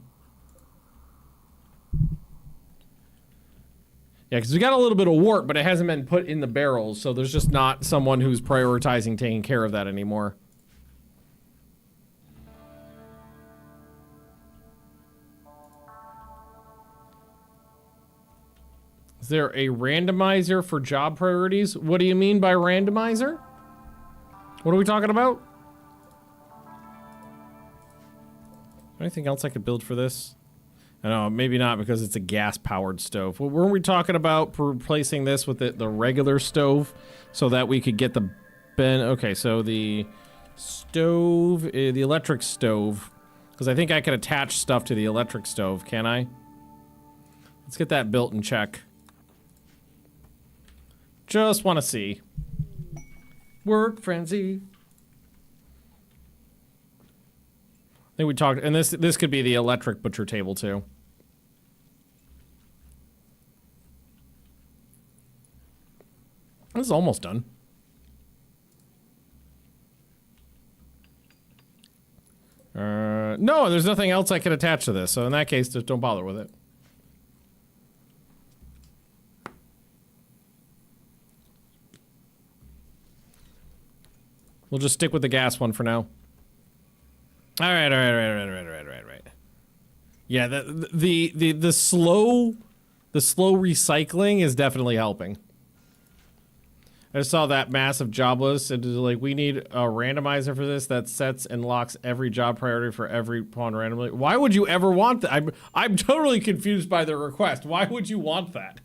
Yeah, because we got a little bit of wort, but it hasn't been put in the barrels, so there's just not someone who's prioritizing taking care of that anymore. Is there a randomizer for job priorities? What do you mean by randomizer? What are we talking about? Anything else I could build for this? I know, maybe not because it's a gas-powered stove. Well, weren't we talking about replacing this with the regular stove so that we could get the okay, so the stove, the electric stove, because I think I could attach stuff to the electric stove, can I? Let's get that built and check. Just want to see. Work frenzy. I think we talked, and this could be the electric butcher table too. This is almost done. No, there's nothing else I could attach to this, so in that case, just don't bother with it. We'll just stick with the gas one for now. All right. Yeah, the slow recycling is definitely helping. I just saw that massive job list, and like, we need a randomizer for this that sets and locks every job priority for every pawn randomly. Why would you ever want that? I'm totally confused by the request. Why would you want that?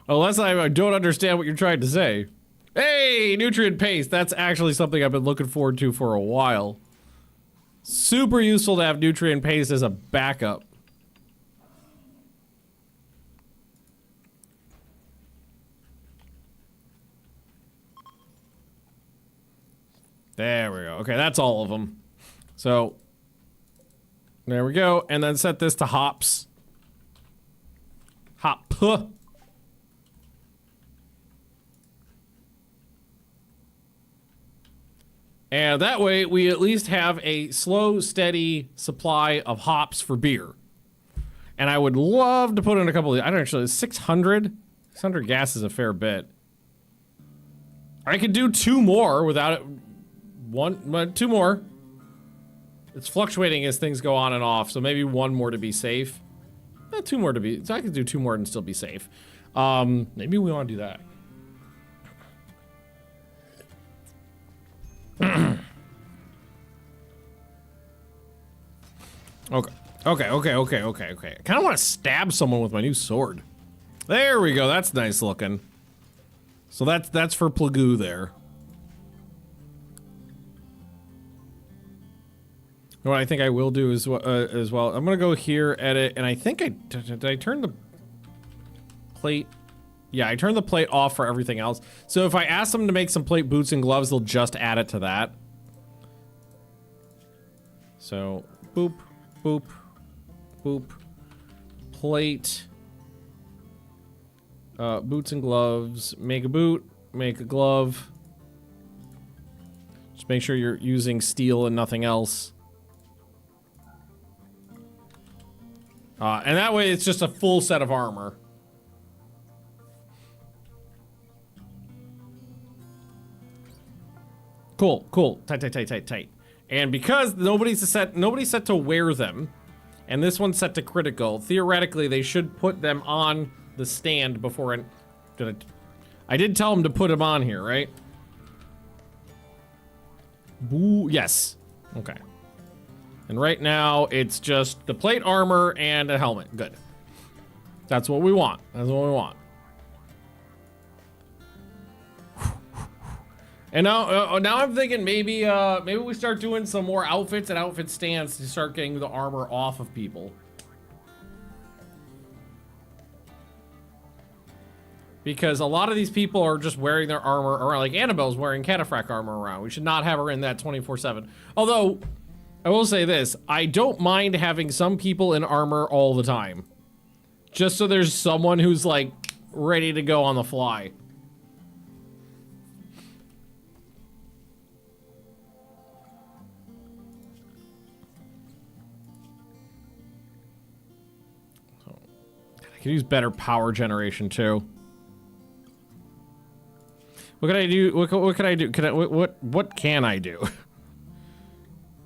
Unless I don't understand what you're trying to say. Hey, nutrient paste. That's actually something I've been looking forward to for a while. Super useful to have nutrient paste as a backup. There we go. Okay, that's all of them. So, there we go. And then set this to hops. Hop. And that way, we at least have a slow, steady supply of hops for beer. And I would love to put in a couple of, I don't actually, 600? 600 gas is a fair bit. I could do 2 more without it. 2 more. It's fluctuating as things go on and off, so maybe 1 more to be safe. 2 more to be, so I could do 2 more and still be safe. Maybe we want to do that. Okay. I kind of want to stab someone with my new sword. There we go. That's nice looking. So that's for Plagoo there. What I think I will do is as well. I'm gonna go here, edit, and I think did I turn the plate? Yeah, I turned the plate off for everything else. So if I ask them to make some plate boots and gloves, they'll just add it to that. So boop, boop, boop, plate, boots and gloves. Make a boot, make a glove. Just make sure you're using steel and nothing else. And that way it's just a full set of armor. Cool. Tight. And because nobody's set to wear them, and this one's set to critical, theoretically they should put them on the stand before I did tell them to put them on here, right? Boo, yes. Okay. And right now, it's just the plate armor and a helmet. Good. That's what we want. And now I'm thinking maybe we start doing some more outfits and outfit stands to start getting the armor off of people. Because a lot of these people are just wearing their armor around, like Annabelle's wearing Cataphract armor around. We should not have her in that 24/7. Although, I will say this, I don't mind having some people in armor all the time. Just so there's someone who's like ready to go on the fly. I could use better power generation too. What can I do? What can I do? What can I do?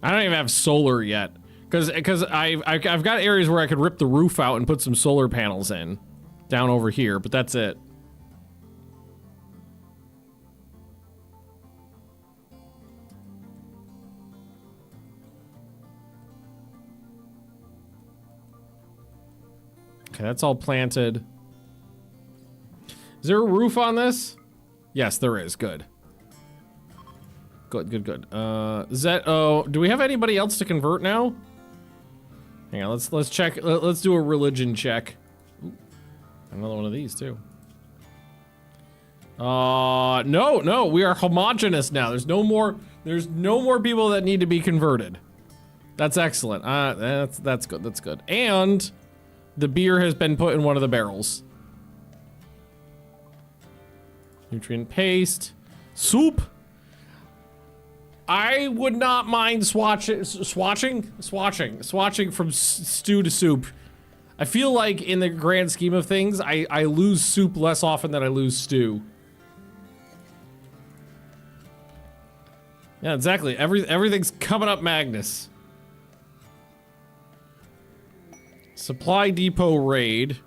I don't even have solar yet, because I've got areas where I could rip the roof out and put some solar panels in, down over here, but that's it. Okay, that's all planted. Is there a roof on this? Yes, there is. Good. Good. Do we have anybody else to convert now? Hang on, let's check. Let's do a religion check. Ooh, another one of these too. No, we are homogenous now. There's no more people that need to be converted. That's excellent. That's good. And the beer has been put in one of the barrels. Nutrient paste. Soup. I would not mind swatching from stew to soup. I feel like in the grand scheme of things, I lose soup less often than I lose stew. Yeah, exactly. Everything's coming up, Magnus. Supply depot raid.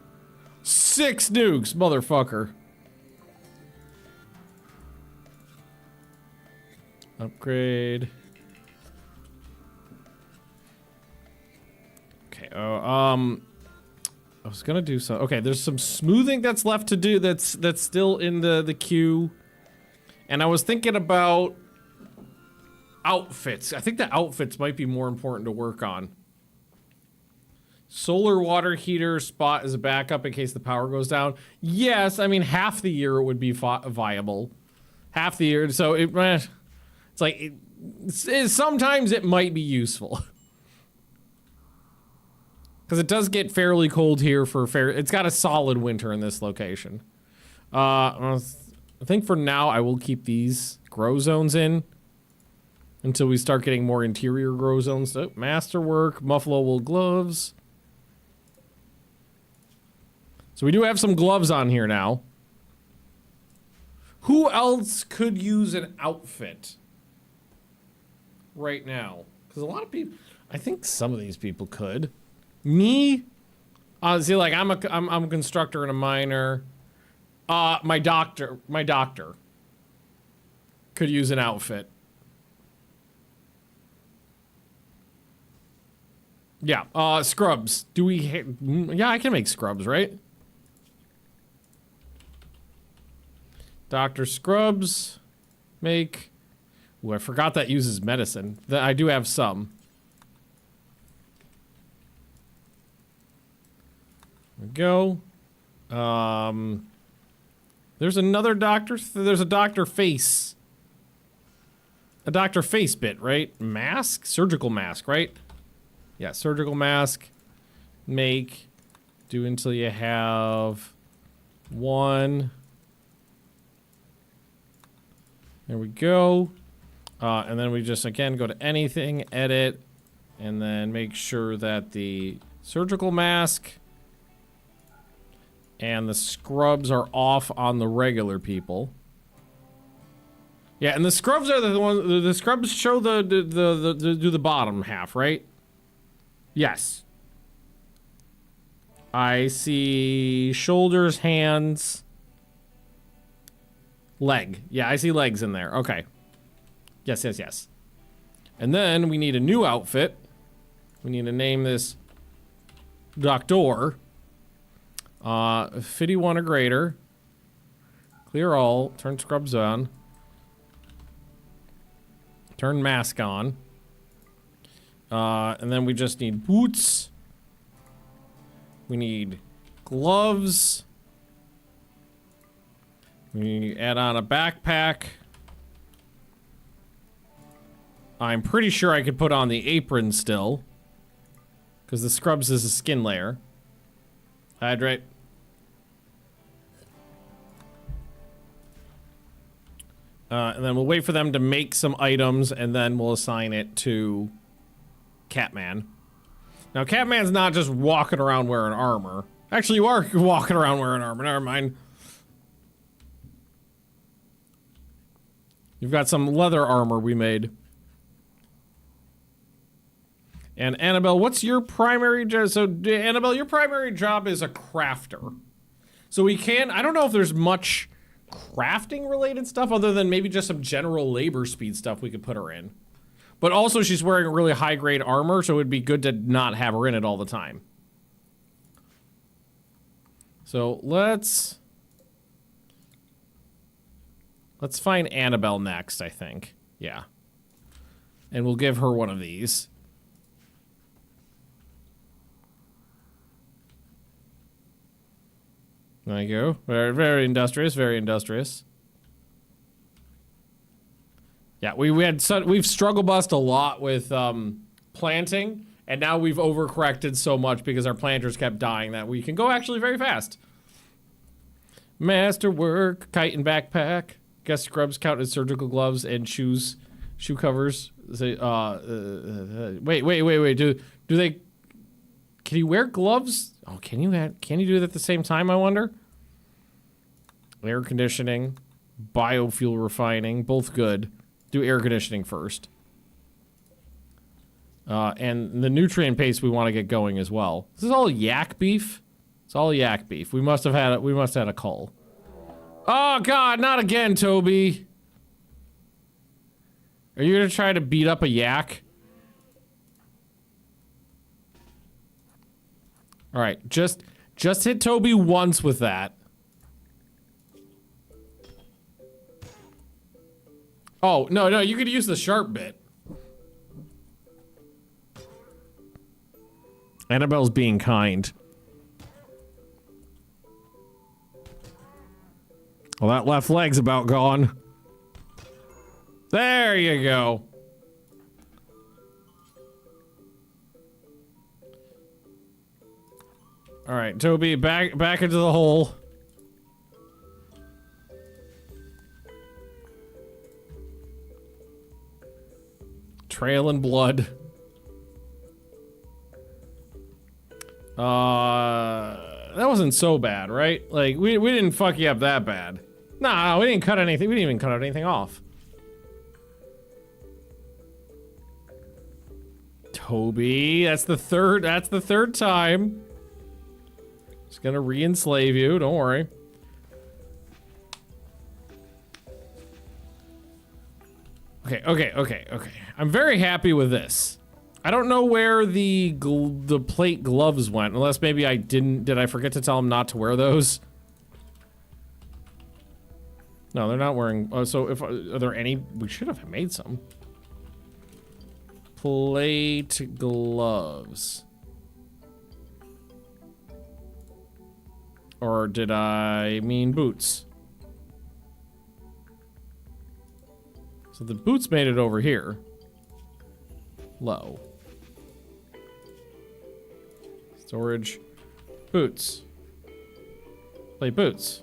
6 nukes, motherfucker. Upgrade. Okay, I was gonna do so. Okay, there's some smoothing that's left to do. That's still in the queue. And I was thinking about outfits. I think the outfits might be more important to work on. Solar water heater spot as a backup in case the power goes down. Yes, I mean half the year it would be viable. Half the year, so it's like sometimes it might be useful. Because it does get fairly cold here for it's got a solid winter in this location. I think for now I will keep these grow zones in until we start getting more interior grow zones. Oh, masterwork, muffalo wool gloves. So we do have some gloves on here now. Who else could use an outfit right now? Because a lot of people, I think some of these people could. Me, see, like I'm a constructor and a miner. My doctor could use an outfit. Yeah, scrubs. Do we? Yeah, I can make scrubs, right? Dr. Scrubs, make. Ooh, I forgot that uses medicine. I do have some. There we go. There's another doctor. There's a Dr. Face. A Dr. Face bit, right? Mask? Surgical mask, right? Yeah, surgical mask. Make. Do until you have one. There we go. And then we just, again, go to anything, edit, and then make sure that the surgical mask and the scrubs are off on the regular people. Yeah, and the scrubs are the ones, the scrubs show do the bottom half, right? Yes. I see shoulders, hands, leg. Yeah, I see legs in there. Okay. Yes, yes, yes. And then we need a new outfit. We need to name this Doctor. 51 or greater. Clear all. Turn scrubs on. Turn mask on. And then we just need boots. We need gloves. We add on a backpack. I'm pretty sure I could put on the apron still. Because the scrubs is a skin layer. Hydrate. And then we'll wait for them to make some items, and then we'll assign it to Catman. Now, Catman's not just walking around wearing armor. Actually, you are walking around wearing armor. Never mind. You've got some leather armor we made. And Annabelle, what's your primary job? So, Annabelle, your primary job is a crafter. So we can, I don't know if there's much crafting related stuff other than maybe just some general labor speed stuff we could put her in. But also she's wearing really high grade armor, so it'd be good to not have her in it all the time. So let's find Annabelle next, I think. Yeah. And we'll give her one of these. There you go. Very, very industrious. Very industrious. Yeah, we've struggle bust a lot with planting, and now we've overcorrected so much because our planters kept dying that we can go actually very fast. Masterwork, kite and backpack. Guess scrubs count as surgical gloves and shoes, shoe covers. Say, wait. Do they? Can you wear gloves? Oh, can you do that at the same time, I wonder? Air conditioning, biofuel refining, both good. Do air conditioning first. And the nutrient paste we want to get going as well. This is all yak beef? It's all yak beef. We must have had a cull. Oh god, not again, Toby. Are you gonna try to beat up a yak? All right, just Just hit Toby once with that. Oh, no, no, you could use the sharp bit. Annabelle's being kind. Well, that left leg's about gone. There you go. All right, Toby, back into the hole. Trail in blood. That wasn't so bad, right? Like, we didn't fuck you up that bad. Nah, we didn't cut anything. We didn't even cut anything off. Toby, that's the third time. Just gonna re-enslave you, don't worry. Okay. I'm very happy with this. I don't know where the plate gloves went, unless maybe I did I forget to tell him not to wear those? No, they're not wearing, so if, are there any, we should have made some. Plate gloves. Or did I mean boots? So the boots made it over here. Low. Storage. Boots. Play boots.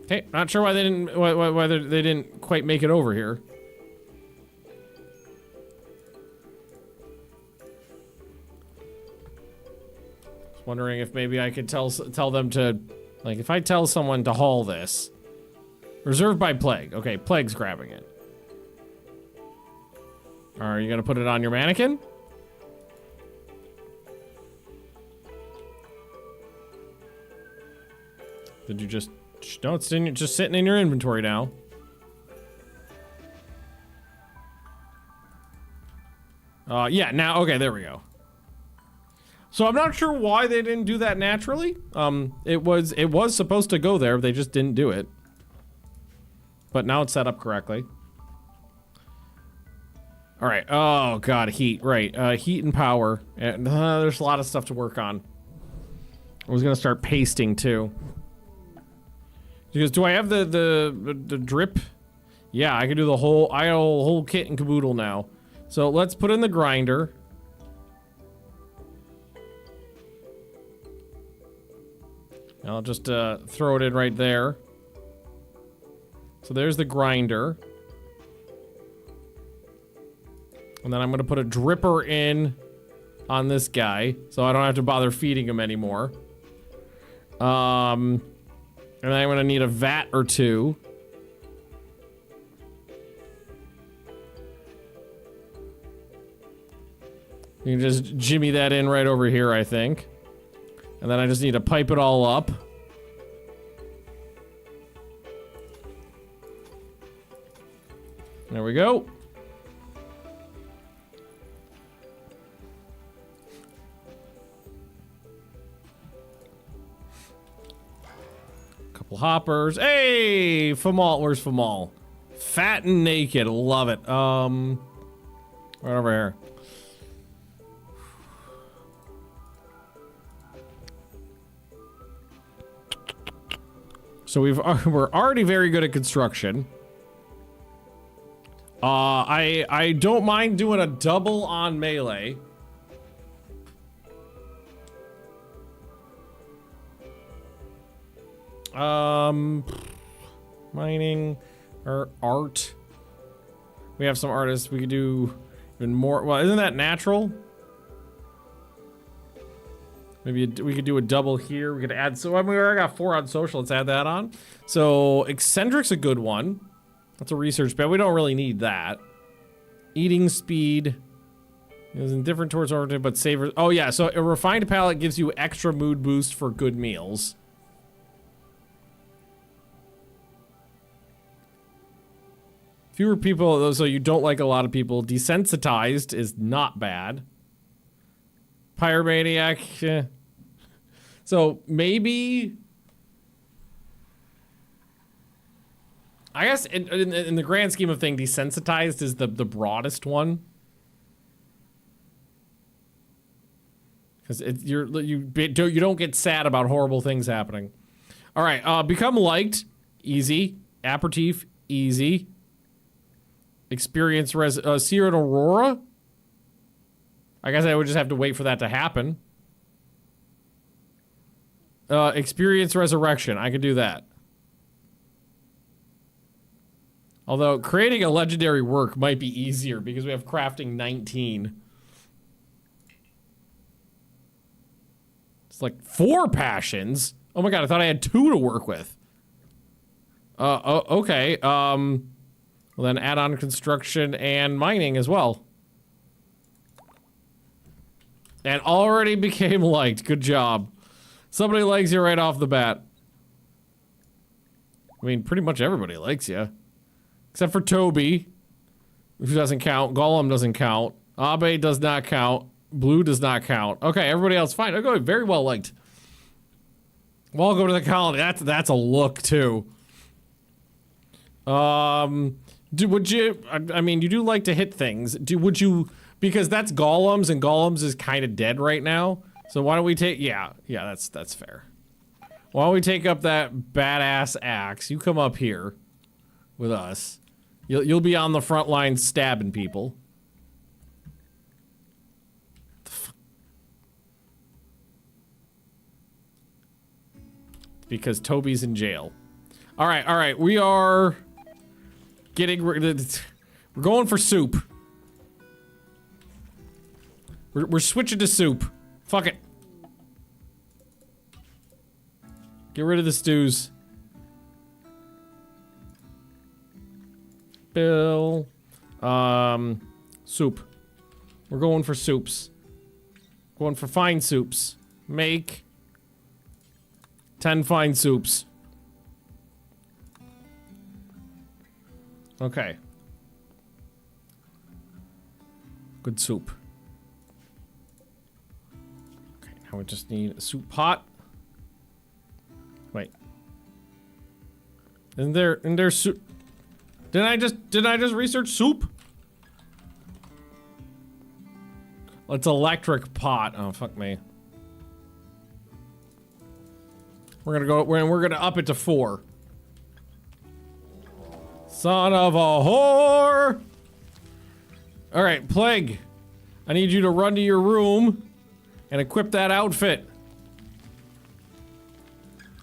Okay, not sure why they didn't, why they didn't quite make it over here. Just wondering if maybe I could tell them to, like, if I tell someone to haul this. Reserved by Plague. Okay, Plague's grabbing it. Are you gonna put it on your mannequin? Did you just... No, it's just sitting in your inventory now. Yeah, now, okay, there we go. So I'm not sure why they didn't do that naturally. It was supposed to go there, they just didn't do it. But now it's set up correctly. All right. Oh god, heat. Right. Heat and power. And there's a lot of stuff to work on. I was gonna start pasting too. Because do I have the drip? Yeah, I can do the whole whole kit and caboodle now. So let's put in the grinder. I'll just throw it in right there. So there's the grinder. And then I'm gonna put a dripper in on this guy, so I don't have to bother feeding him anymore. And then I'm gonna need a vat or two. You can just jimmy that in right over here, I think. And then I just need to pipe it all up. There we go. Couple hoppers. Hey, Famal. Where's Famal? Fat and naked. Love it. Right over here. So we're already very good at construction. I don't mind doing a double on melee. Mining or art. We have some artists. We could do even more. Well, isn't that natural? Maybe we could do a double here. We could add. So I mean, we already got 4 on social. Let's add that on. So eccentric's a good one. That's a research bet. We don't really need that. Eating speed is indifferent towards oriented, but savors. Oh yeah. So a refined palate gives you extra mood boost for good meals. Fewer people, so you don't like a lot of people. Desensitized is not bad. Pyromaniac, So maybe, I guess in the grand scheme of things, desensitized is the broadest one. Because you don't get sad about horrible things happening. All right, become liked, easy. Aperitif, easy. Experience Seer and Aurora. I guess I would just have to wait for that to happen. Experience Resurrection, I could do that. Although creating a legendary work might be easier because we have crafting 19. It's like 4 passions. Oh my god, I thought I had 2 to work with. Okay. Well then add on construction and mining as well. And already became liked. Good job. Somebody likes you right off the bat. I mean, pretty much everybody likes you. Except for Toby, who doesn't count. Gollum doesn't count. Abe does not count. Blue does not count. Okay, everybody else fine. Okay, very well liked. Welcome to the colony. That's a look too. Would you? I mean, you do like to hit things. Would you? Because that's Golems, and Golems is kind of dead right now. So why don't we take? Yeah, that's fair. Why don't we take up that badass axe? You come up here with us. You'll be on the front line stabbing people. Because Toby's in jail. All right. We are getting. We're going for soup. We're switching to soup. Fuck it. Get rid of the stews. Bill. Soup. We're going for soups. Going for fine soups. Make 10 fine soups. Okay. Good soup. Okay, now we just need a soup pot. Wait. Isn't there soup? Did I just research soup? It's electric pot. Oh, fuck me. We're gonna up it to 4. Son of a whore! All right, Plague. I need you to run to your room and equip that outfit.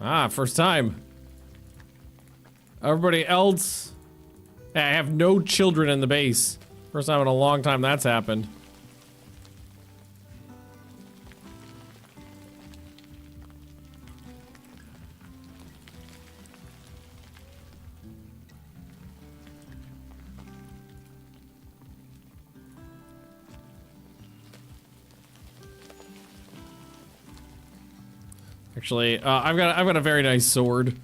Ah, first time. Everybody else. I have no children in the base. First time in a long time that's happened. Actually, I've got a very nice sword.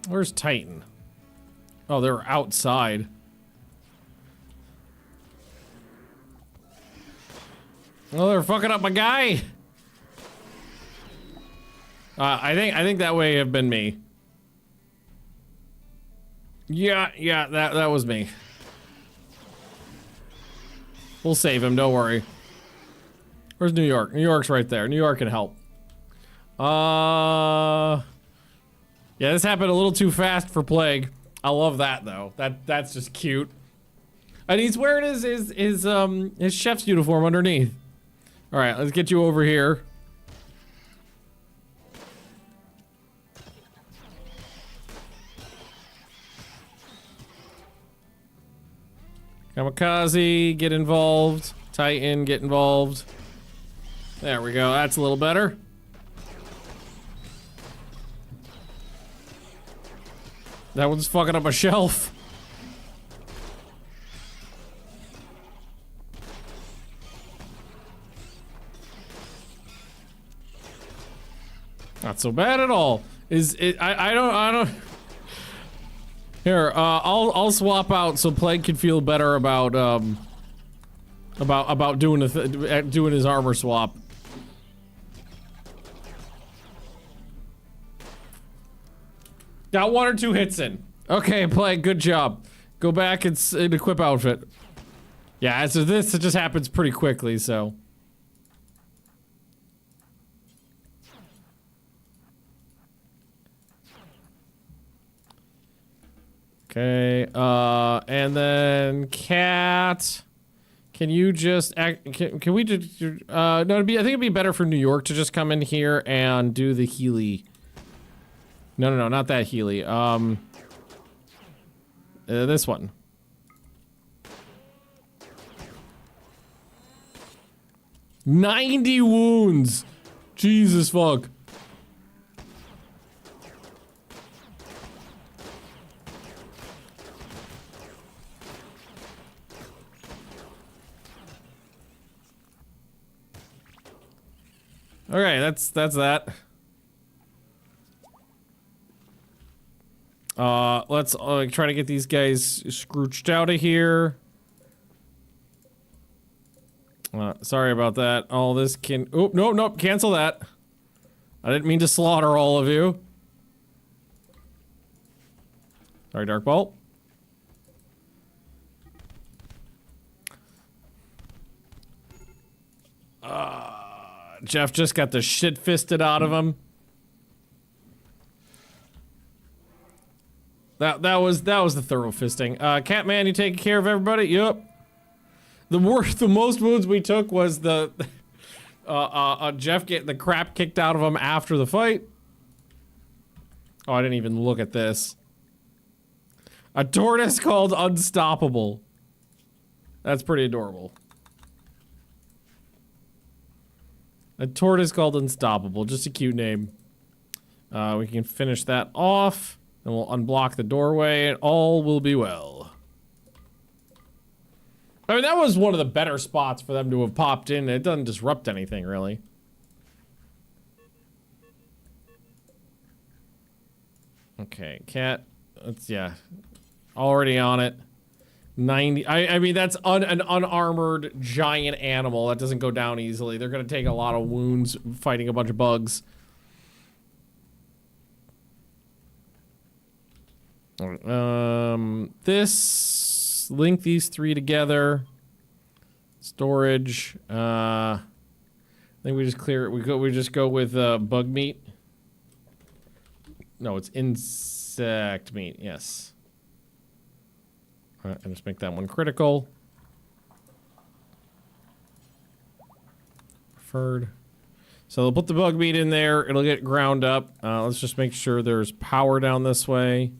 Where's Titan? Oh, they're outside. Oh, they're fucking up my guy. I think that way have been me. Yeah, that was me. We'll save him, don't worry. Where's New York? New York's right there. New York can help. Yeah, this happened a little too fast for Plague. I love that though. That's just cute. And he's wearing his chef's uniform underneath. All right, let's get you over here. Kamikaze, get involved. Titan, get involved. There we go. That's a little better. That one's fucking up a shelf. Not so bad at all. Is it? I don't. Here, I'll swap out so Plague can feel better about doing doing his armor swap. Got 1 or 2 hits in. Okay, Plague, good job. Go back and equip outfit. Yeah, so this just happens pretty quickly, so. Okay, and then Cat, can you just can we just, no, I think it'd be better for New York to just come in here and do the Healy. No, not that Healy, this one. $90 wounds! Jesus fuck. Okay, that's that. Let's try to get these guys scrooched out of here. Sorry about that. All this can. Oh, nope, cancel that. I didn't mean to slaughter all of you. Sorry, Dark Bolt. Jeff just got the shit fisted out of him. That was the thorough fisting. Catman, you taking care of everybody? Yup. The most wounds we took was the Jeff getting the crap kicked out of him after the fight. Oh, I didn't even look at this. A tortoise called Unstoppable. That's pretty adorable. A tortoise called Unstoppable, just a cute name. We can finish that off, and we'll unblock the doorway, and all will be well. I mean, that was one of the better spots for them to have popped in. It doesn't disrupt anything, really. Okay, cat. Yeah. Already on it. 90. I mean, that's an unarmored giant animal. That doesn't go down easily. They're going to take a lot of wounds fighting a bunch of bugs. This. Link these 3 together. Storage. I think we just clear it. We just go with bug meat. No, it's insect meat. Yes. All right, and just make that one critical. Preferred. So they'll put the bug meat in there. It'll get ground up. Let's just make sure there's power down this way.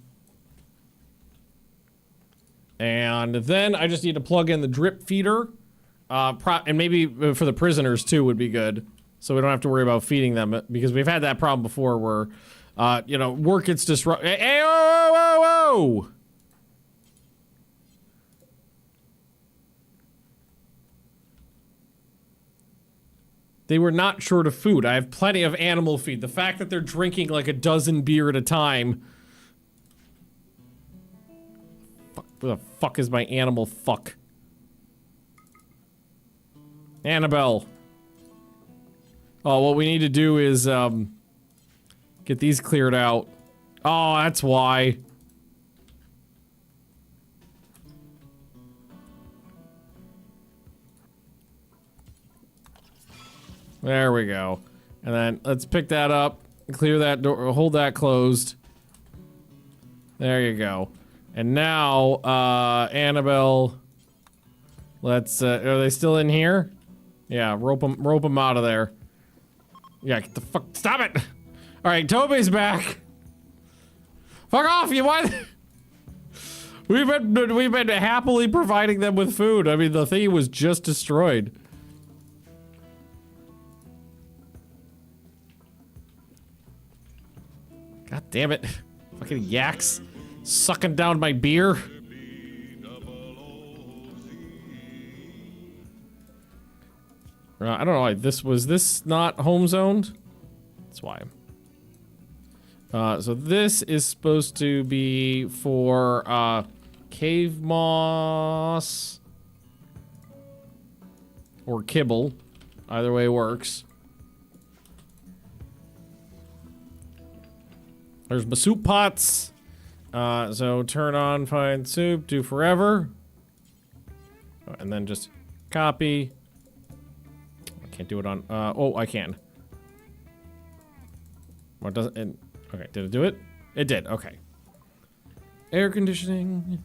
And then I just need to plug in the drip feeder. And maybe for the prisoners too would be good. So we don't have to worry about feeding them. Because we've had that problem before where, you know, work gets disrupted. Hey, whoa, whoa, whoa! They were not short of food. I have plenty of animal feed. The fact that they're drinking like a dozen beer at a time. Fuck, where the fuck is my animal fuck? Annabelle. Oh, what we need to do is, get these cleared out. Oh, that's why. There we go. And then let's pick that up, clear that door, hold that closed. There you go. And now, Annabelle, let's, are they still in here? Yeah, rope them out of there. Yeah, get the fuck, stop it! Alright, Toby's back. Fuck off, you what? We've been happily providing them with food. I mean, the thing was just destroyed. God damn it. Fucking yaks. Sucking down my beer. I don't know why was this not home zoned? That's why. So this is supposed to be for cave moss or kibble. Either way works. There's my soup pots. So turn on, find soup, do forever. And then just copy. I can't do it on, oh, I can. What does it, okay, did it do it? It did, okay. Air conditioning.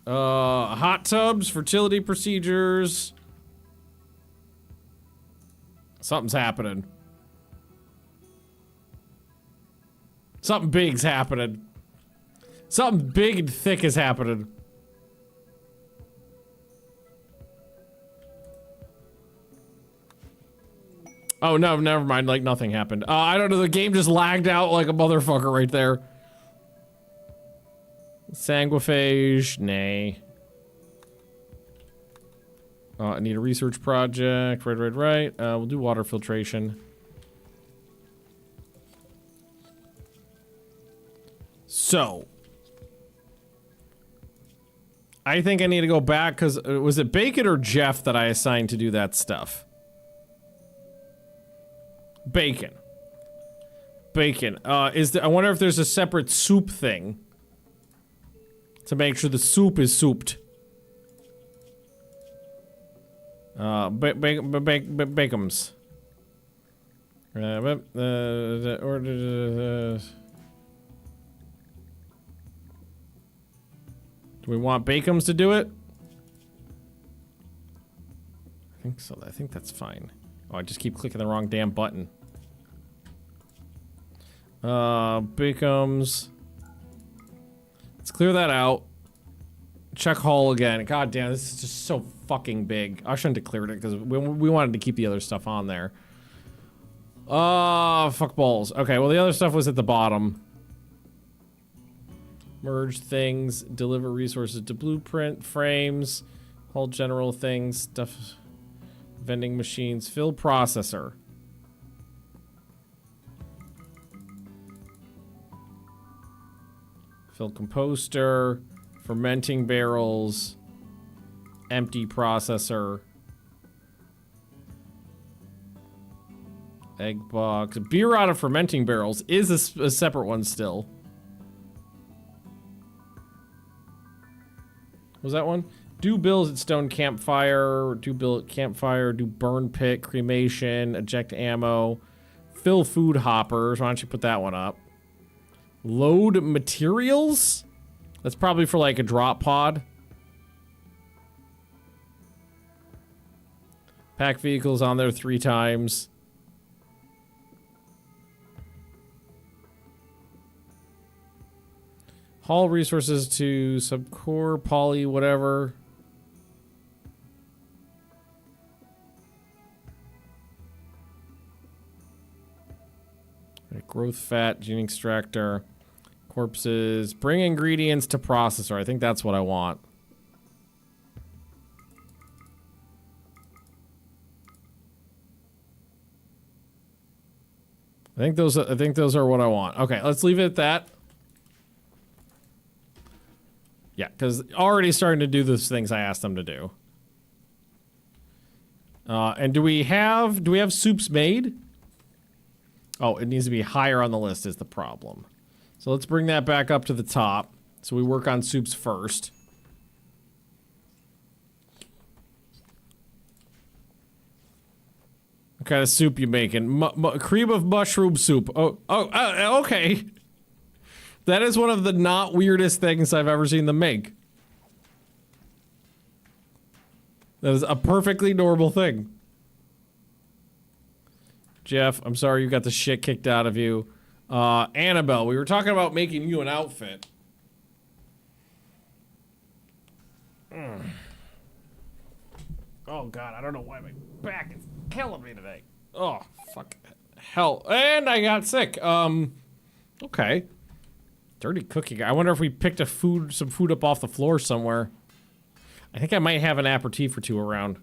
Hot tubs, fertility procedures. Something's happening. Something big's happening. Something big and thick is happening. Oh, no, never mind. Like, nothing happened. I don't know. The game just lagged out like a motherfucker right there. Sanguiphage. Nay. I need a research project. Right. We'll do water filtration. So. I think I need to go back because was it Bacon or Jeff that I assigned to do that stuff? Bacon. I wonder if there's a separate soup thing to make sure the soup is souped. Bacons. Do we want Bacons to do it? I think so. I think that's fine. Oh, I just keep clicking the wrong damn button. Bacons. Let's clear that out. Check hull again. God damn, this is just so fucking big. I shouldn't have cleared it because we wanted to keep the other stuff on there. Fuck balls. Okay, well the other stuff was at the bottom. Merge things, deliver resources to blueprint, frames, all general things, stuff, vending machines, fill processor. Fill composter, fermenting barrels, empty processor, egg box. Beer out of fermenting barrels is a separate one still. Was that one? Do bills at stone campfire, do billet campfire, do burn pit, cremation, eject ammo, fill food hoppers. Why don't you put that one up? Load materials? That's probably for like a drop pod. Pack vehicles on there 3 times. Haul resources to subcore, poly, whatever. Right, growth fat, gene extractor, corpses. Bring ingredients to processor. I think that's what I want. I think those are what I want. Okay, let's leave it at that. Yeah, because already starting to do those things I asked them to do. And do we have soups made? Oh, it needs to be higher on the list is the problem. So let's bring that back up to the top. So we work on soups first. What kind of soup you making? Cream of mushroom soup. Okay. That is one of the not weirdest things I've ever seen them make. That is a perfectly normal thing. Jeff, I'm sorry you got the shit kicked out of you. Annabelle, we were talking about making you an outfit. Oh god, I don't know why my back is killing me today. Oh, fuck. Hell. And I got sick. Okay. Dirty cooking. I wonder if we picked some food up off the floor somewhere. I think I might have an aperitif or 2 around.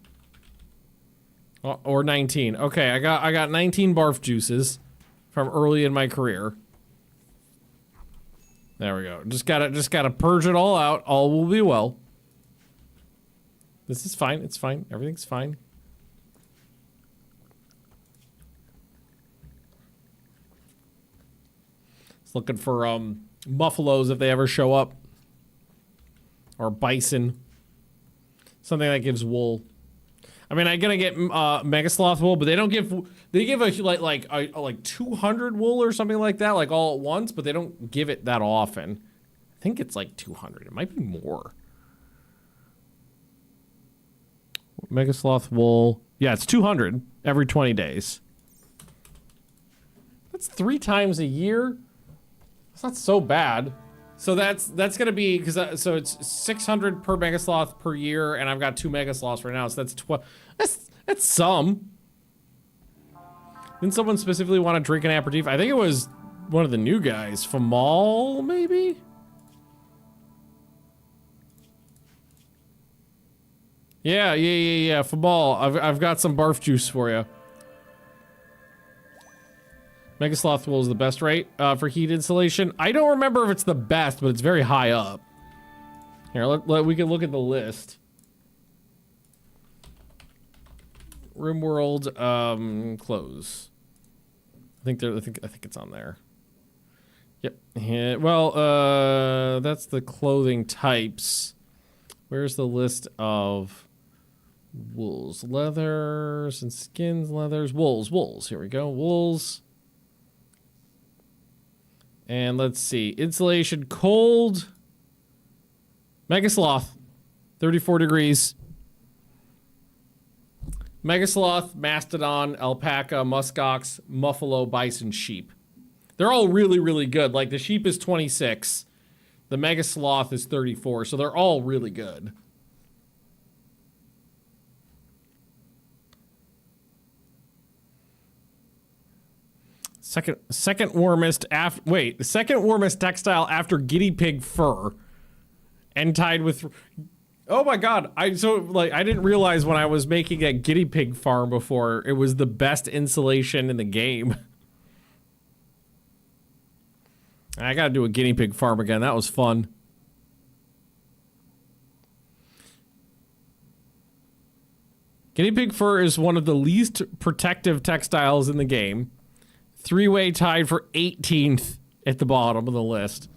Oh, or 19. Okay, I got 19 barf juices from early in my career. There we go. Just gotta purge it all out. All will be well. This is fine. It's fine. Everything's fine. It's looking for buffaloes if they ever show up, or bison. Something that gives wool. I mean, I'm gonna get Mega Sloth wool, but they don't give. They give a like 200 wool or something like that, like all at once, but they don't give it that often. I think it's like 200. It might be more. Mega Sloth wool. Yeah, it's 200 every 20 days. That's 3 times a year. It's not so bad. So that's gonna be because so it's 600 per Mega Sloth per year, and I've got 2 Mega Sloths right now, so that's 12. That's some. Didn't someone specifically want to drink an aperitif? I think it was one of the new guys, Famal, maybe. Yeah, Famal. I've got some barf juice for you. Mega Sloth wool is the best rate for heat insulation. I don't remember if it's the best, but it's very high up. Here, we can look at the list. Rimworld, close. I think it's on there. Yep. Yeah, well, that's the clothing types. Where's the list of wools, leathers, and skins, leathers, wools. Here we go, wools. And let's see, insulation, cold. Mega Sloth, 34 degrees. Mega Sloth, Mastodon, Alpaca, Muskox, Muffalo, Bison, Sheep. They're all really, really good. Like, the sheep is 26. The Mega Sloth is 34, so they're all really good. Second warmest after, wait, the second warmest textile after guinea pig fur. And tied with, oh my god, I didn't realize when I was making a guinea pig farm before, it was the best insulation in the game. I gotta do a guinea pig farm again, that was fun. Guinea pig fur is one of the least protective textiles in the game. 3-way tied for 18th at the bottom of the list.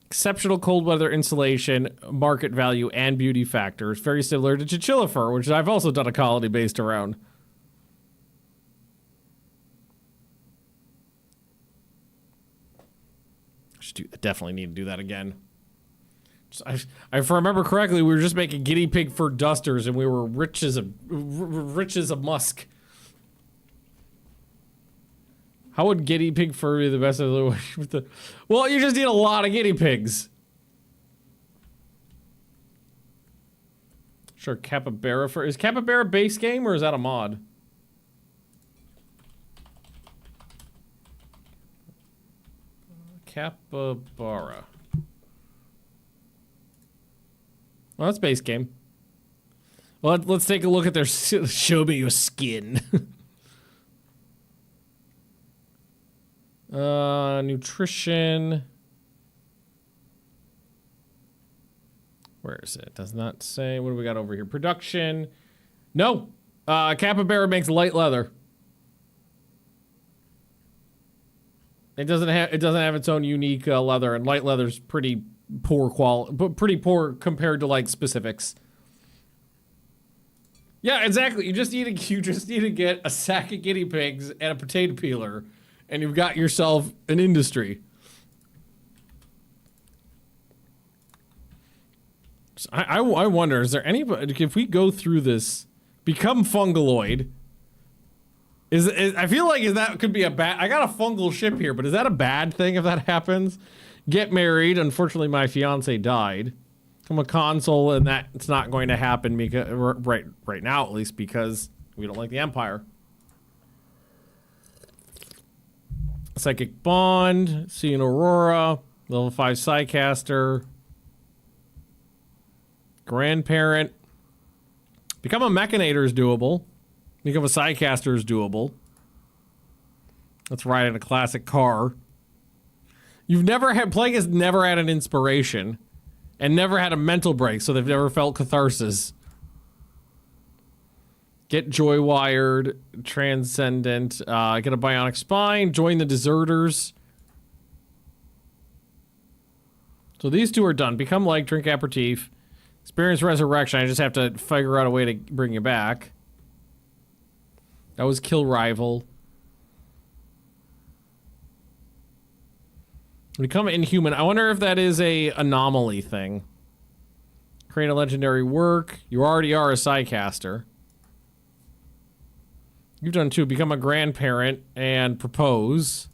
Exceptional cold weather insulation, market value, and beauty factors. Very similar to chinchilla fur, which I've also done a colony based around. I definitely need to do that again. If I remember correctly, we were just making guinea pig fur dusters, and we were rich as a musk. How would guinea pig fur be the best of the way? Well, you just need a lot of guinea pigs. Sure, capybara fur. Is capybara base game or is that a mod? Capybara. Well, that's base game. Well, let's take a look at their. Show me your skin. Nutrition. Where is it? Does not say. What do we got over here? Production. No. Capybara makes light leather. It doesn't have its own unique leather, and light leather's pretty poor quality, but pretty poor compared to like specifics. Yeah, exactly. You just need to get a sack of guinea pigs and a potato peeler. And you've got yourself an industry. So I wonder, is there anybody, if we go through this, become fungaloid, I feel like that could be a bad, I got a fungal ship here, but is that a bad thing if that happens? Get married, unfortunately my fiance died. Become a consul, and that's not going to happen because, right now at least, because we don't like the Empire. Psychic Bond, Seeing Aurora, level 5 Psycaster, Grandparent. Become a Mechanator is doable. Become a Psycaster is doable. Let's ride in a classic car. Plague has never had an inspiration and never had a mental break, so they've never felt catharsis. Get Joy Wired, Transcendent, get a Bionic Spine, join the Deserters. So these two are done. Become like, drink aperitif. Experience Resurrection, I just have to figure out a way to bring you back. That was Kill Rival. Become Inhuman. I wonder if that is a anomaly thing. Create a legendary work. You already are a Psycaster. You've done two. Become a grandparent and propose.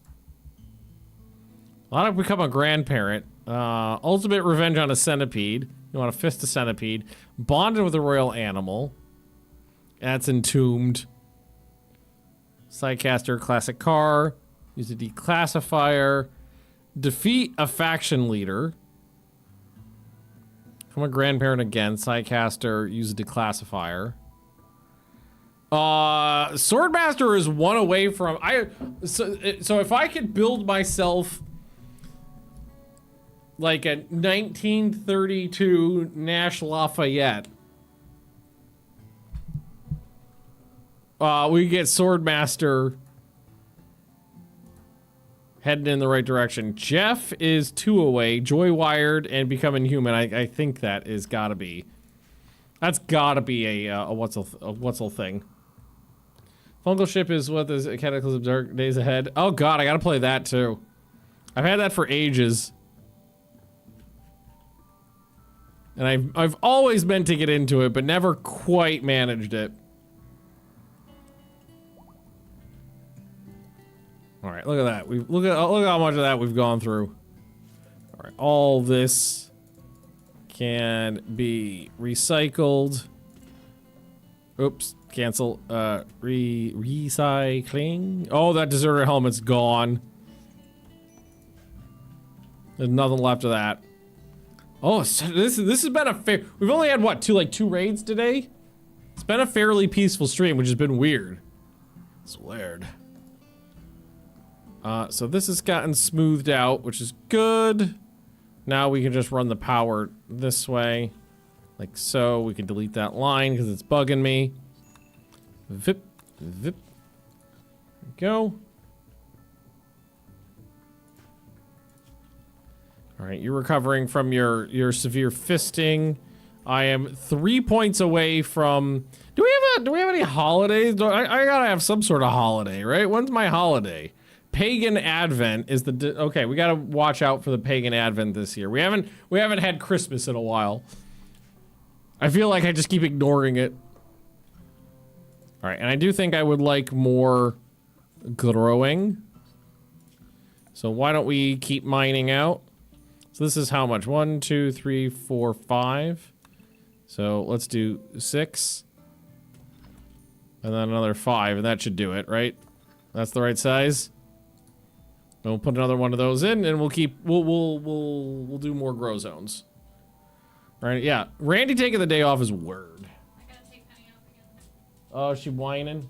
A lot of become a grandparent. Ultimate revenge on a centipede. You want to fist a centipede. Bonded with a royal animal. That's entombed. Psycaster, classic car. Use a declassifier. Defeat a faction leader. Become a grandparent again. Psycaster, use a declassifier. Swordmaster is one away from... So if I could build myself like a 1932 Nash Lafayette, we get Swordmaster heading in the right direction. Jeff is 2 away. Joy Wired and Becoming Human. I think that is gotta be... That's gotta be a What's'll thing. Fungal Ship is what the Cataclysm Dark Days Ahead. Oh god, I gotta play that too. I've had that for ages. And I've always meant to get into it, but never quite managed it. Alright, look at that. Look at how much of that we've gone through. Alright, all this can be recycled. Oops, cancel. Recycling. Oh, that deserter helmet's gone. There's nothing left of that. Oh, so this has been a fair... We've only had, what, two raids today? It's been a fairly peaceful stream, which has been weird. It's weird. So this has gotten smoothed out, which is good. Now we can just run the power this way. Like so. We can delete that line because it's bugging me. Vip. Vip. There we go. Alright, you're recovering from your severe fisting. I am 3 points away from... Do we have any holidays? I gotta have some sort of holiday, right? When's my holiday? Pagan Advent is the... Okay, we gotta watch out for the Pagan Advent this year. We haven't had Christmas in a while. I feel like I just keep ignoring it. Alright, and I do think I would like more growing. So why don't we keep mining out? So this is how much? 1, 2, 3, 4, 5. So let's do 6. And then another 5, and that should do it, right? That's the right size. And we'll put another one of those in, and we'll do more grow zones. Right? Yeah. Randy taking the day off is word. I gotta take Penny off again. Oh, is she whining?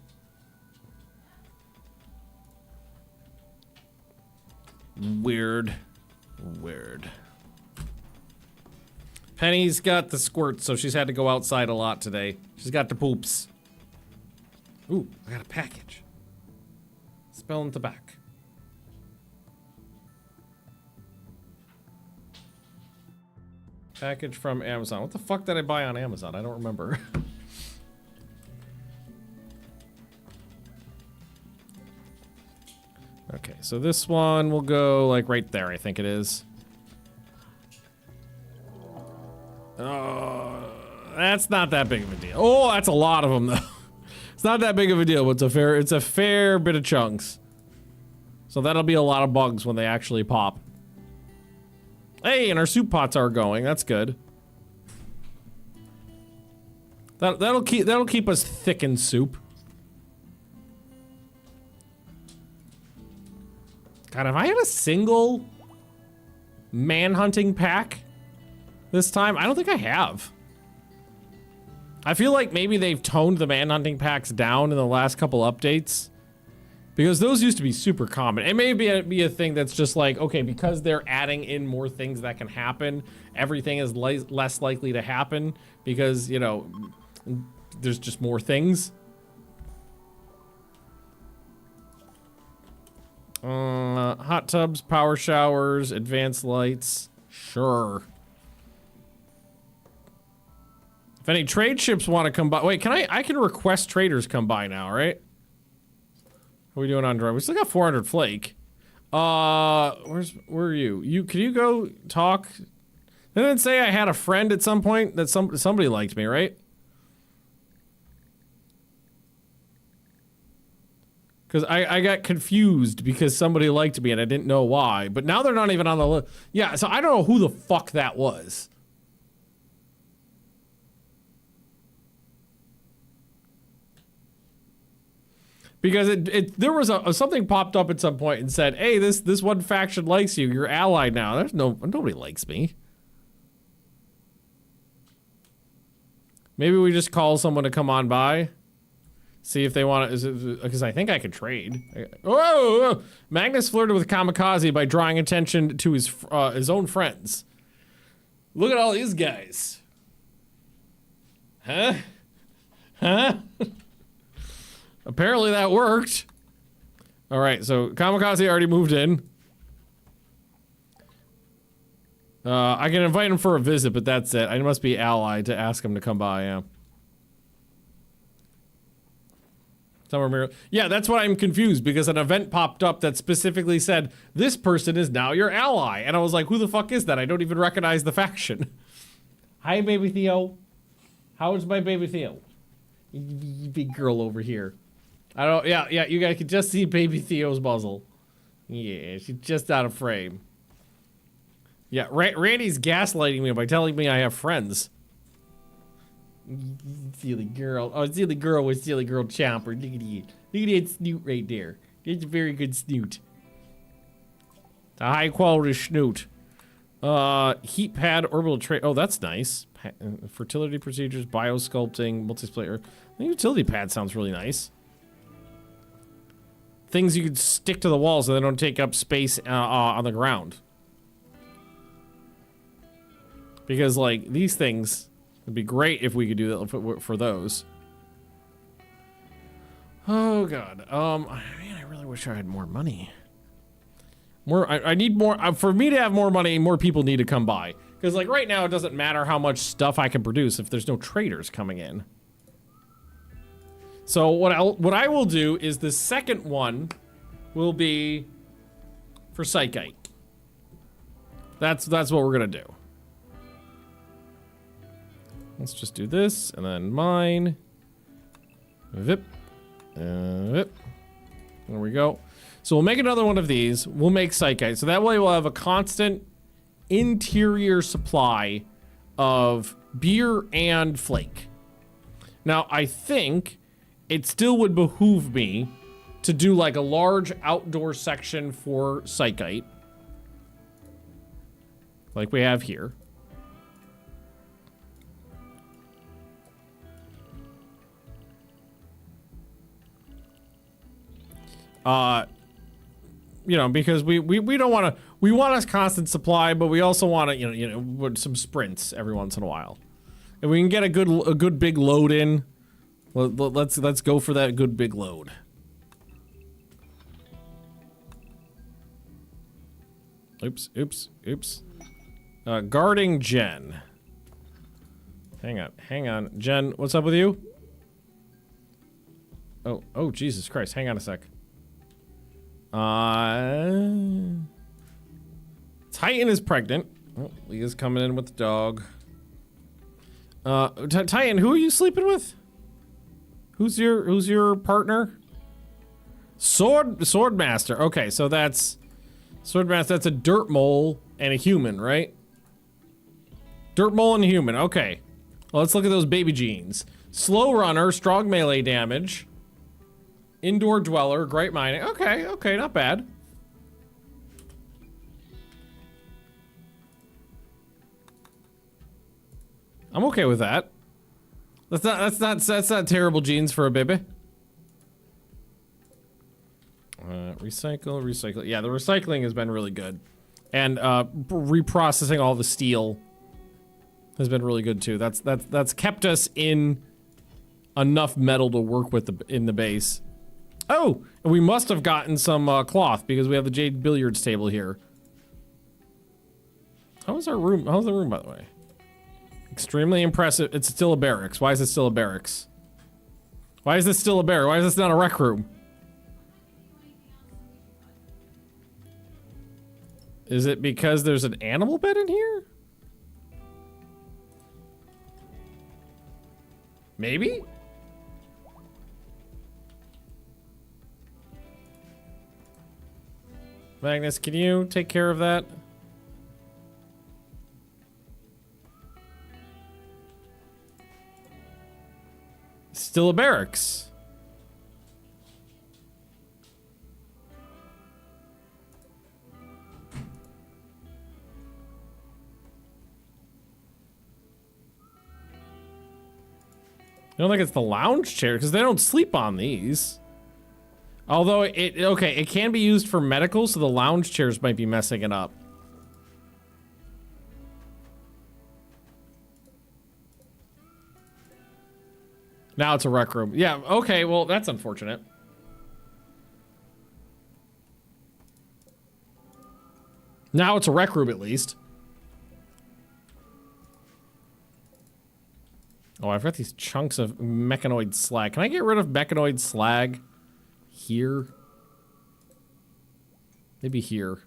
Weird. Weird. Penny's got the squirts, so she's had to go outside a lot today. She's got the poops. Ooh, I got a package. Spelling tobacco. Package from Amazon. What the fuck did I buy on Amazon? I don't remember. Okay, so this one will go like right there, I think it is. That's not that big of a deal. Oh, that's a lot of them though. It's not that big of a deal, but it's a fair bit of chunks. So that'll be a lot of bugs when they actually pop. Hey, and our soup pots are going. That's good. That'll keep us thick in soup. God, have I had a single manhunting pack this time? I don't think I have. I feel like maybe they've toned the manhunting packs down in the last couple updates. Because those used to be super common. It may be a thing that's just like, okay, because they're adding in more things that can happen, everything is less likely to happen because, you know, there's just more things. Hot tubs, power showers, advanced lights. Sure. If any trade ships want to come by, wait, I can request traders come by now, right? What are we doing on drive? We still got 400 flake. Where are you? Can you go talk? Didn't it say I had a friend at some point that somebody liked me, right? Because I got confused because somebody liked me and I didn't know why. But now they're not even on the list. Yeah, so I don't know who the fuck that was. Because there was something popped up at some point and said, hey, this one faction likes you. You're allied now. There's nobody likes me. Maybe we just call someone to come on by. See if they want to, because I think I could trade. Whoa! Magnus flirted with Kamikaze by drawing attention to his own friends. Look at all these guys. Huh? Huh? Apparently that worked. All right, so Kamikaze already moved in. I can invite him for a visit, but that's it. I must be allied to ask him to come by, yeah. Yeah, that's why I'm confused, because an event popped up that specifically said, this person is now your ally. And I was like, who the fuck is that? I don't even recognize the faction. Hi, baby Theo. How's my baby Theo? Big girl over here. I don't, yeah, you guys can just see baby Theo's muzzle. Yeah, she's just out of frame. Yeah, Randy's gaslighting me by telling me I have friends. Silly girl. Oh, silly girl with silly girl chomper. Look at it. Look at that snoot right there. It's a very good snoot. It's a high quality snoot. Heat pad, orbital tray. Oh, that's nice. Fertility procedures, biosculpting, multiplayer. The utility pad sounds really nice. Things you could stick to the walls so they don't take up space on the ground. Because, like, these things... It'd be great if we could do that for those. Oh god. Man, I really wish I had more money. I need more. For me to have more money, more people need to come by. Because like right now, it doesn't matter how much stuff I can produce if there's no traders coming in. So what I will do is the second one will be for Psychite. That's what we're gonna do. Let's just do this, and then mine. Vip. Vip. There we go. So we'll make another one of these. We'll make Psychite. So that way we'll have a constant interior supply of beer and flake. Now, I think it still would behoove me to do like a large outdoor section for Psychite. Like we have here. You know, because we don't want to, we want a constant supply, but we also want to, you know, with some sprints every once in a while. If we can get a good big load in, let's go for that good big load. Oops. Guarding Jen. Hang on. Jen, what's up with you? Oh, Jesus Christ. Hang on a sec. Titan is pregnant. Oh, Leah's coming in with the dog. Titan, who are you sleeping with? Who's your partner? Swordmaster. Okay, so that's Swordmaster. That's a dirt mole and a human, right? Dirt mole and a human. Okay. Well, let's look at those baby genes. Slow runner, strong melee damage. Indoor dweller, great mining. Okay, not bad. I'm okay with that. That's not terrible genes for a baby. recycle. Yeah, the recycling has been really good. And reprocessing all the steel has been really good too. That's kept us in enough metal to work with in the base. Oh, and we must have gotten some cloth because we have the jade billiards table here. How's the room, by the way? Extremely impressive. It's still a barracks. Why is it still a barracks? Why is this still a barracks? Why is this not a rec room? Is it because there's an animal bed in here? Maybe? Magnus, can you take care of that? Still a barracks. I don't think it's the lounge chair because they don't sleep on these. Although it can be used for medical, so the lounge chairs might be messing it up. Now it's a rec room. Yeah, okay, well, that's unfortunate. Now it's a rec room at least. Oh, I've got these chunks of mechanoid slag. Can I get rid of mechanoid slag here? Maybe here.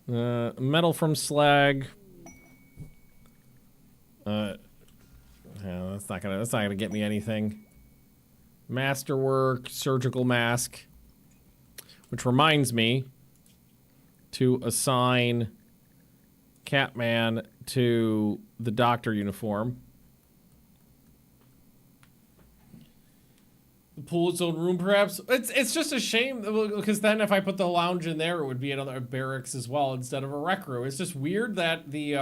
Metal from slag. Yeah, that's not gonna get me anything. Masterwork, surgical mask. Which reminds me to assign Catman to the doctor uniform. The pool its own room, perhaps. It's just a shame because then if I put the lounge in there, it would be another barracks as well instead of a rec room. It's just weird that the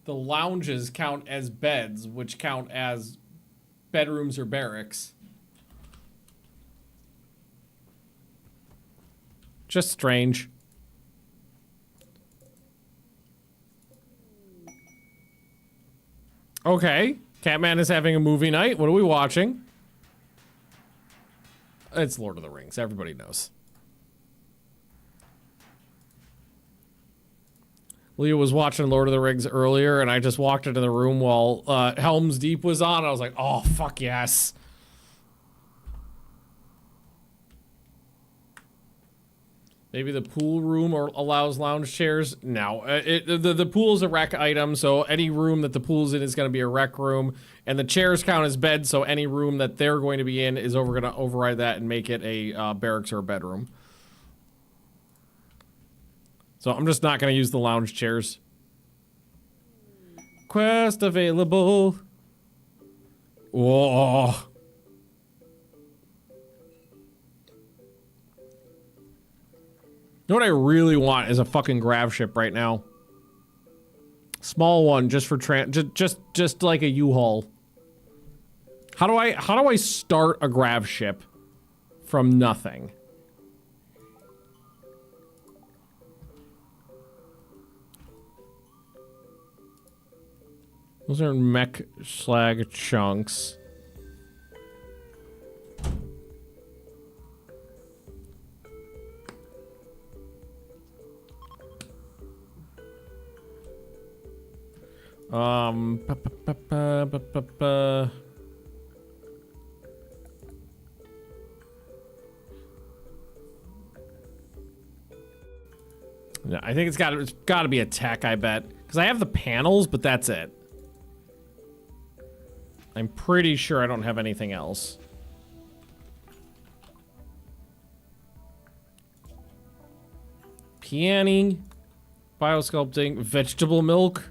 lounges count as beds, which count as bedrooms or barracks. Just strange. Okay, Catman is having a movie night. What are we watching? It's Lord of the Rings. Everybody knows. Leah was watching Lord of the Rings earlier, and I just walked into the room while Helm's Deep was on. I was like, oh, fuck yes. Maybe the pool room allows lounge chairs. No, the pool is a rec item, so any room that the pool's in is going to be a rec room, and the chairs count as beds, so any room that they're going to be in is going to override that and make it a barracks or a bedroom. So I'm just not going to use the lounge chairs. Quest available. Whoa. You know what I really want is a fucking grav ship right now. Small one, just for just like a U-Haul. How do I start a grav ship from nothing? Those are mech slag chunks. Yeah, I think it's got to be a tech, I bet, because I have the panels, but that's it. I'm pretty sure I don't have anything else. Pianing, biosculpting, vegetable milk,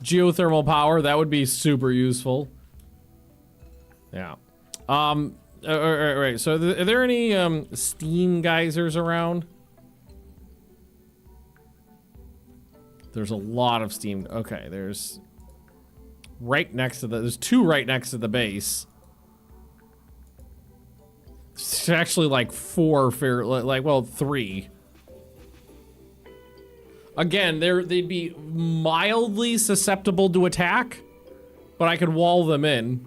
geothermal power. That would be super useful. Yeah. Right. So, are there any steam geysers around? There's a lot of steam. Okay, there's right next to there's two right next to the base. It's actually like 4 fair, like, well, 3. Again, they'd be mildly susceptible to attack, but I could wall them in.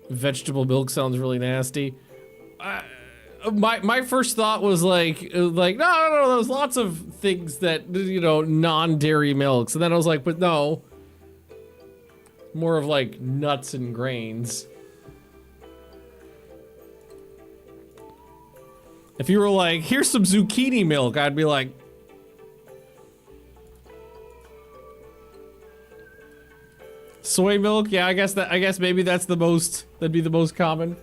Vegetable milk sounds really nasty. My first thought was like no, there's lots of things that, you know, non-dairy milks, and then I was like, but no, more of like nuts and grains. If you were like, here's some zucchini milk, I'd be like, soy milk? Yeah, I guess maybe that's the most, that'd be the most common.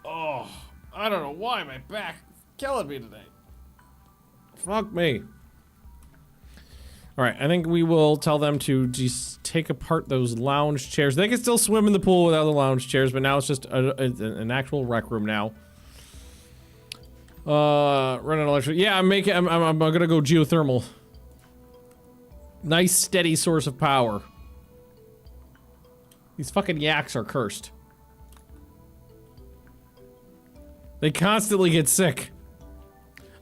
Oh, I don't know why my back is killing me today. Fuck me. All right, I think we will tell them to just take apart those lounge chairs. They can still swim in the pool without the lounge chairs, but now it's just an actual rec room now. Run on electric. Yeah, I'm gonna go geothermal. Nice, steady source of power. These fucking yaks are cursed. They constantly get sick.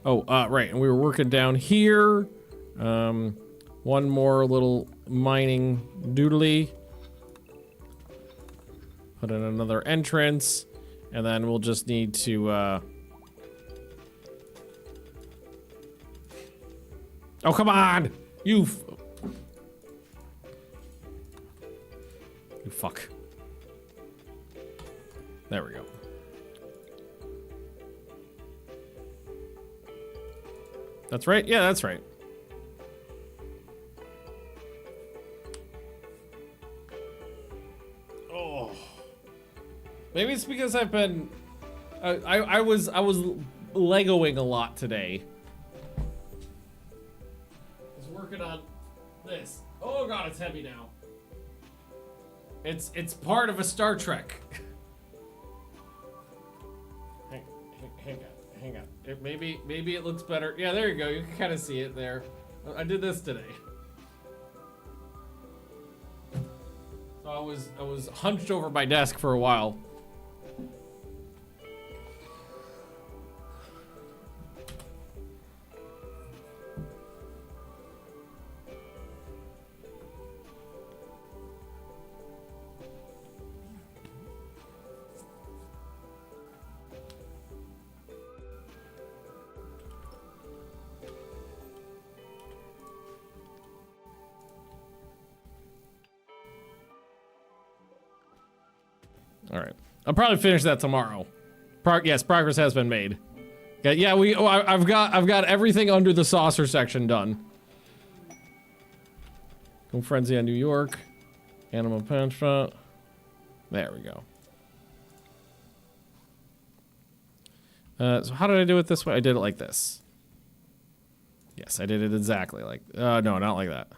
Oh, right, and we were working down here. One more little mining doodly. Put in another entrance, and then we'll just need to, oh, come on! You fuck. There we go. That's right? Yeah, that's right. Oh. Maybe it's because I've been... I was Legoing a lot today. I was working on this. Oh god, it's heavy now. It's part of a Star Trek. Hang on. Maybe it looks better. Yeah, there you go. You can kind of see it there. I did this today. So I was hunched over my desk for a while. All right, I'll probably finish that tomorrow. Yes, progress has been made. Okay, yeah, I've got everything under the saucer section done. Go Frenzy on New York, Animal Punishment. There we go. So how did I do it this way? I did it like this. Yes, I did it exactly like. No, not like that.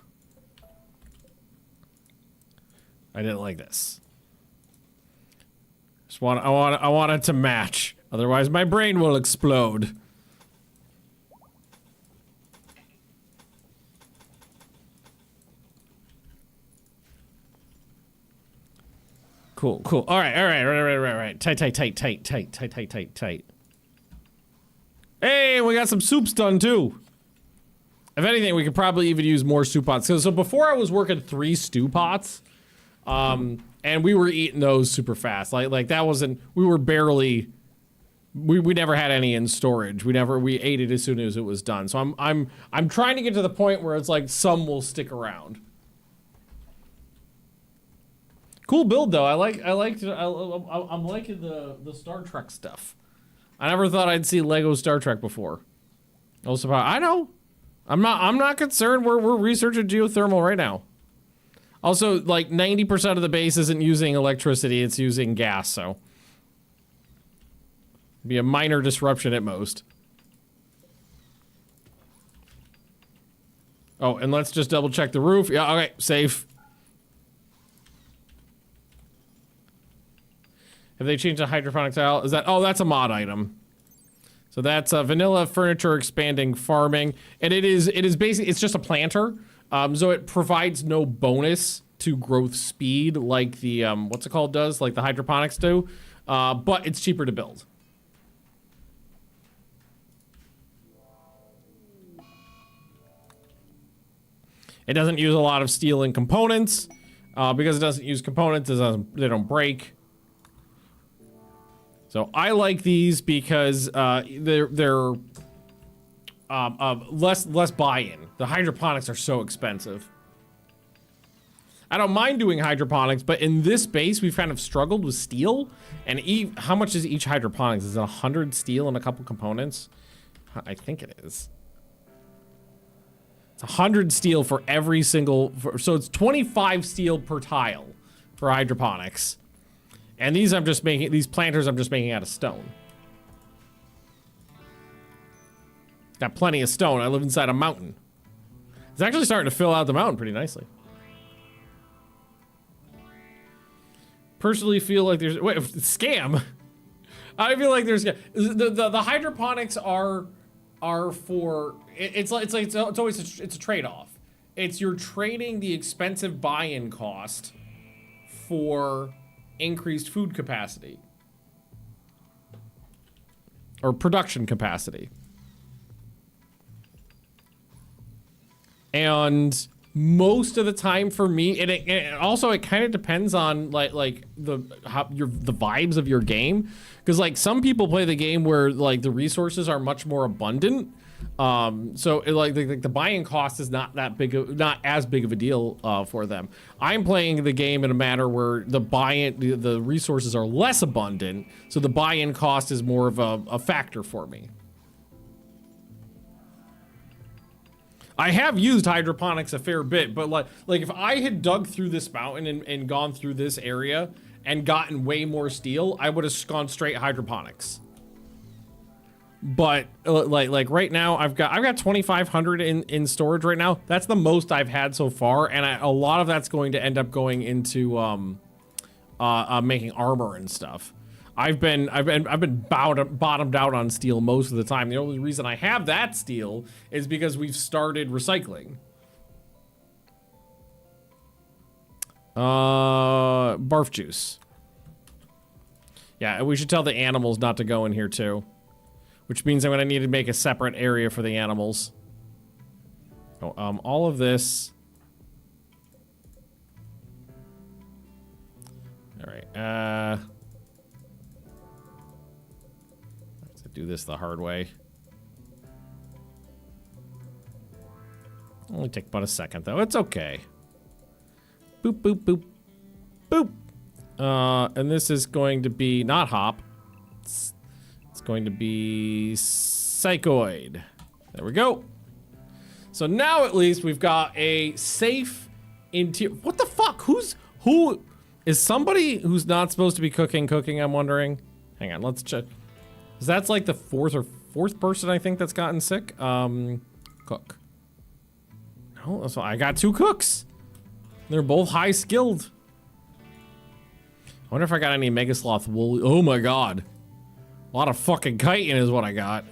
I did it like this. I want it to match. Otherwise, my brain will explode. Cool. All right. Tight. Hey, we got some soups done too. If anything, we could probably even use more stew pots. So before I was working 3 stew pots, and we were eating those super fast. Like that wasn't, we were barely, we never had any in storage. We ate it as soon as it was done. So I'm trying to get to the point where it's like some will stick around. Cool build though. I'm liking the Star Trek stuff. I never thought I'd see Lego Star Trek before. Also, I know. I'm not concerned. We're researching geothermal right now. Also, like 90% of the base isn't using electricity, it's using gas, so be a minor disruption at most. Oh, and let's just double check the roof. Yeah, okay, safe. Have they changed the hydroponic tile? Is that, oh, that's a mod item. So that's vanilla furniture expanding farming, and it is basically, it's just a planter. So it provides no bonus to growth speed like the, what's it called does, like the hydroponics do, but it's cheaper to build. It doesn't use a lot of steel and components, because it doesn't use components, they don't break. So I like these because they're less buy-in. The hydroponics are so expensive. I don't mind doing hydroponics, but in this base we've kind of struggled with steel. And how much is each hydroponics? Is it 100 steel and a couple components? I think it is. It's 100 steel for every single, so it's 25 steel per tile for hydroponics. And these planters I'm just making out of stone. Got plenty of stone. I live inside a mountain. It's actually starting to fill out the mountain pretty nicely. Personally feel like there's, wait, scam. I feel like there's, the hydroponics are for, it's always a trade-off. You're trading the expensive buy-in cost for increased food capacity. Or production capacity. And most of the time for me, it also kind of depends on like the vibes of your game, because like some people play the game where like the resources are much more abundant, so the buy-in cost is not as big of a deal for them. I'm playing the game in a manner where the resources are less abundant, so the buy-in cost is more of a factor for me. I have used hydroponics a fair bit, but like if I had dug through this mountain and gone through this area and gotten way more steel, I would have gone straight hydroponics. But like right now, I've got 2,500 in storage right now. That's the most I've had so far, and a lot of that's going to end up going into making armor and stuff. I've been bottomed out on steel most of the time. The only reason I have that steel is because we've started recycling. Barf juice. Yeah, we should tell the animals not to go in here too. Which means I'm gonna need to make a separate area for the animals. Oh, all of this. All right, do this the hard way. Only take about a second though. It's okay. Boop, boop, boop, boop. And this is going to be not hop. It's going to be psychoid. There we go. So now at least we've got a safe interior. What the fuck? Who is somebody who's not supposed to be cooking? I'm wondering. Hang on, let's check. That's like the fourth person I think that's gotten sick. Cook. No, so I got 2 cooks. They're both high skilled. I wonder if I got any Mega Sloth wool. Oh my god. A lot of fucking chitin is what I got.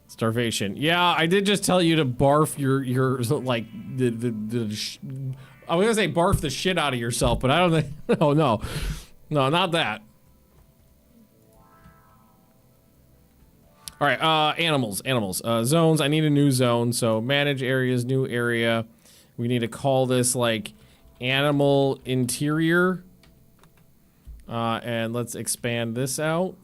Starvation. Yeah, I did just tell you to barf your like I was gonna say barf the shit out of yourself, but I don't think, no, not that. All right, animals, zones. I need a new zone, so manage areas, new area. We need to call this like animal interior. And let's expand this out.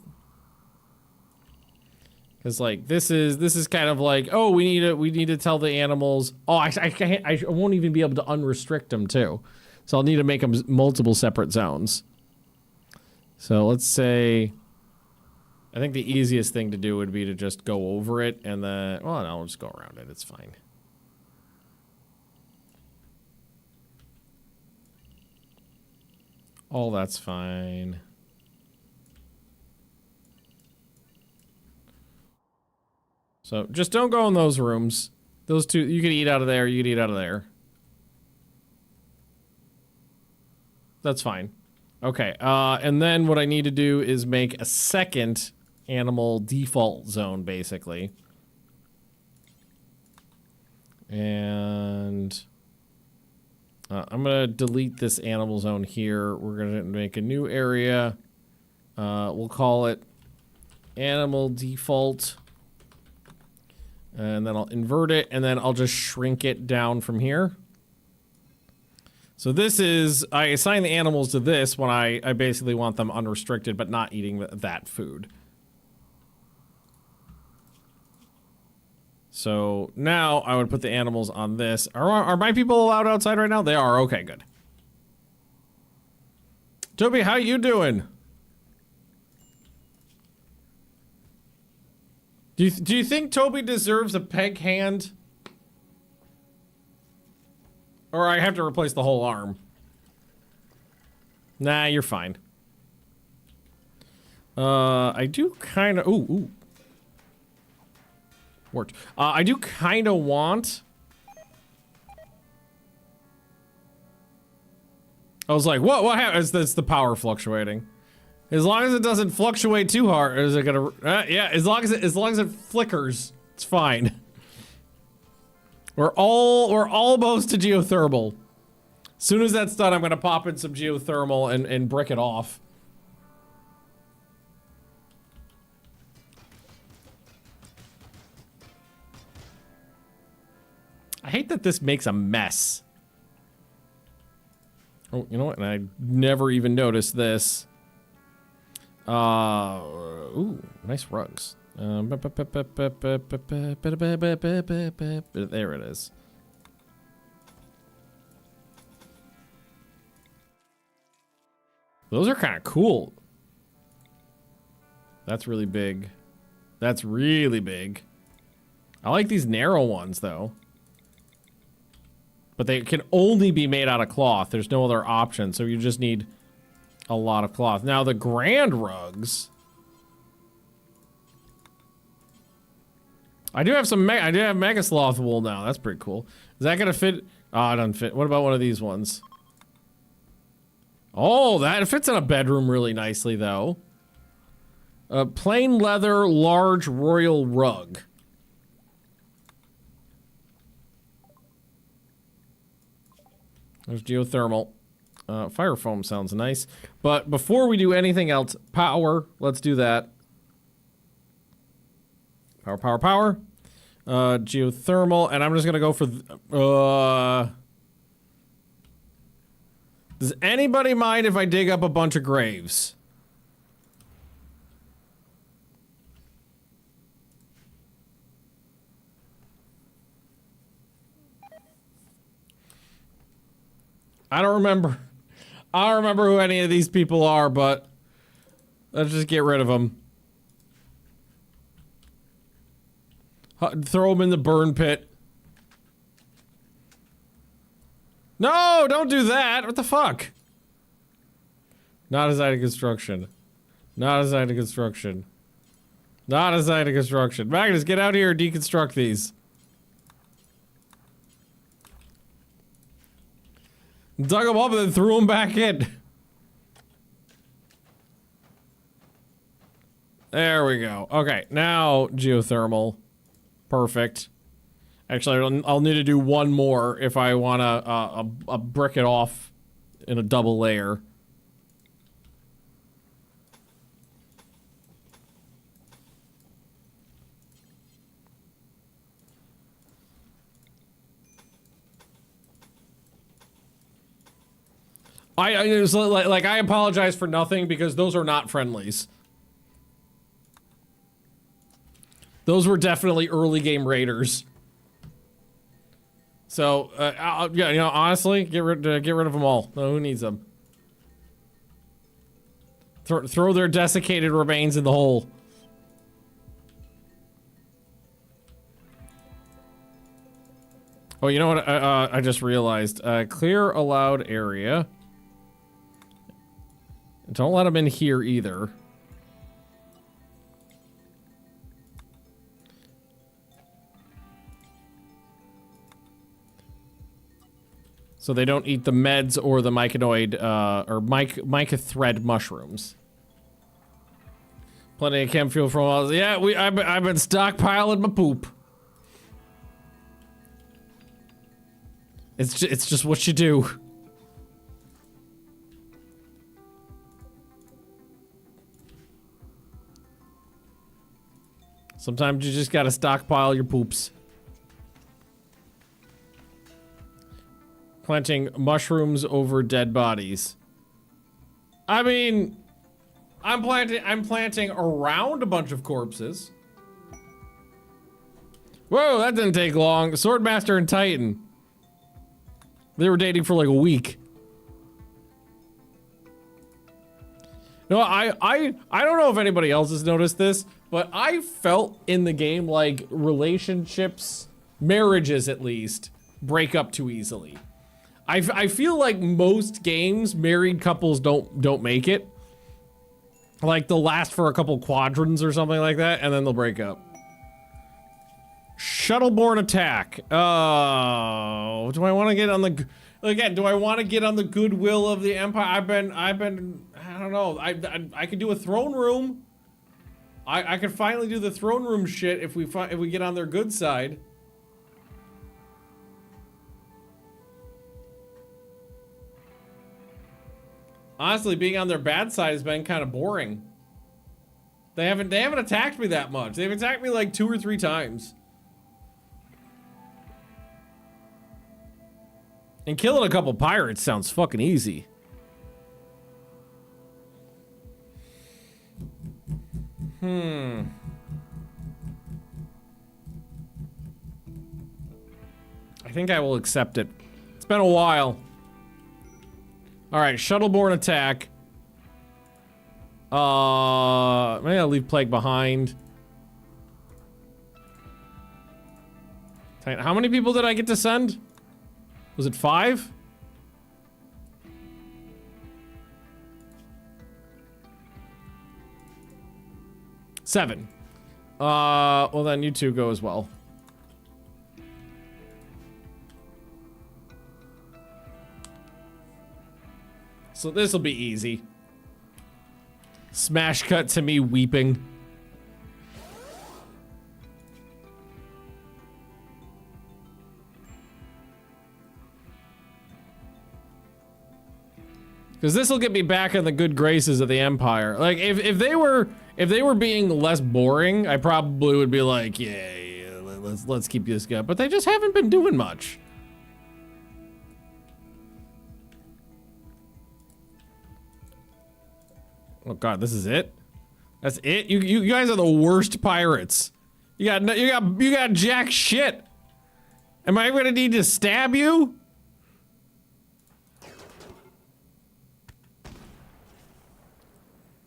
Cause like this is kind of like, oh, we need to tell the animals. Oh, I won't even be able to unrestrict them too, so I'll need to make them multiple separate zones. So let's say, I think the easiest thing to do would be to just go over it and then, well, no, I'll just go around it. It's fine. All that's fine. So just don't go in those rooms. Those two, you can eat out of there, you can eat out of there. That's fine. Okay, and then what I need to do is make a second animal default zone, basically. And I'm gonna delete this animal zone here. We're gonna make a new area. We'll call it animal default. And then I'll invert it, and then I'll just shrink it down from here. So this is, I assign the animals to this when I basically want them unrestricted, but not eating that food. So now I would put the animals on this. Are my people allowed outside right now? They are. Okay, good. Toby, how you doing? Do you think Toby deserves a peg hand? Or I have to replace the whole arm? Nah, you're fine. I do kind of... Ooh. Worked. I do kind of want... I was like, what happens? That's the power fluctuating. As long as it doesn't fluctuate too hard, is it gonna... yeah, as long as it flickers, it's fine. We're almost to geothermal. As soon as that's done, I'm gonna pop in some geothermal and brick it off. I hate that this makes a mess. Oh, you know what? And I never even noticed this. Ooh, nice rugs. There it is. Those are kind of cool. That's really big. That's really big. I like these narrow ones, though. But they can only be made out of cloth. There's no other option, so you just need a lot of cloth. Now, the grand rugs... I do have Mega Sloth wool now. That's pretty cool. Is that gonna fit? Oh, it doesn't fit. What about one of these ones? Oh, that fits in a bedroom really nicely, though. A plain leather, large royal rug. There's geothermal. Fire foam sounds nice. But before we do anything else, power. Let's do that. Power. Geothermal. And I'm just gonna go for... Does anybody mind if I dig up a bunch of graves? I don't remember who any of these people are, but let's just get rid of them. Throw them in the burn pit. No, don't do that. What the fuck? Not a site of construction. Not a site of construction. Not a site of construction. Magnus, get out here and deconstruct these. Dug them up and then threw them back in. There we go. Okay, now geothermal. Perfect. Actually, I'll need to do one more if I want to brick it off in a double layer. I apologize for nothing because those are not friendlies. Those were definitely early game raiders. So, yeah, you know, honestly, get rid of them all. No, who needs them? Throw their desiccated remains in the hole. Oh, you know what? I just realized. Clear allowed area. Don't let them in here either. So they don't eat the meds or the myconoid, or mycothread mushrooms. Plenty of chem fuel from all. Yeah, I've been stockpiling my poop. It's just what you do. Sometimes you just gotta stockpile your poops. Planting mushrooms over dead bodies. I mean, I'm planting around a bunch of corpses. Whoa, that didn't take long. Swordmaster and Titan. They were dating for like a week. No, I don't know if anybody else has noticed this, but I felt in the game like relationships, marriages at least, break up too easily. I feel like most games, married couples don't make it. Like they'll last for a couple quadrants or something like that, and then they'll break up. Shuttleborne attack. Oh, do I want to get on the again? Do I want to get on the goodwill of the Empire? I've been. I don't know. I could do a throne room. I could finally do the throne room shit if we get on their good side. Honestly, being on their bad side has been kind of boring. They haven't attacked me that much. They've attacked me like 2 or 3 times. And killing a couple pirates sounds fucking easy. I think I will accept it. It's been a while. Alright, Shuttleborne attack. Maybe I'll leave Plague behind. How many people did I get to send? Was it 5? Seven. Well then you two go as well. So this will be easy. Smash cut to me weeping. Because this will get me back in the good graces of the Empire. Like if they were being less boring, I probably would be like, yeah, let's keep this guy. But they just haven't been doing much. Oh god, this is it? That's it? You guys are the worst pirates. You got jack shit. Am I gonna need to stab you?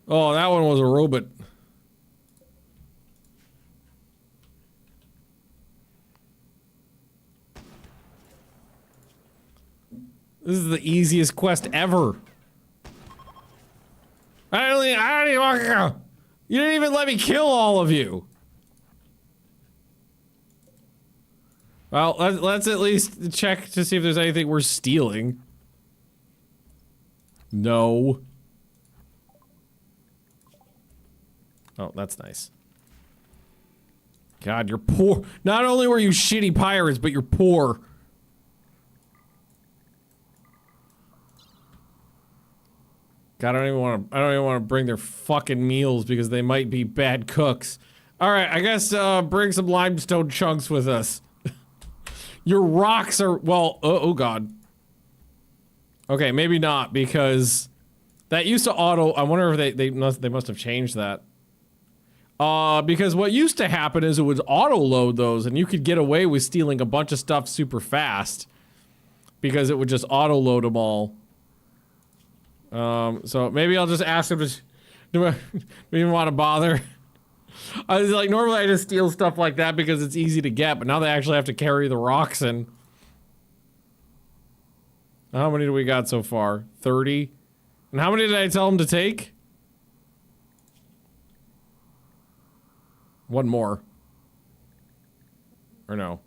Oh, that one was a robot. This is the easiest quest ever. I don't even, you didn't even let me kill all of you. Well, let's at least check to see if there's anything we're stealing. No. Oh, that's nice. God, you're poor. Not only were you shitty pirates, but you're poor. God, I don't even want to bring their fucking meals because they might be bad cooks. All right, I guess bring some limestone chunks with us. Your rocks are well. Oh god. Okay, maybe not because that used to auto. I wonder if they must have changed that. Because what used to happen is it would auto load those, and you could get away with stealing a bunch of stuff super fast because it would just auto load them all. So maybe I'll just ask him to, do I even want to bother? I was like, normally I just steal stuff like that because it's easy to get, but now they actually have to carry the rocks in. How many do we got so far? 30? And how many did I tell him to take? One more. Or no?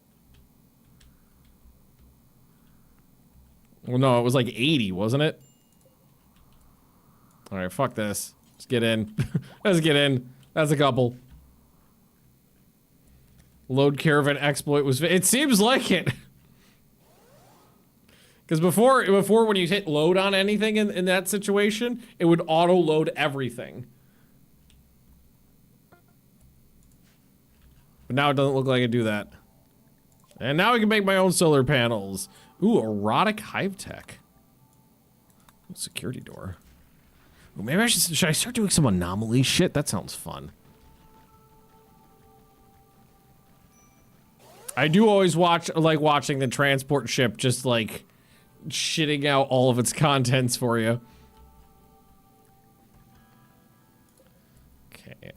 Well, no, it was like 80, wasn't it? All right, fuck this. Let's get in. Let's get in. That's a couple. Load caravan exploit was. It seems like it. Because before when you hit load on anything in that situation, it would auto load everything. But now it doesn't look like I do that. And now I can make my own solar panels. Ooh, erotic hive tech. Security door. Ooh, maybe should I start doing some anomaly shit? That sounds fun. I do always like watching the transport ship just like shitting out all of its contents for you. Okay,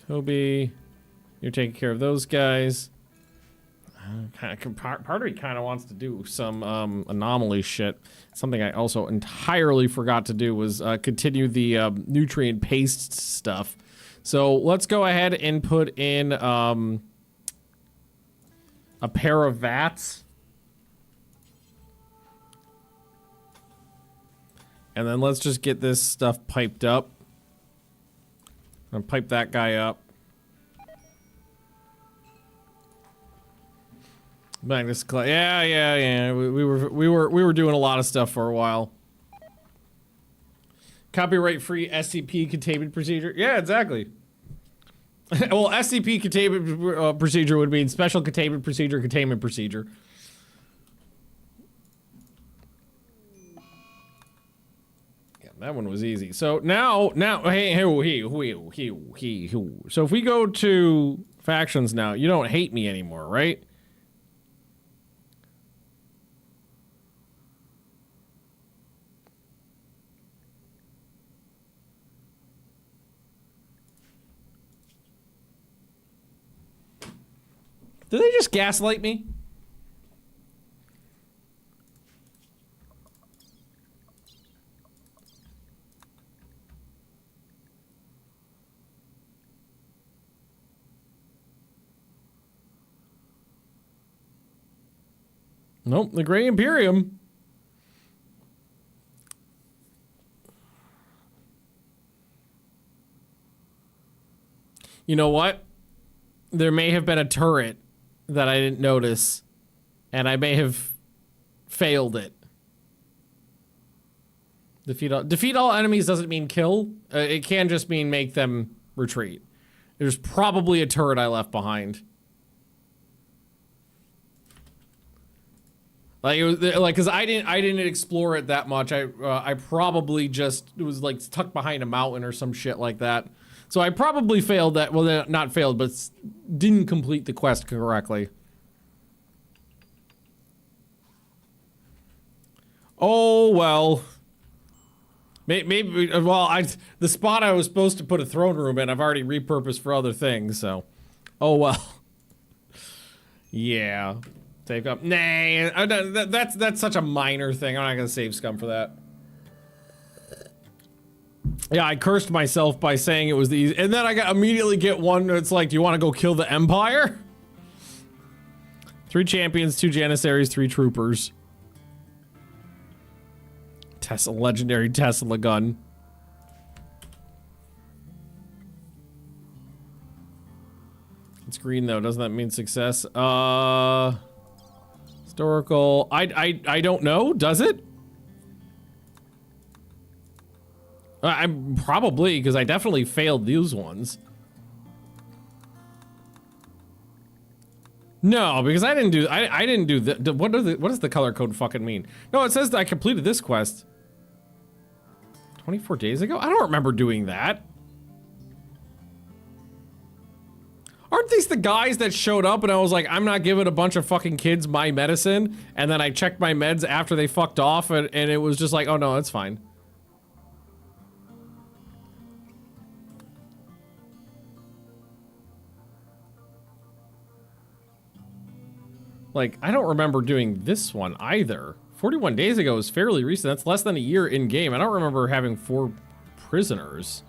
Toby, you're taking care of those guys. Part of me kind of wants to do some anomaly shit. Something I also entirely forgot to do was continue the nutrient paste stuff. So let's go ahead and put in a pair of vats. And then let's just get this stuff piped up. And pipe that guy up. Magnus Clay. Yeah. We were doing a lot of stuff for a while. Copyright-free SCP containment procedure. Yeah, exactly. Well, SCP containment procedure would mean special containment procedure. Yeah, that one was easy. So now, hey. So if we go to factions now, you don't hate me anymore, right? Did they just gaslight me? Nope, the Grey Imperium. You know what? There may have been a turret that I didn't notice, and I may have failed it. Defeat all enemies doesn't mean kill. It can just mean make them retreat. There's probably a turret I left behind. Like it was like, cause I didn't explore it that much. I probably just, it was like tucked behind a mountain or some shit like that. So I probably failed that. Well, not failed, but didn't complete the quest correctly. Oh well. Maybe. Well, the spot I was supposed to put a throne room in, I've already repurposed for other things. So, oh well. Yeah. Take up. Nah. That's such a minor thing. I'm not gonna save scum for that. Yeah, I cursed myself by saying it was the easy, and then I immediately get one that's like, do you want to go kill the Empire? 3 champions, 2 janissaries, 3 troopers. Legendary Tesla gun. It's green though, doesn't that mean success? Historical, I don't know, does it? I'm probably, because I definitely failed these ones. No, because I didn't do the, what does the color code fucking mean? No, it says that I completed this quest 24 days ago. I don't remember doing that. Aren't these the guys that showed up and I was like, I'm not giving a bunch of fucking kids my medicine, and then I checked my meds after they fucked off, and it was just like, oh no, that's fine. Like, I don't remember doing this one either. 41 days ago is fairly recent. That's less than a year in game. I don't remember having 4 prisoners.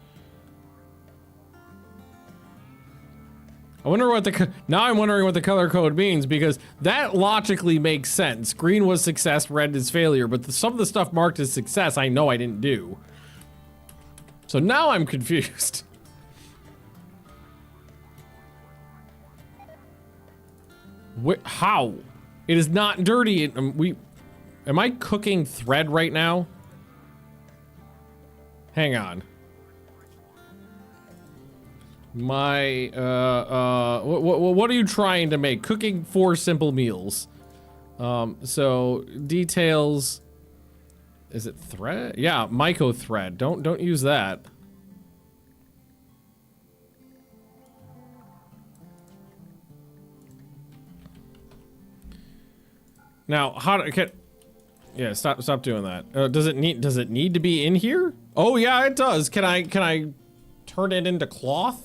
I wonder what now I'm wondering what the color code means, because that logically makes sense. Green was success, red is failure, but some of the stuff marked as success I know I didn't do. So now I'm confused. How? It is not dirty. Am I cooking thread right now? Hang on. What are you trying to make? Cooking 4 simple meals. So details. Is it thread? Yeah, myco thread. Don't use that. Now, yeah, stop doing that. Does it need to be in here? Oh yeah, it does. Can I turn it into cloth?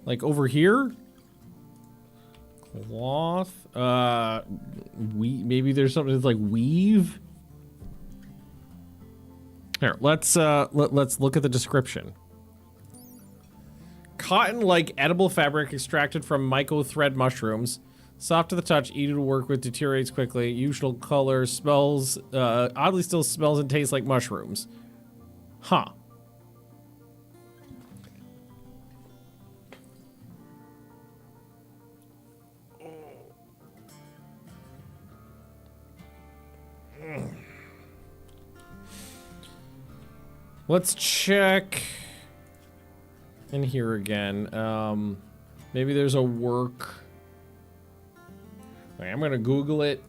Like over here? Cloth. Maybe there's something that's like weave. Here, let's look at the description. Cotton-like edible fabric extracted from myco thread mushrooms. Soft to the touch, easy to work with, deteriorates quickly. Usual color, smells, oddly still smells and tastes like mushrooms. Huh. Let's check in here again. Maybe there's a work. Okay, I'm gonna Google it.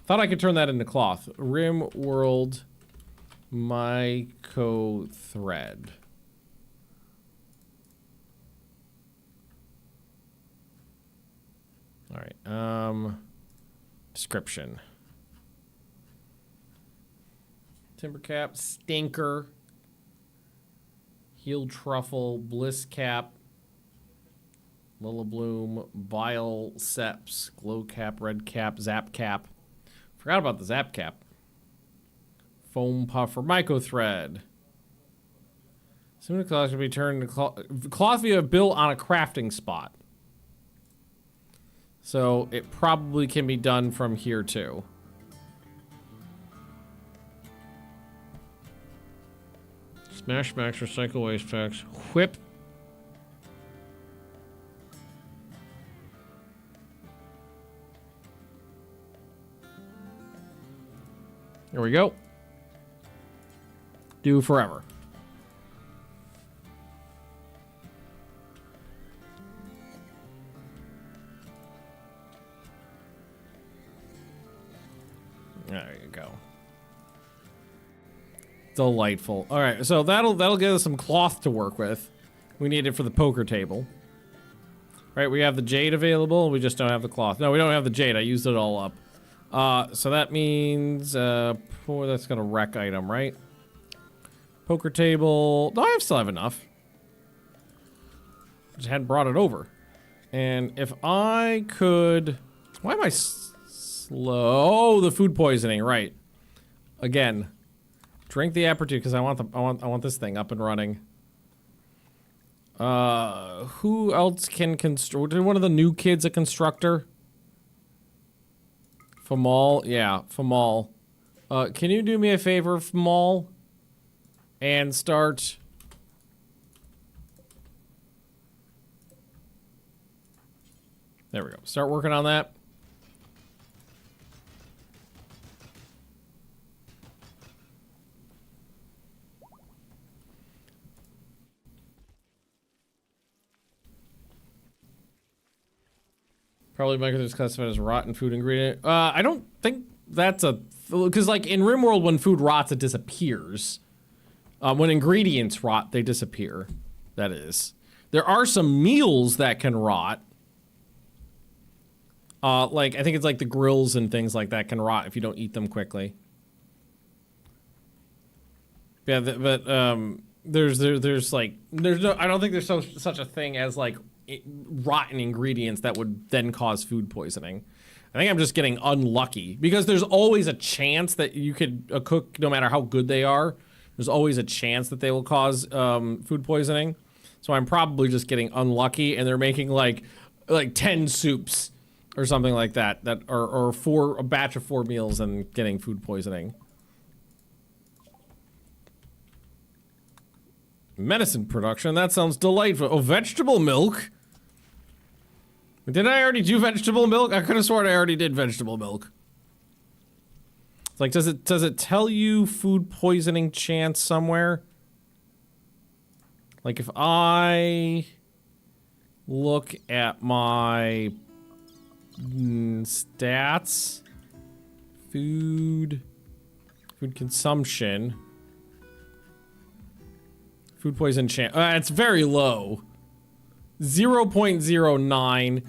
Thought I could turn that into cloth. Rimworld myco thread. All right. Description. Timber cap, stinker, healed truffle, bliss cap, lilla bloom, bile seps, glow cap, red cap, zap cap. Forgot about the zap cap. Foam puffer, myco thread. Similar cloth can be turned into cloth via built on a crafting spot. So it probably can be done from here too. Smash Max, recycle waste packs, whip. There we go. Do forever. There you go. Delightful. All right, so that'll give us some cloth to work with. We need it for the poker table. Right, we have the jade available. We just don't have the cloth. No, we don't have the jade. I used it all up. So that means that's got a wreck item, right? Poker table. No, I still have enough. Just hadn't brought it over. And if I could, why am I slow? Oh, the food poisoning, right? Again. Drink the aperitif because I want this thing up and running. Who else can construct? One of the new kids a constructor? Famal, yeah, Famal. Can you do me a favor, Famal? And start. There we go. Start working on that. Probably microchips classified as rotten food ingredient. I don't think that's a... Because, like, in Rimworld, when food rots, it disappears. When ingredients rot, they disappear. That is. There are some meals that can rot. Like, I think it's like the grills and things like that can rot if you don't eat them quickly. Yeah, but there's like... There's no... I don't think there's such a thing as, like... rotten ingredients that would then cause food poisoning. I think I'm just getting unlucky because there's always a chance that you could cook, no matter how good they are, there's always a chance that they will cause food poisoning. So I'm probably just getting unlucky, and they're making like 10 soups or something like that or a batch of 4 meals and getting food poisoning. Medicine production, that sounds delightful. Oh, vegetable milk. Did I already do vegetable milk? I could have sworn I already did vegetable milk. It's like, does it tell you food poisoning chance somewhere? Like if I look at my stats, food consumption, food poison chance, it's very low. 0.09.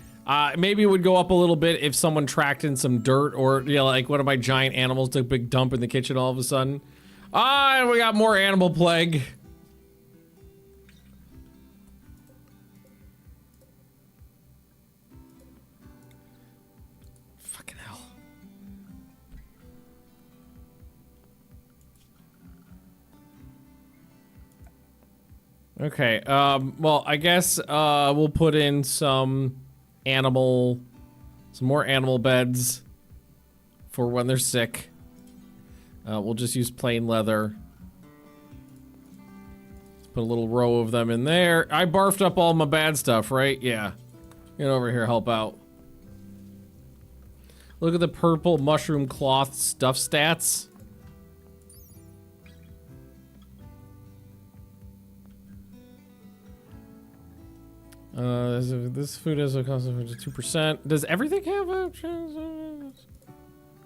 Maybe it would go up a little bit if someone tracked in some dirt, or, you know, like one of my giant animals took a big dump in the kitchen all of a sudden. And we got more animal plague. Fucking hell. Okay, well, I guess, we'll put in some more animal beds for when they're sick. We'll just use plain leather. Let's put a little row of them in there. I barfed up all my bad stuff, right? Yeah. Get over here, help out. Look at the purple mushroom cloth stuff stats. This food has a cost of 2%. Does everything have a chance?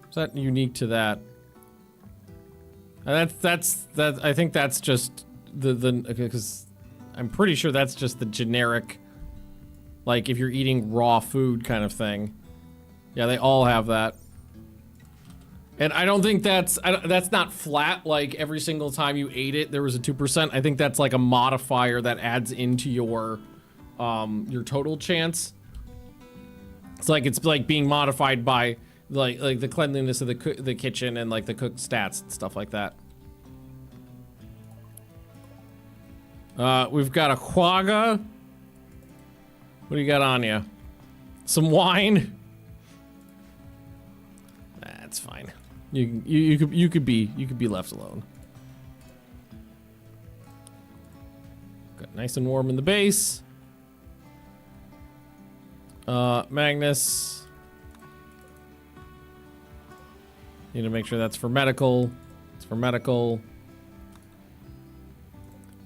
Is that unique to that? That's I think that's just because I'm pretty sure that's just the generic, like if you're eating raw food kind of thing. Yeah, they all have that. And I don't think that's not flat, like every single time you ate it there was a 2%. I think that's like a modifier that adds into your total chance. It's like being modified by like the cleanliness of the kitchen and like the cook stats and stuff like that. We've got a quagga. What do you got on you? Some wine. That's fine. You could be left alone. Got nice and warm in the base. Magnus. Need to make sure that's for medical. It's for medical.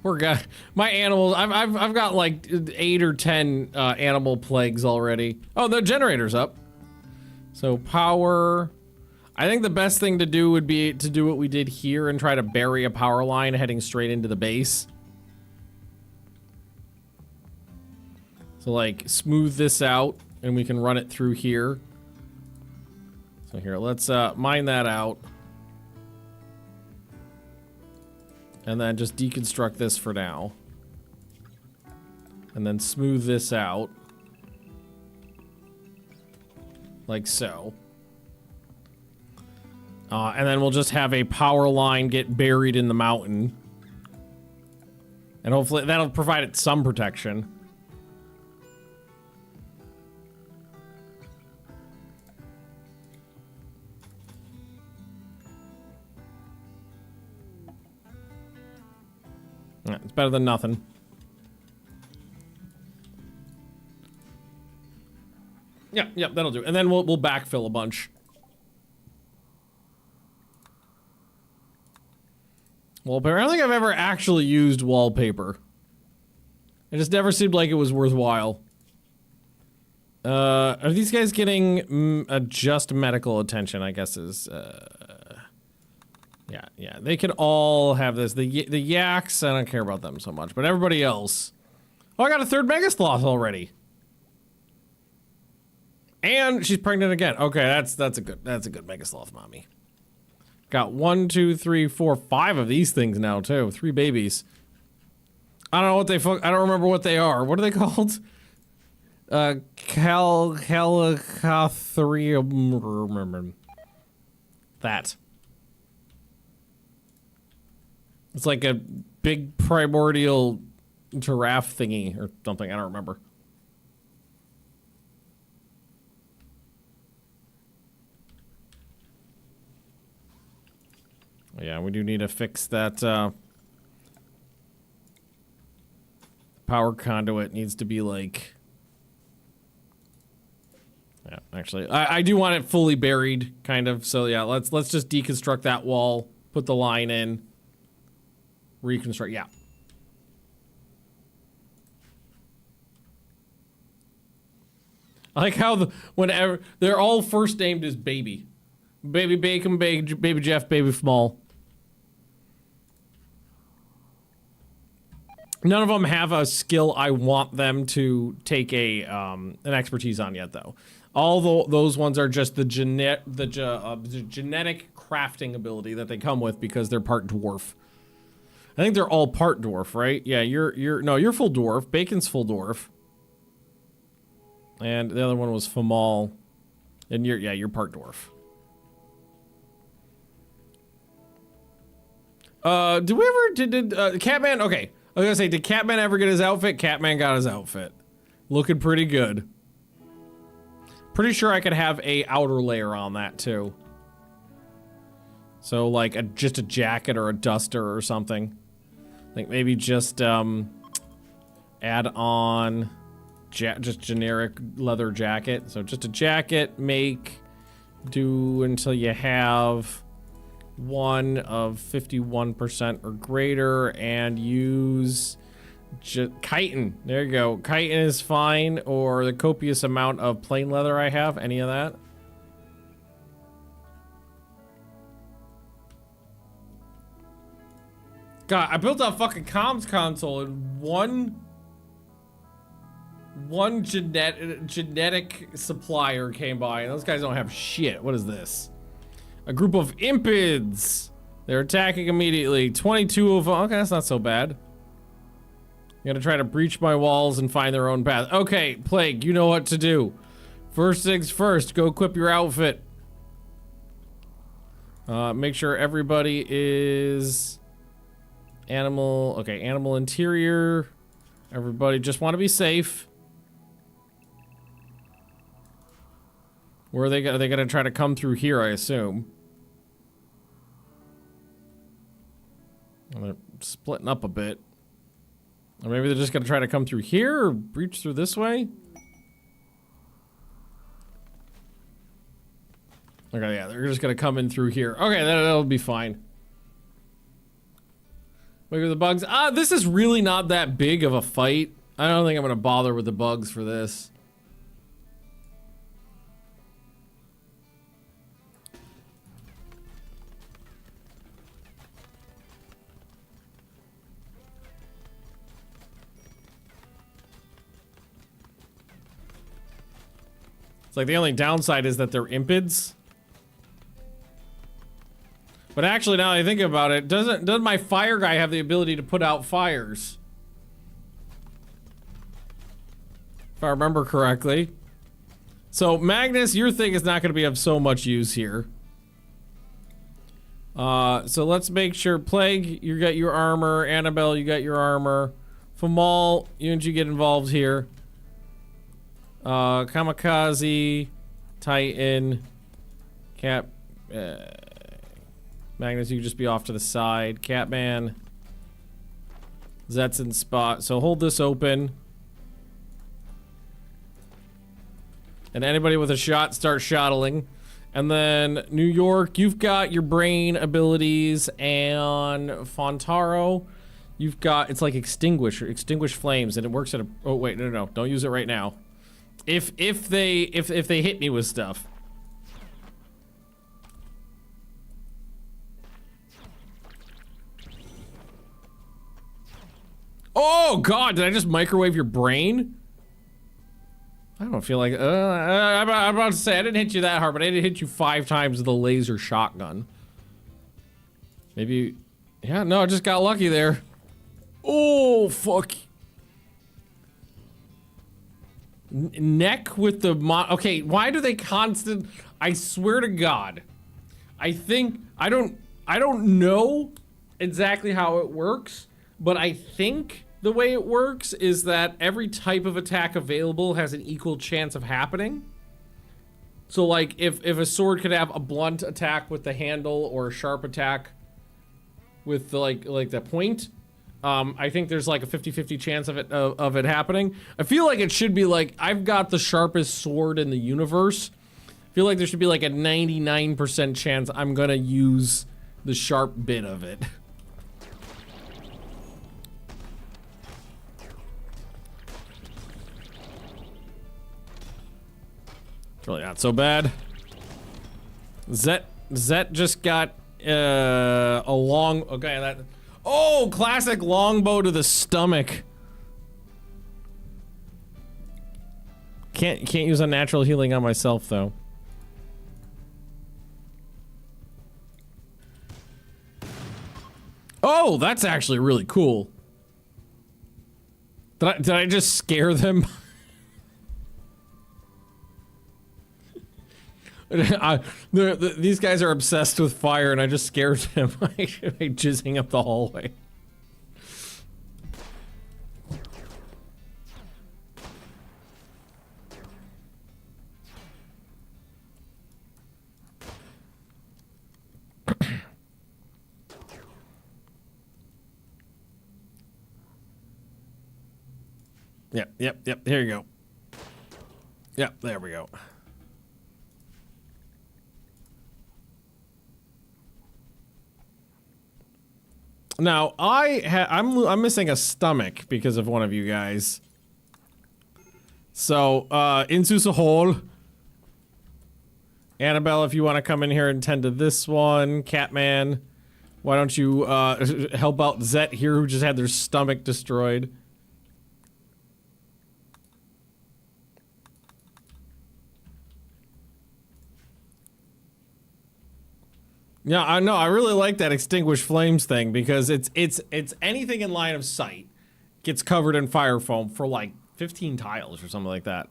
Poor guy. My animals. I've got like 8 or 10 animal plagues already. Oh, the generator's up. So power. I think the best thing to do would be to do what we did here and try to bury a power line heading straight into the base. So like smooth this out and we can run it through here. So here, let's mine that out. And then just deconstruct this for now. And then smooth this out. Like so. And then we'll just have a power line get buried in the mountain. And hopefully that'll provide it some protection. Yeah, it's better than nothing. Yeah, that'll do. And then we'll backfill a bunch. Wallpaper. I don't think I've ever actually used wallpaper. It just never seemed like it was worthwhile. Are these guys getting just medical attention, I guess is, yeah, they can all have this. The yaks, I don't care about them so much, but everybody else. Oh, I got a third Megasloth already. And she's pregnant again. Okay, that's a good Megasloth mommy. Got 1, 2, 3, 4, 5 of these things now too. 3 babies. I don't know what I don't remember what they are. What are they called? Calicathrium. That. It's like a big primordial giraffe thingy or something. I don't remember. Yeah, we do need to fix that, power conduit needs to be, like, actually. I do want it fully buried, kind of. So yeah, let's just deconstruct that wall, put the line in, reconstruct. Yeah. I like how whenever they're all first named as Baby, Baby Bacon, Baby Jeff, Baby Small. None of them have a skill I want them to take an expertise on yet, though. All those ones are just the genetic crafting ability that they come with because they're part dwarf. I think they're all part dwarf, right? Yeah, you're full dwarf. Bacon's full dwarf. And the other one was Famal. And you're part dwarf. Did Catman, okay. I was gonna say, did Catman ever get his outfit? Catman got his outfit. Looking pretty good. Pretty sure I could have a outer layer on that too. So like just a jacket or a duster or something. Like maybe just add on just generic leather jacket. So just a jacket, do until you have one of 51% or greater, and use chitin. There you go. Chitin is fine, or the copious amount of plain leather I have. Any of that? God, I built a fucking comms console and one genetic supplier came by, and those guys don't have shit. What is this? A group of impids. They're attacking immediately. 22 of them. Okay, that's not so bad. You're gonna try to breach my walls and find their own path. Okay, Plague, you know what to do. First things first, go equip your outfit. Make sure everybody is animal. Okay, animal interior. Everybody just want to be safe. Where are they gonna try to come through here, I assume? They're splitting up a bit. Or maybe they're just gonna try to come through here or breach through this way? Okay, yeah, they're just gonna come in through here. Okay, that'll be fine. Look at the bugs. This is really not that big of a fight. I don't think I'm gonna bother with the bugs for this. It's like the only downside is that they're impids. But actually, now that I think about it, doesn't my fire guy have the ability to put out fires? If I remember correctly. So Magnus, your thing is not going to be of so much use here. So let's make sure Plague, you got your armor. Annabelle, you got your armor. Famal, you and you get involved here. Kamikaze, Titan, Cap, Magnus, you can just be off to the side. Catman, Zet's in spot. So hold this open. And anybody with a shot, start shottling. And then New York, you've got your brain abilities, and Fontaro, you've got, it's like extinguish flames, and it works at a, oh wait, no, don't use it right now. If they hit me with stuff. Oh God, did I just microwave your brain? I don't feel like, I'm about to say, I didn't hit you that hard, but I did hit you 5 times with a laser shotgun. Maybe, yeah, no, I just got lucky there. Oh, fuck. Neck with the okay, why do they constant, I swear to God, I think, I don't know exactly how it works, but I think the way it works is that every type of attack available has an equal chance of happening. So like if a sword could have a blunt attack with the handle or a sharp attack with the, like the point, I think there's like a 50-50 chance of it happening. I feel like it should be like, I've got the sharpest sword in the universe, feel like there should be like a 99% chance I'm gonna use the sharp bit of it. It's really not so bad. Zet just got a long, okay, that, oh, classic longbow to the stomach. Can't use unnatural healing on myself though. Oh, that's actually really cool. Did I just scare them? These guys are obsessed with fire, and I just scared them by jizzing up the hallway. Yep. Here you go. Yep, there we go. Now, I'm missing a stomach because of one of you guys. So, into the hole. Annabelle, if you want to come in here and tend to this one. Catman, why don't you help out Zet here, who just had their stomach destroyed. Yeah, I know. I really like that extinguish flames thing because it's anything in line of sight gets covered in fire foam for like 15 tiles or something like that.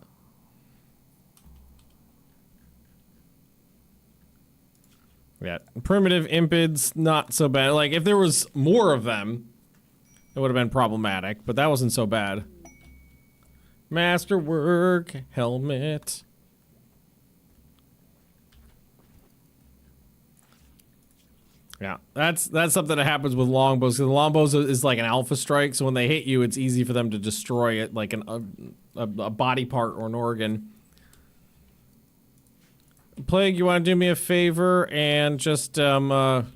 Yeah, primitive impids, not so bad. Like if there was more of them, it would have been problematic, but that wasn't so bad. Masterwork helmet. Yeah, that's something that happens with longbows. The longbows is like an alpha strike, so when they hit you, it's easy for them to destroy it, like a body part or an organ. Plague, you want to do me a favor and just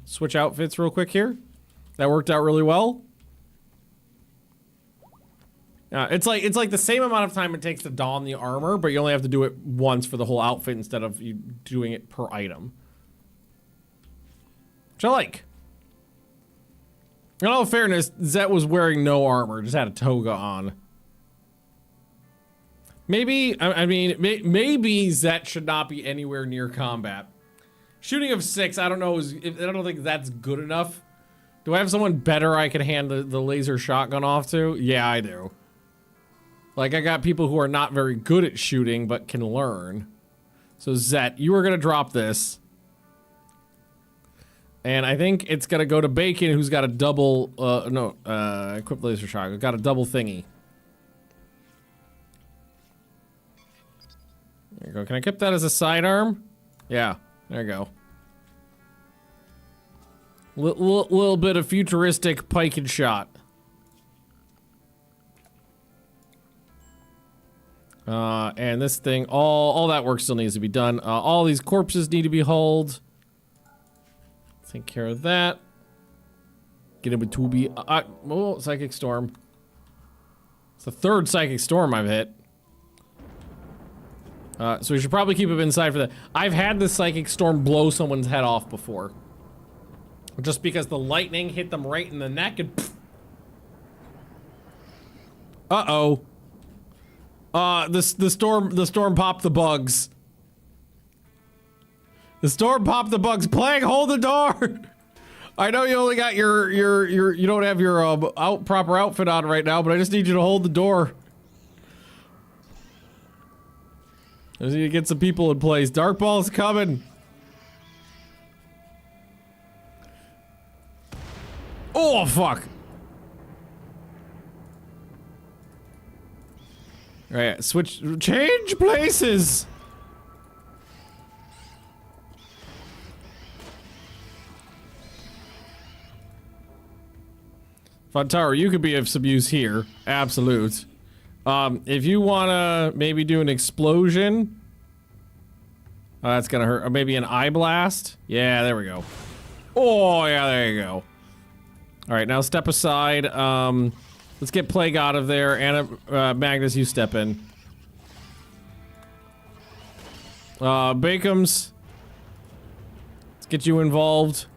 switch outfits real quick here? That worked out really well. It's like the same amount of time it takes to don the armor, but you only have to do it once for the whole outfit instead of you doing it per item. Which I like. In all fairness, Zet was wearing no armor, just had a toga on. Maybe, I mean, maybe Zet should not be anywhere near combat. Shooting of 6, I don't know, I don't think that's good enough. Do I have someone better I can hand the laser shotgun off to? Yeah, I do. Like, I got people who are not very good at shooting, but can learn. So Zet, you are gonna drop this. And I think it's gonna go to Bacon, who's got a double, equipped laser shotgun. Got a double thingy. There you go. Can I keep that as a sidearm? Yeah, there you go. Little bit of futuristic pike and shot. And this thing, all that work still needs to be done. All these corpses need to be hauled. Take care of that. Get him a 2B. Oh, Psychic Storm. It's the third Psychic Storm I've hit. So we should probably keep him inside for that. I've had the Psychic Storm blow someone's head off before. Just because the lightning hit them right in the neck and... Uh-oh. The storm popped the bugs. The storm popped the bugs. Plague, hold the door. I know you only got your you don't have your proper outfit on right now, but I just need you to hold the door. I just need to get some people in place. Dark Ball's coming. Oh fuck. All right, change places. Fun Tower, you could be of some use here. Absolute. If you wanna maybe do an explosion, Oh, that's gonna hurt. Or maybe an eye blast? Yeah, there we go. Oh, yeah, there you go. Alright, now step aside. Let's get Plague out of there. Magnus, you step in. Bakeums. Let's get you involved.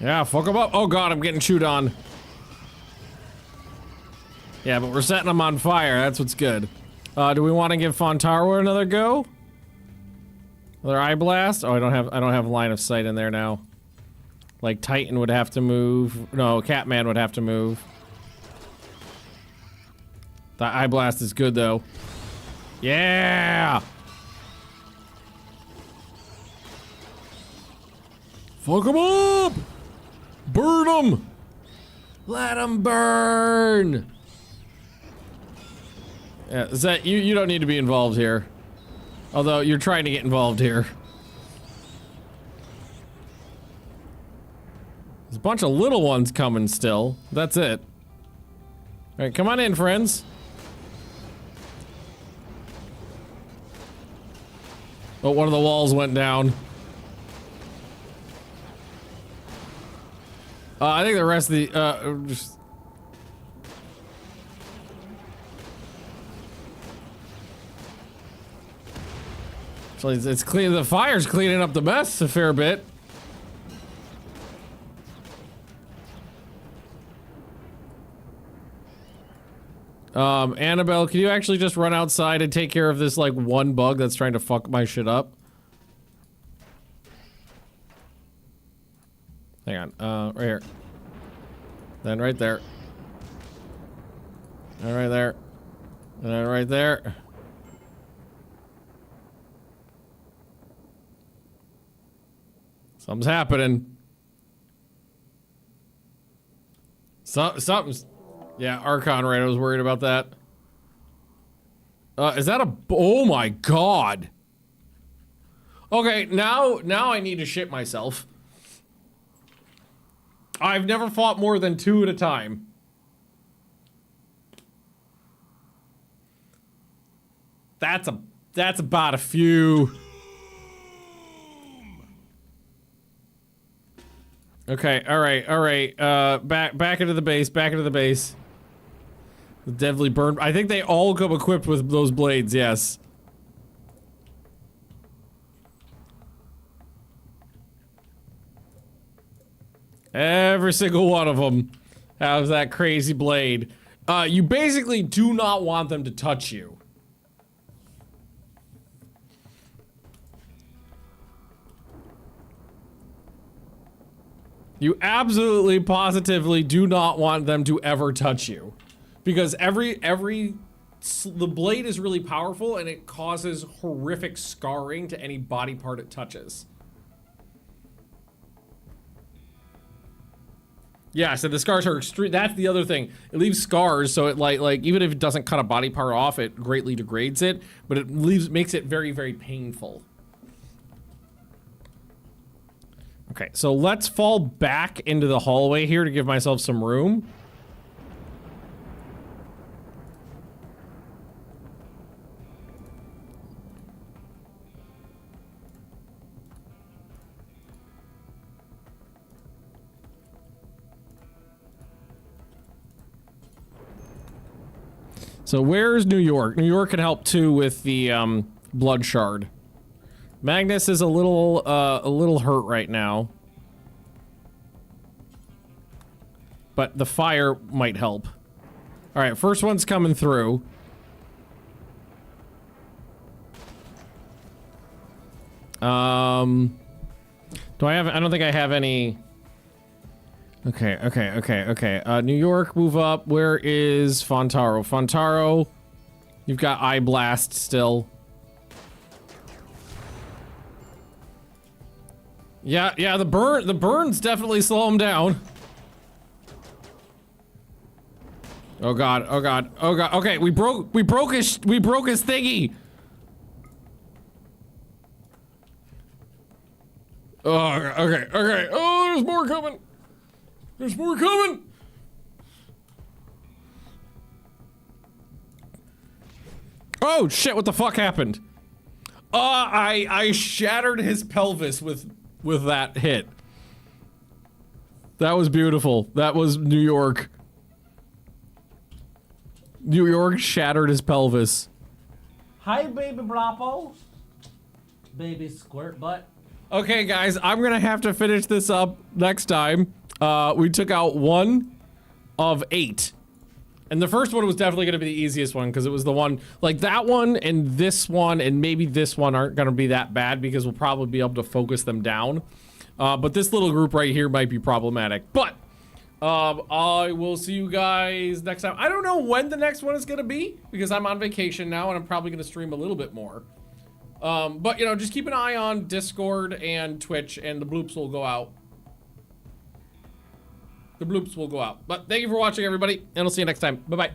Yeah, fuck him up. Oh god, I'm getting chewed on. Yeah, but we're setting them on fire. That's what's good. Do we want to give Fontaro another go? Another eye blast? Oh, I don't have line of sight in there now. Like Titan would have to move. No, Catman would have to move. The eye blast is good though. Yeah! Fuck him up! Burn him! Let him burn! Yeah, Zet, you don't need to be involved here. Although, you're trying to get involved here. There's a bunch of little ones coming still. That's it. Alright, come on in, friends. Oh, one of the walls went down. I think the rest of the, just... Actually, it's clean. The fire's cleaning up the mess a fair bit. Annabelle, can you actually just run outside and take care of this, like, one bug that's trying to fuck my shit up? Hang on, right here. Then right there. And right there. And then right there. Something's happening. Something's... Yeah, Archon, right? I was worried about that. Is that a... Oh my god! Okay, now I need to shit myself. I've never fought more than 2 at a time. That's about a few. Okay, alright, back into the base, The deadly burn. I think they all come equipped with those blades, yes. Every single one of them has that crazy blade. You basically do not want them to touch you. You absolutely, positively do not want them to ever touch you. Because the blade is really powerful and it causes horrific scarring to any body part it touches. Yeah, so the scars are extreme. That's the other thing. It leaves scars, so it like even if it doesn't cut a body part off, it greatly degrades it, but it makes it very, very painful. Okay, so let's fall back into the hallway here to give myself some room. So where's New York? New York can help too with the blood shard. Magnus is a little hurt right now. But the fire might help. All right, first one's coming through. Do I don't think I have any. Okay. New York, move up. Where is Fontaro? Fontaro, you've got Eye Blast still. Yeah, the burns definitely slow him down. Oh god. Okay, we broke his thingy. Oh, okay. Oh, there's more coming. There's more coming! Oh shit, what the fuck happened? I shattered his pelvis with that hit. That was beautiful. That was New York. New York shattered his pelvis. Hi, baby Bloppo. Baby squirt butt. Okay, guys, I'm gonna have to finish this up next time. We took out 1 of 8. And the first one was definitely gonna be the easiest one because it was the one, like that one and this one and maybe this one aren't gonna be that bad because we'll probably be able to focus them down. But this little group right here might be problematic. But I will see you guys next time. I don't know when the next one is gonna be because I'm on vacation now and I'm probably gonna stream a little bit more. But you know, just keep an eye on Discord and Twitch and the bloops will go out. The bloops will go out. But thank you for watching, everybody, and I'll see you next time. Bye-bye.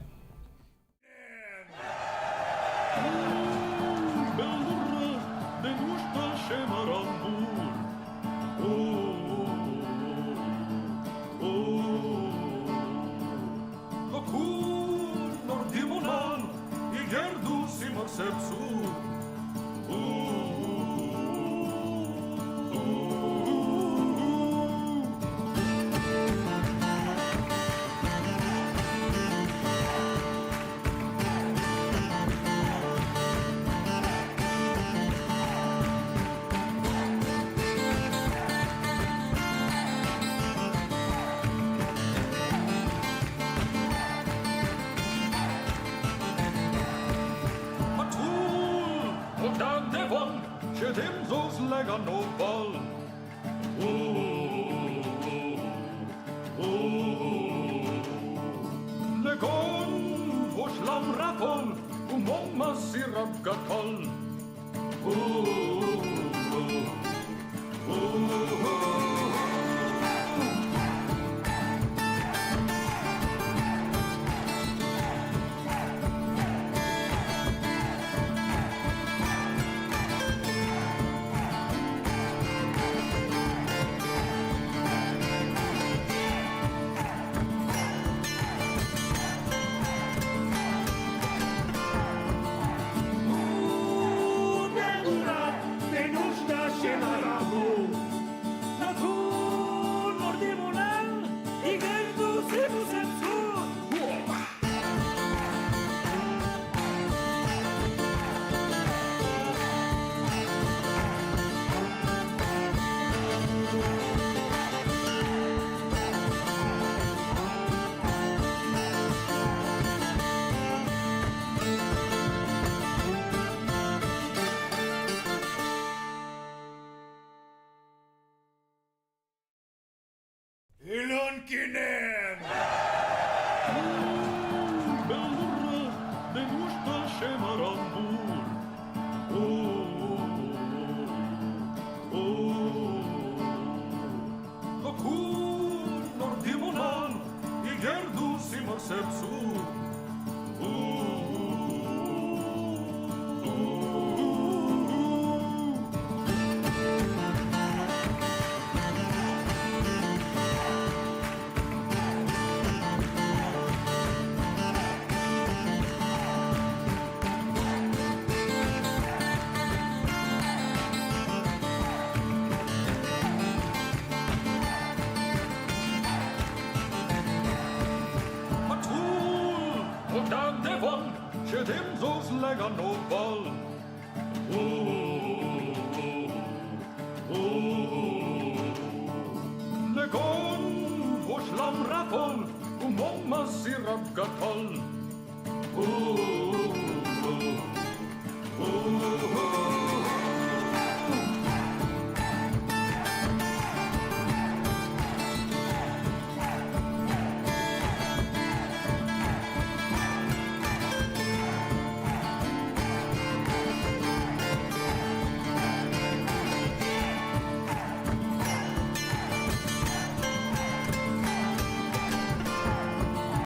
Ooh.